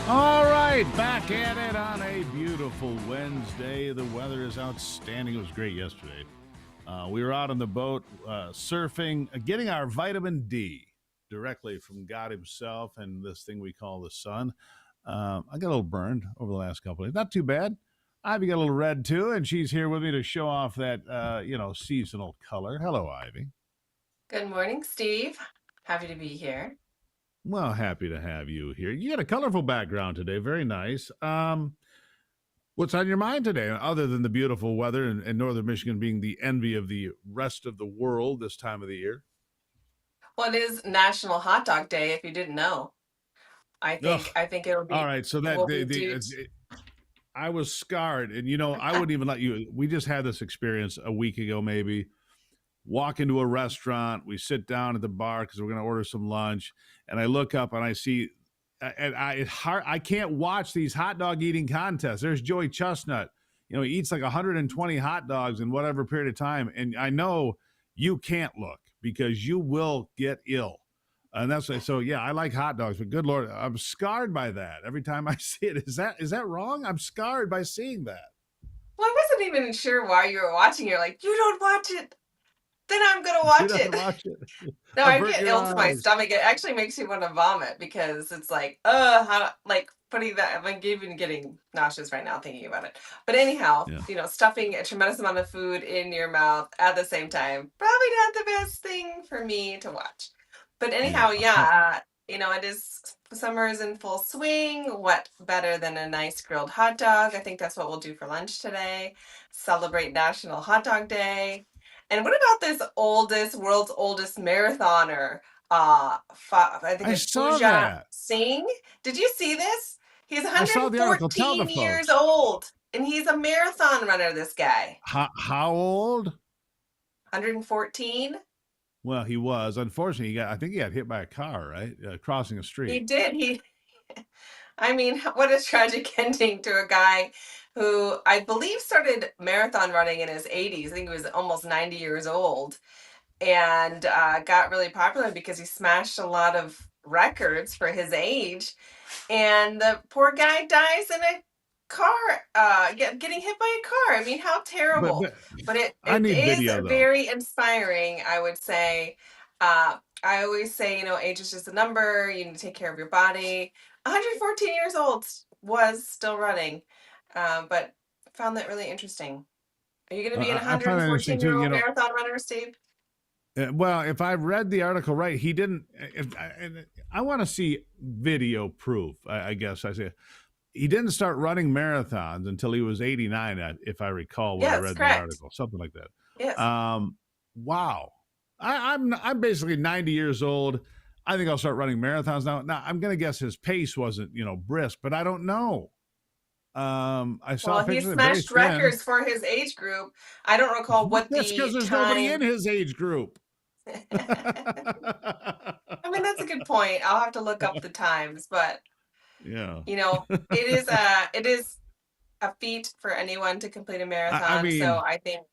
All right, back at it on a beautiful Wednesday. The weather is outstanding. It was great yesterday. We were out on the boat surfing, getting our vitamin D directly from God himself and this thing we call the sun. I got a little burned over the last couple of days. Not too bad. Ivy got a little red too, and she's here with me to show off that, seasonal color. Hello, Ivy. Good morning, Steve. Happy to be here. Well, happy to have you here. You got a colorful background today. Very nice. What's on your mind today, other than the beautiful weather and northern Michigan being the envy of the rest of the world this time of the year? Well, it is National Hot Dog Day, if you didn't know. I Ugh. think it'll All be right, so that will be due I was scarred, and I wouldn't even let you. We just had this experience a week ago, maybe. Walk into a restaurant, we sit down at the bar because we're going to order some lunch, and I look up and I see, and I can't watch these hot dog eating contests. There's Joey Chestnut. He eats like 120 hot dogs in whatever period of time, and I know you can't look because you will get ill. And that's why. So yeah, I like hot dogs, but good Lord, I'm scarred by that every time I see it. Is that wrong? I'm scarred by seeing that. Well, I wasn't even sure why you were watching. You're like, you don't watch it, then I'm gonna You watch don't it. watch it. No, I Avert get your ill to my eyes. stomach. It actually makes me want to vomit because it's like, like putting that. I'm even getting nauseous right now thinking about it. But anyhow, Yeah. stuffing a tremendous amount of food in your mouth at the same time, probably not the best thing for me to watch. But anyhow, Yeah. it is summer is in full swing. What better than a nice grilled hot dog? I think that's what we'll do for lunch today. Celebrate National Hot Dog Day. And what about this world's oldest marathoner? I think I it's saw Pooja that. Singh. Did you see this? He's I saw the article. Tell the 114 years folks. old, and he's a marathon runner. This guy, How old? 114. Well, he was. Unfortunately, I think he got hit by a car, right? Crossing a He street. did. I mean, what a tragic ending to a guy who I believe started marathon running in his 80s. I think he was almost 90 years old, and got really popular because he smashed a lot of records for his age. And the poor guy dies in a car, getting hit by a car. I mean, how terrible. But But it I need is video though. very inspiring, I would say. I always say, age is just a number. You need to take care of your body. 114 years old was still running, but found that really interesting. Are you going to be an I find that interesting too. 114-year-old marathon runner, Steve? Well, if I read the article right, he didn't. I want to see video proof. I guess I say he didn't start running marathons until he was 89, if I recall when I Yes, read correct. the article, something like that. Yes. Wow. I'm basically 90 years old. I think I'll start running marathons now. Now I'm going to guess his pace wasn't brisk, but I don't know. I saw Well, he pictures of very smashed thin. records for his age group. I don't recall what That's because the there's nobody in time. his age group. I mean, that's a good point. I'll have to look up the times, but Yeah. it is a feat for anyone to complete a I marathon. mean, So I think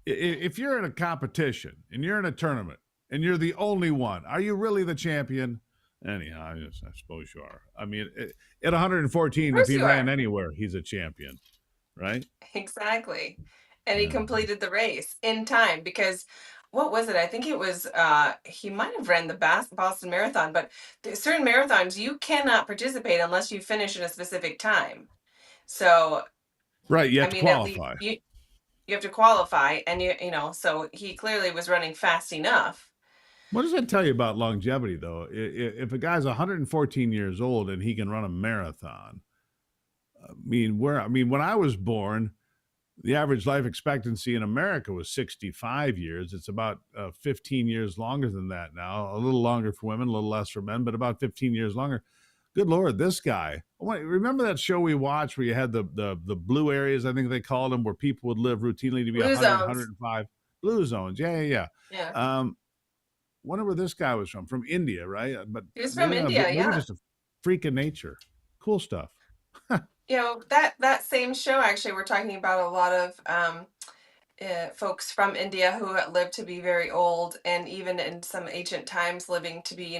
if you're in a competition and you're in a tournament and you're the only one, are you really the champion? Anyhow, I suppose you are. I mean, at 114, Of if course he you ran are. anywhere, he's a champion, right? Exactly. And he completed the race in time because what was it? I think it was he might have ran the Boston Marathon, but there's certain marathons you cannot participate unless you finish in a specific time. So Right. You I have to mean, at least qualify. you have to qualify, and so he clearly was running fast enough. What does that tell you about longevity, though? If a guy's 114 years old and he can run a marathon, I mean, when I was born, the average life expectancy in America was 65 years. It's about 15 years longer than that now. A little longer for women, a little less for men, but about 15 years longer. Good Lord, this guy. Remember that show we watched where you had the blue areas, I think they called them, where people would live routinely to be Blue 100, zones. 105? Blue zones. Yeah. Yeah. Wonder where this guy was from India, right? But He was from maybe India, maybe yeah. just a freak of nature. Cool stuff. That same show, actually, we're talking about a lot of folks from India who lived to be very old, and even in some ancient times living to be,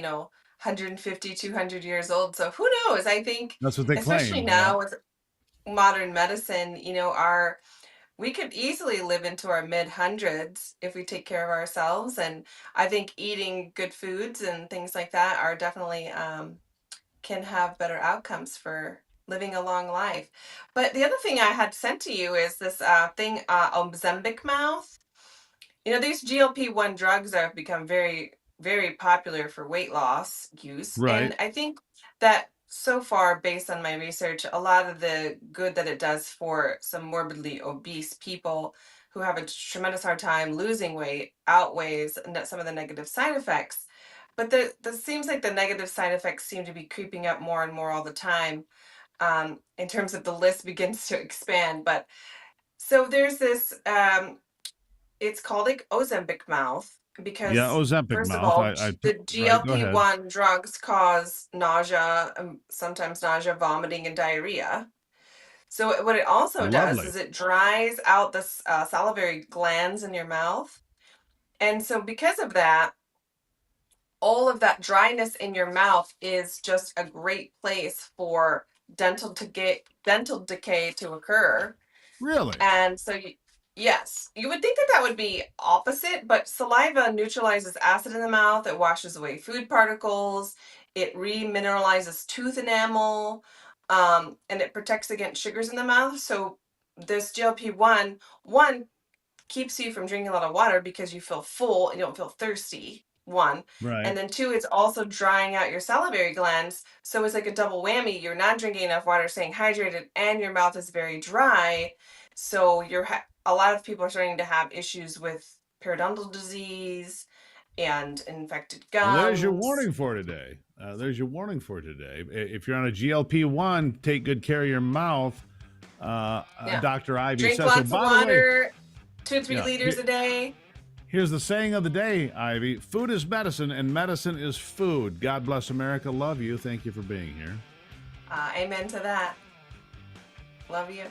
150, 200 years old. So who knows? I think, That's what they especially claim. Yeah. now with modern medicine, we could easily live into our mid hundreds if we take care of ourselves. And I think eating good foods and things like that are definitely can have better outcomes for living a long life. But the other thing I had sent to you is this thing, Ozempic mouth. These GLP-1 drugs have become very, very popular for weight loss use. Right. And I think that so far, based on my research, a lot of the good that it does for some morbidly obese people who have a tremendous hard time losing weight outweighs some of the negative side effects. But the seems like the negative side effects seem to be creeping up more and more all the time, in terms of the list begins to expand. But so there's this it's called like Ozempic mouth Yeah. because Ozempic first of mouth. all, the Right. Go ahead. GLP-1 drugs cause nausea, sometimes nausea, vomiting, and diarrhea. So what it also does Lovely. is it dries out the salivary glands in your mouth. And so because of that, all of that dryness in your mouth is just a great place for dental decay to occur. Really? And so, yes, you would think that that would be opposite, but saliva neutralizes acid in the mouth. It washes away food particles. It remineralizes tooth enamel, and it protects against sugars in the mouth. So this GLP-1 keeps you from drinking a lot of water because you feel full and you don't feel thirsty. One. Right. And then two, it's also drying out your salivary glands. So it's like a double whammy. You're not drinking enough water, staying hydrated, and your mouth is very dry. So a lot of people are starting to have issues with periodontal disease and infected Well, there's your gums. warning for today. There's your warning for today. If you're on a GLP-1, take good care of your mouth. Yeah. Dr. Ivy Drink says so. lots of By the way, water, 2 to 3 yeah, liters a day. here's the saying of the day, Ivy. Food is medicine, and medicine is food. God bless America. Love you. Thank you for being here. Amen to that. Love you.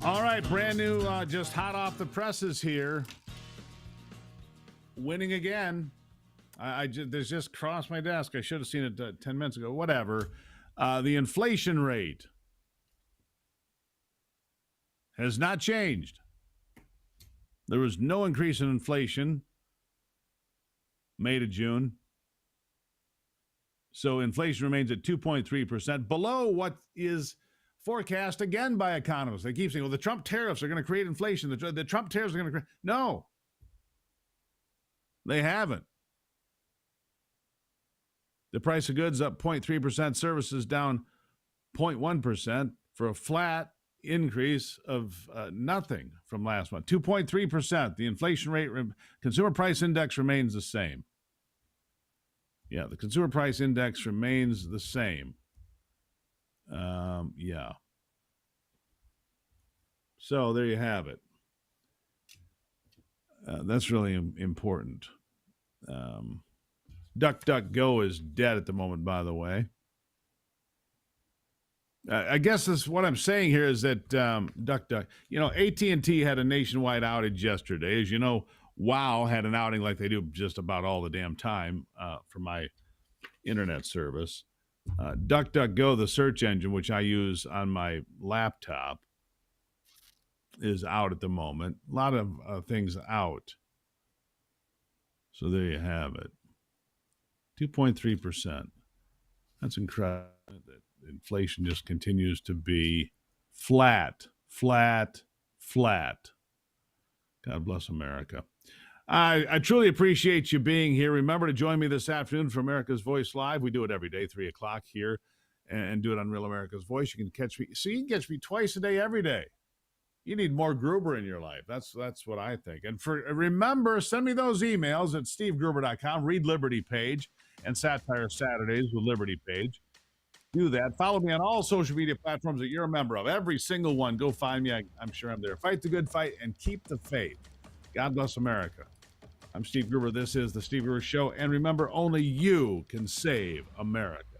All right, brand new, just hot off the presses here. Winning again. This just crossed my desk. I should have seen it 10 minutes ago. Whatever. The inflation rate has not changed. There was no increase in inflation May to June. So inflation remains at 2.3%, below what is forecast again by economists. They keep saying, well, the Trump tariffs are going to create inflation. The Trump tariffs are going to create... No. They haven't. The price of goods up 0.3%, services down 0.1% for a flat increase of nothing from last month. 2.3%. The inflation rate, consumer price index remains the same. Yeah, the consumer price index remains the same. Yeah. So there you have it. That's really important. DuckDuckGo is dead at the moment, by the way. I guess what I'm saying here is that AT&T had a nationwide outage yesterday. As you know, Wow had an outing like they do just about all the damn time for my internet service. DuckDuckGo, the search engine, which I use on my laptop, is out at the moment. A lot of things out. So there you have it. 2.3%. That's incredible. That inflation just continues to be flat. God bless America. I truly appreciate you being here. Remember to join me this afternoon for America's Voice Live. We do it every day, 3 o'clock here, and do it on Real America's Voice. You can catch me. So you can catch me twice a day, every day. You need more Gruber in your life. That's what I think. And remember, send me those emails at stevegruber.com. Read Liberty Page and Satire Saturdays with Liberty Page. Do that. Follow me on all social media platforms that you're a member of. Every single one. Go find me. I'm sure I'm there. Fight the good fight and keep the faith. God bless America. I'm Steve Gruber. This is The Steve Gruber Show. And remember, only you can save America.